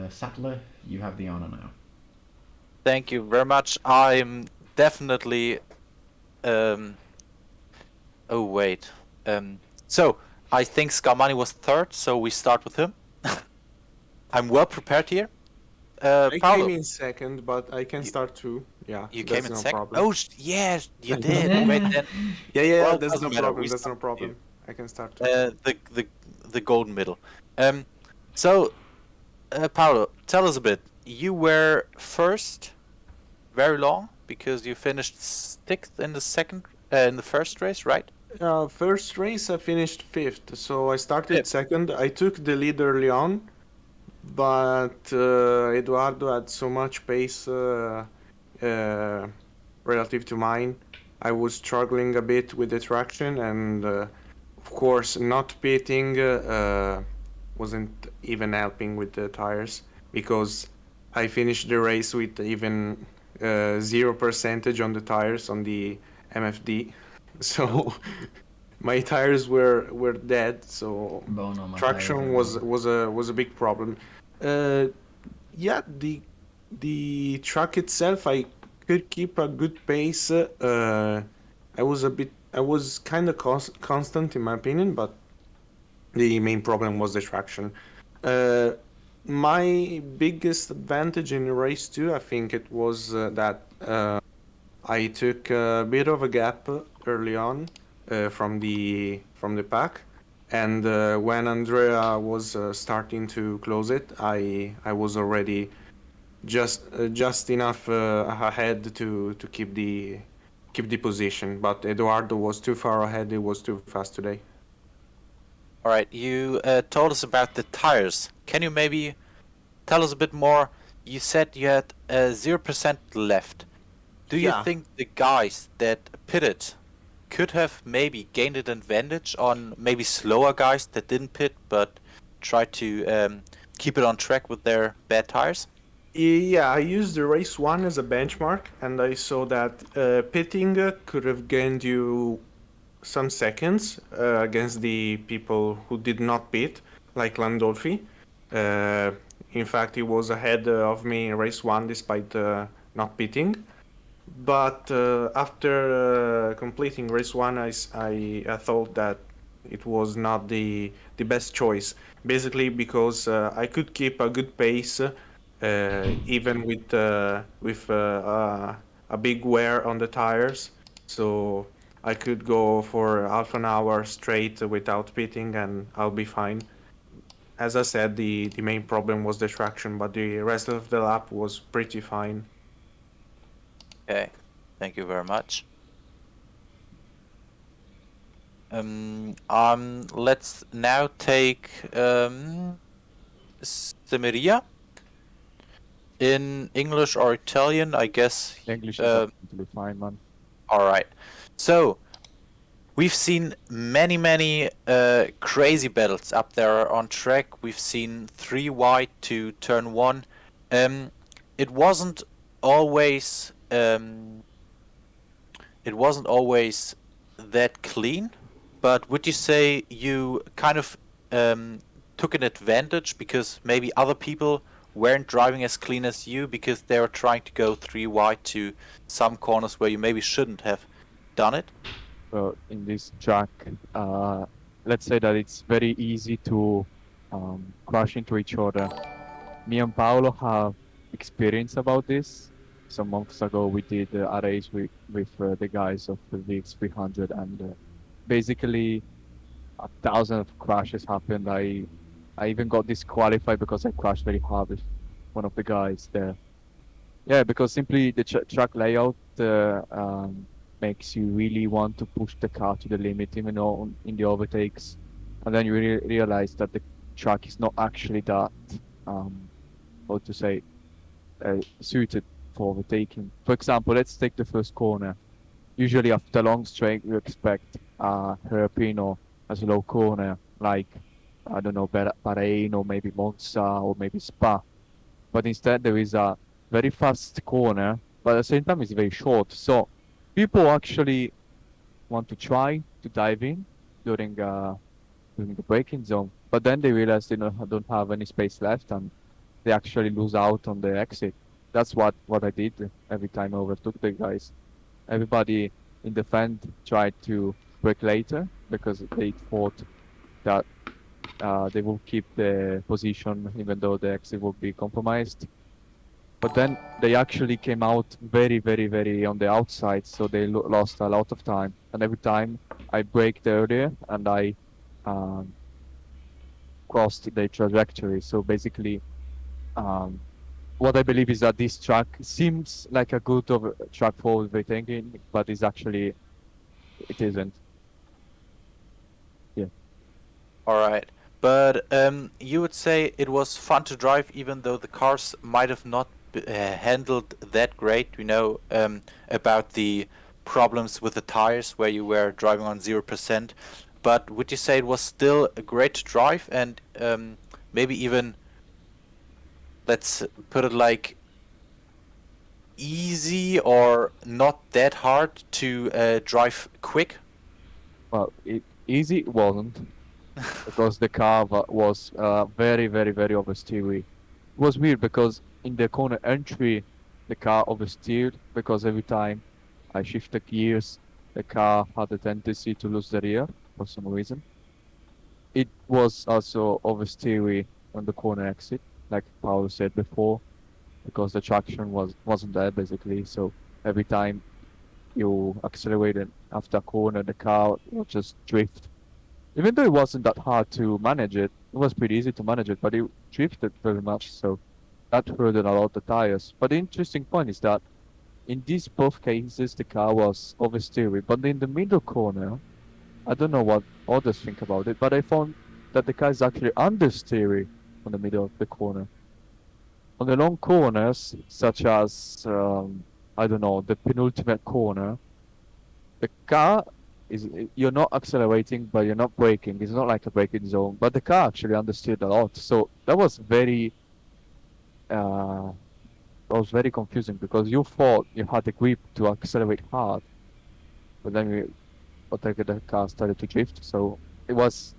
B: Sattler, you have the honor now.
C: Thank you very much. I'm definitely. Oh wait. So I think Skamani was third, so we start with him. I'm well prepared here.
E: I
C: Paolo,
E: came in second, but I can start too. Yeah,
C: you
E: that's
C: came in
E: no
C: second.
E: problem.
C: Oh yeah, you did. Wait, then
E: yeah,
C: well,
E: that's
C: doesn't
E: no
C: matter,
E: problem.
C: we
E: That's no
C: start
E: problem. I can start too.
C: the golden middle. So Paolo, tell us a bit. You were first, very long because you finished sixth in the first race, right?
E: First race I finished fifth, so I started
C: Fifth.
E: second. I took the lead early on, but Eduardo had so much pace uh, relative to mine. I was struggling a bit with the traction, and of course, not pitting wasn't even helping with the tires because I finished the race with even 0% on the tires on the MFD. So my tires were dead. So
B: Bono, my tires
E: traction
B: are
E: was a big problem. Uh, yeah, the track itself, I could keep a good pace. I was kind of constant in my opinion, but the main problem was the traction. Uh, my biggest advantage in race two, I think it was that I took a bit of a gap early on from the pack, and when Andrea was starting to close it, I was already just enough ahead to keep the position. But Eduardo was too far ahead. He was too fast today.
C: All right, you told us about the tires. Can you maybe tell us a bit more? You said you had 0% left. Do you
E: Yeah.
C: think the guys that pitted could have maybe gained an advantage on maybe slower guys that didn't pit but tried to keep it on track with their bad tires?
E: Yeah, I used the race one as a benchmark, and I saw that pitting could have gained you some seconds against the people who did not pit, like Landolfi. Uh, in fact, he was ahead of me in race one despite not pitting. But after completing race one, I thought that it was not the best choice. Basically, because I could keep a good pace even with a big wear on the tires. So I could go for half an hour straight without pitting, and I'll be fine. As I said, the main problem was the traction, but the rest of the lap was pretty fine.
C: Okay, thank you very much. Let's now take Semeria in English or Italian, I guess.
F: English is absolutely fine, man.
C: All right. So we've seen many crazy battles up there on track. We've seen 3 wide to turn 1. It wasn't always that clean, but would you say you kind of took an advantage because maybe other people weren't driving as clean as you because they were trying to go 3 wide to some corners where you maybe shouldn't have done it?
F: Well, in this track, let's say that it's very easy to crash into each other. Me and Paolo have experience about this. Some months ago, we did a race with the guys of the VX300, and basically 1,000 of crashes happened. I even got disqualified because I crashed very hard with one of the guys there. Yeah, because simply the track layout makes you really want to push the car to the limit, even though in the overtakes, and then you realize that the track is not actually that, how to say, suited for overtaking. For example, let's take the first corner. Usually after a long straight, you expect a hairpin or a slow corner, like, I don't know, Bahrain or maybe Monza or maybe Spa. But instead there is a very fast corner, but at the same time it's very short. So people actually want to try to dive in during the braking zone, but then they realize they don't have any space left, and they actually lose out on the exit. That's what I did every time I overtook the guys. Everybody in the fend tried to brake later because they thought that they will keep the position even though the exit will be compromised. But then they actually came out very on the outside, so they lost a lot of time. And every time I braked earlier and I crossed the trajectory. So basically, what I believe is that this track seems like a good track for overtaking, but it isn't. Yeah.
C: All right. But you would say it was fun to drive, even though the cars might have not handled that great. About the problems with the tires where you were driving on 0%. But would you say it was still a great to drive, and maybe even, let's put it like, easy or not that hard to drive quick?
F: Well, easy it wasn't because the car was very, very, very oversteery. It was weird because in the corner entry, the car oversteered because every time I shifted gears, the car had a tendency to lose the rear for some reason. It was also oversteery on the corner exit, like Paolo said before, because the traction wasn't there basically. So every time you accelerated after a corner, the car would just drift. Even though it wasn't that hard to manage it, it was pretty easy to manage it, but it drifted very much, so that hurted a lot the tires. But the interesting point is that in these both cases, the car was oversteering, but in the middle corner, I don't know what others think about it, but I found that the car is actually understeering on the middle of the corner. On the long corners, such as, I don't know, the penultimate corner, the car is, you're not accelerating, but you're not braking. It's not like a braking zone, but the car actually understeered a lot. So that uh, was very confusing because you thought you had the grip to accelerate hard, but then the car started to drift. So it was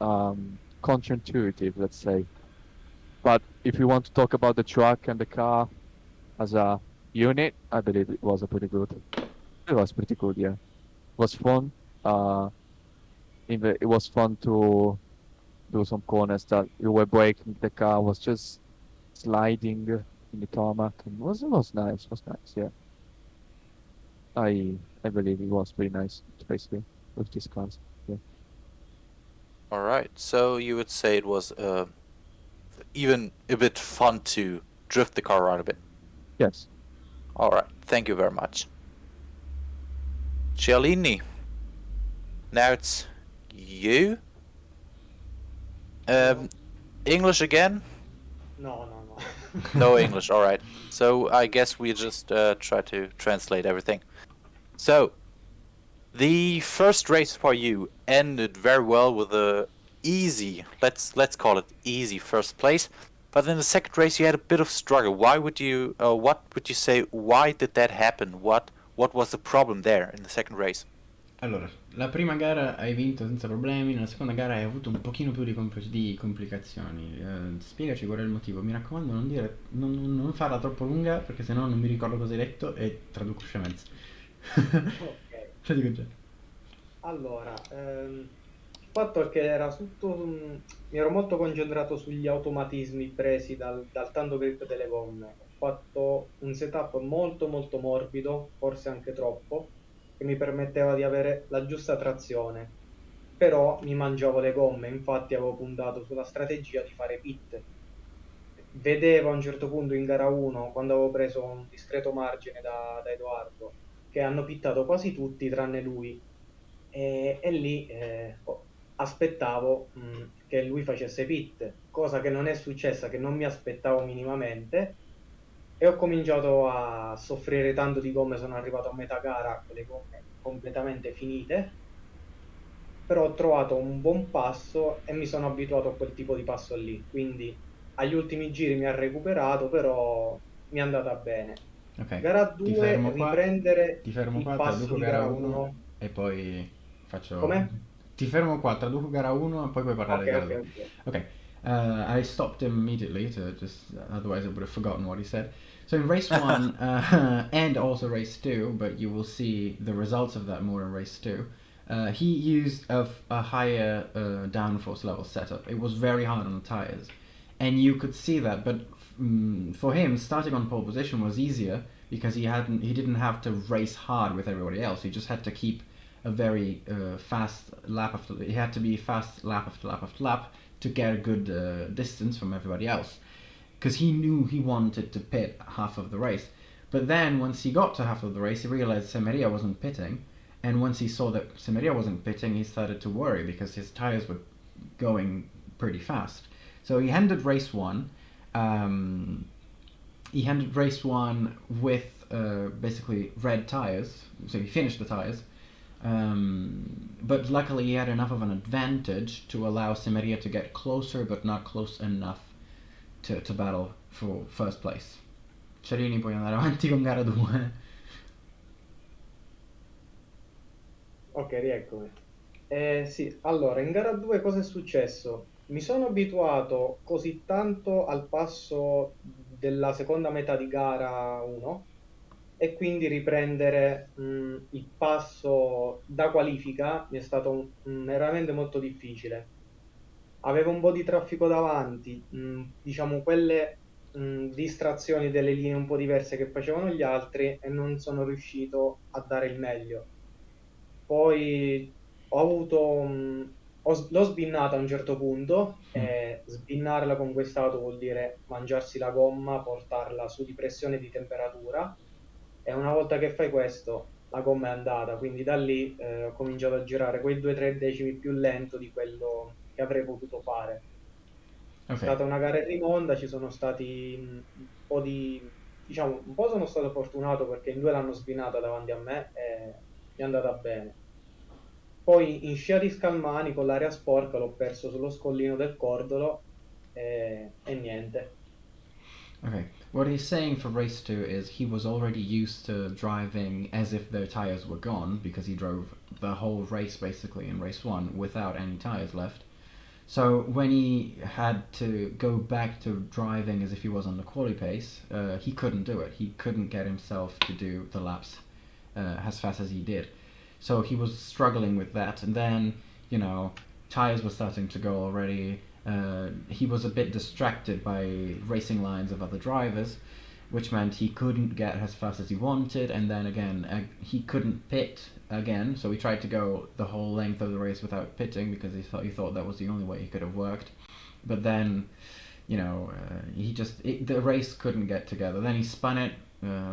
F: counterintuitive, let's say. But if you want to talk about the truck and the car as a unit, I believe it was a pretty good. It was pretty good, yeah. It was fun. It was fun to do some corners that you were braking. The car was just sliding in the tarmac, and it was nice. It was nice, yeah. I believe it was pretty nice, basically, with these cars. Yeah.
C: All right. So you would say it was even a bit fun to drift the car around a bit.
F: Yes.
C: All right. Thank you very much. Cialini. Now it's you. English again?
G: No.
C: No English. All right. So I guess we just try to translate everything. So the first race for you ended very well with a easy, let's call it easy first place. But in the second race you had a bit of struggle. What would you say? Why did that happen? What was the problem there in the second race?
B: Allora, la prima gara hai vinto senza problemi, nella seconda gara hai avuto un pochino più di complicazioni. Spiegaci qual è il motivo. Mi raccomando, non farla troppo lunga perché sennò non mi ricordo cosa hai detto e traduco scemenze.
G: Ok,
B: Lo dico già.
G: allora, il fatto è che era tutto, mi ero molto concentrato sugli automatismi presi dal tanto grip delle gomme. Ho fatto un setup molto molto morbido, forse anche troppo, che mi permetteva di avere la giusta trazione, però mi mangiavo le gomme, infatti avevo puntato sulla strategia di fare pit. Vedevo a un certo punto in gara 1, quando avevo preso un discreto margine da Edoardo, che hanno pittato quasi tutti tranne lui, e lì aspettavo che lui facesse pit, cosa che non è successa, che non mi aspettavo minimamente, e ho cominciato a soffrire tanto di gomme. Sono arrivato a metà gara con le gomme completamente finite, però ho trovato un buon passo e mi sono abituato a quel tipo di passo lì, quindi agli ultimi giri mi ha recuperato, però mi è andata bene.
B: Ok,
G: Gara
B: ti
G: 2,
B: fermo qua,
G: riprendere
B: ti fermo
G: il
B: qua,
G: passo
B: traduco
G: di
B: gara
G: gara
B: 1
G: 1.
B: e poi faccio...
G: Come?
B: Ti fermo qua, traduco gara 1 e poi puoi parlare di gara 2.
G: Ok.
B: Okay, I stopped him immediately to just, otherwise I would have forgotten what he said. So in race 1 and also race 2, but you will see the results of that more in race 2, he used a higher downforce level setup. It was very hard on the tires, and you could see that. But for him, starting on pole position was easier because he didn't have to race hard with everybody else. He just had to keep a very fast lap after. He had to be fast lap after lap after lap to get a good distance from everybody else, because he knew he wanted to pit half of the race. But then once he got to half of the race, he realized Semeria wasn't pitting, and once he saw that Semeria wasn't pitting, he started to worry because his tires were going pretty fast. So he ended race one. With basically red tires, so he finished the tires. But luckily he had enough of an advantage to allow Simeria to get closer, but not close enough to battle for first place. Cerini puoi andare avanti con gara 2.
G: Ok, rieccomi. Sì, allora, in gara 2 cosa è successo? Mi sono abituato così tanto al passo della seconda metà di gara 1 e quindi riprendere il passo da qualifica mi è stato veramente molto difficile. Avevo un po' di traffico davanti, diciamo quelle distrazioni delle linee un po' diverse che facevano gli altri e non sono riuscito a dare il meglio. Poi ho avuto, l'ho sbinnata a un certo punto e sbinnarla con quest'auto vuol dire mangiarsi la gomma, portarla su di pressione e di temperatura e una volta che fai questo la gomma è andata, quindi da lì ho cominciato a girare quei 2-3 decimi più lento di quello che avrei potuto fare. È
B: Ok.
G: stata una gara in rimonda, ci sono stati un po' di, diciamo, un po' sono stato fortunato perché in due l'hanno sbinata davanti a me e mi è andata bene. Poi in scia di Scalmani con l'aria sporca l'ho perso sullo scollino del Cordolo e niente.
B: Okay. What he's saying for race 2 is he was already used to driving as if their tires were gone because he drove the whole race basically in race 1 without any tires left. So when he had to go back to driving as if he was on the quali pace, he couldn't do it. He couldn't get himself to do the laps as fast as he did. So he was struggling with that, and then, you know, tires were starting to go already. He was a bit distracted by racing lines of other drivers, which meant he couldn't get as fast as he wanted, and then again, he couldn't pit again, so he tried to go the whole length of the race without pitting because he thought that was the only way he could have worked. But then, you know, the race couldn't get together. Then he spun it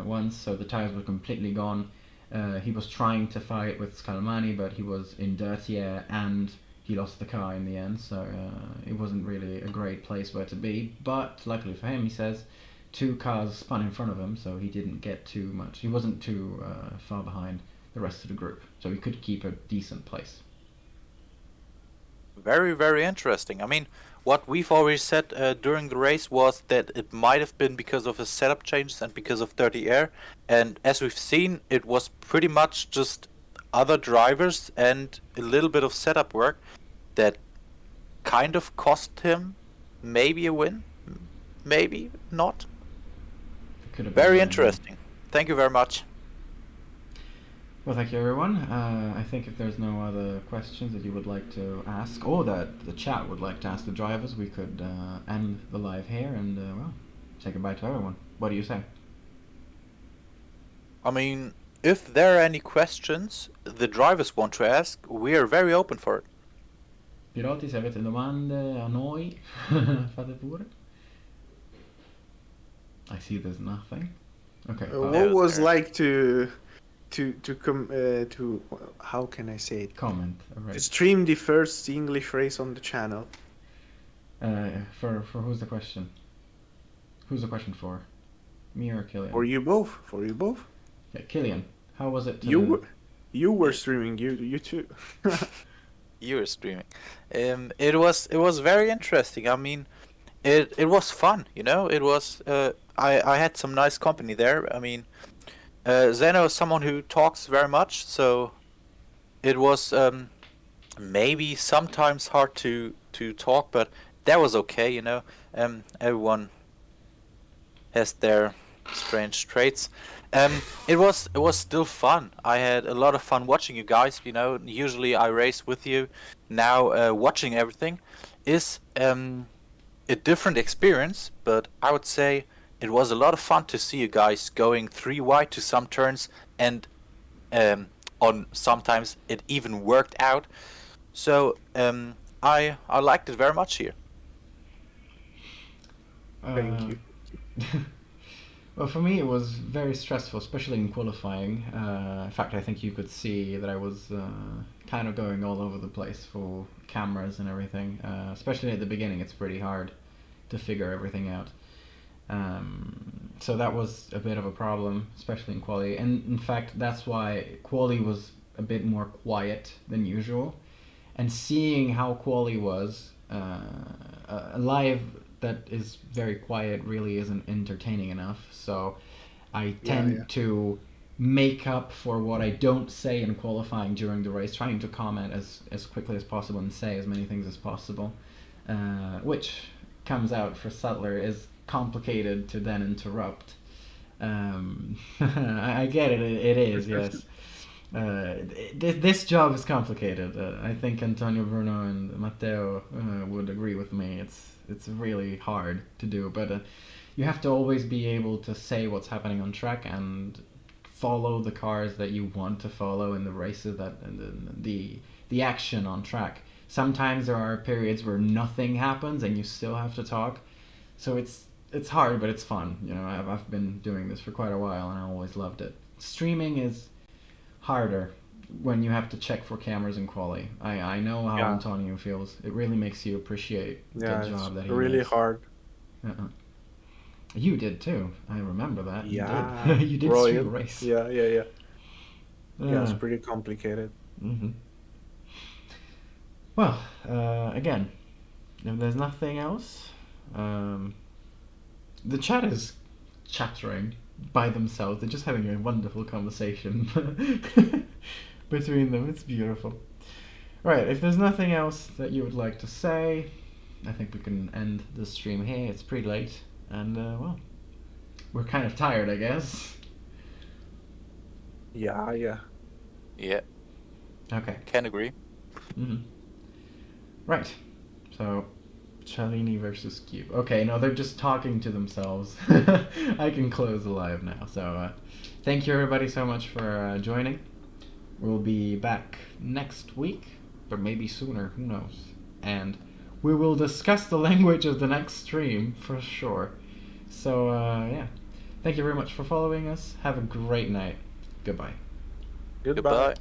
B: once, so the tires were completely gone. He was trying to fight with Scalmani, but he was in dirty air and he lost the car in the end, so it wasn't really a great place where to be. But luckily for him, he says, 2 cars spun in front of him, so he didn't get too much. He wasn't too far behind the rest of the group, so he could keep a decent place.
C: Very, very interesting. I mean, what we've already said during the race was that it might have been because of the setup changes and because of dirty air. And as we've seen, it was pretty much just other drivers and a little bit of setup work that kind of cost him maybe a win, maybe not.
B: Could have been
C: Very
B: one.
C: interesting. Thank you very much.
B: Well, thank you, everyone. I think if there's no other questions that you would like to ask, or that the chat would like to ask the drivers, we could end the live here and, well, say goodbye to everyone. What do you say?
C: I mean, if there are any questions the drivers want to ask, we are very open for it.
B: Piloti, se avete domande a noi, fate pure. I see there's nothing. Okay.
E: What was like to how can I say it?
B: Comment. Right.
E: To stream the first English race on the channel.
B: For who's the question? Who's the question for? Me or Killian?
E: For you both. For you both.
B: Yeah, Killian. How was it?
E: You were streaming. You too.
C: You were streaming. It was very interesting. I mean, it was fun. You know, it was. I had some nice company there. I mean, Zeno is someone who talks very much, so it was maybe sometimes hard to talk, but that was okay. You know, everyone has their strange traits. It was still fun. I had a lot of fun watching you guys. You know, usually I race with you. Now watching everything is a different experience, but I would say it was a lot of fun to see you guys going 3 wide to some turns, and on sometimes it even worked out. So I liked it very much here.
E: Thank you.
B: Well, for me, it was very stressful, especially in qualifying. In fact, I think you could see that I was kind of going all over the place for cameras and everything. Especially at the beginning, it's pretty hard to figure everything out. So that was a bit of a problem, especially in quali. And in fact, that's why quali was a bit more quiet than usual. And seeing how quali was, live that is very quiet really isn't entertaining enough. So I tend to make up for what I don't say in qualifying during the race, trying to comment as quickly as possible and say as many things as possible, which comes out for Sutler is complicated to then interrupt. I get it, it is, yes. This job is complicated. I think Antonio Bruno and Matteo would agree with me. It's really hard to do, but you have to always be able to say what's happening on track and follow the cars that you want to follow in the races, that the action on track. Sometimes there are periods where nothing happens and you still have to talk. So it's hard, but it's fun. You know, I've been doing this for quite a while and I always loved it. Streaming is harder when you have to check for cameras in quali. I know how Antonio feels. It really makes you appreciate the job that he
E: really
B: makes.
E: hard.
B: You did too. I remember that.
E: Yeah.
B: You did stream a race.
E: Yeah, it's pretty complicated.
B: Mm-hmm. Well, again, if there's nothing else, the chat is chattering by themselves. They're just having a wonderful conversation between them. It's beautiful. Right, if there's nothing else that you would like to say, I think we can end the stream here. It's pretty late, and well, we're kind of tired, I guess.
E: Yeah.
C: Yeah,
B: Okay.
C: can agree.
B: Mm-hmm. Right, so Cellini versus Cube. Okay, no, they're just talking to themselves. I can close the live now. So thank you everybody so much for joining. We'll be back next week, but maybe sooner, who knows. And we will discuss the language of the next stream for sure. So yeah, thank you very much for following us. Have a great night. Goodbye.
E: Goodbye.
C: Goodbye.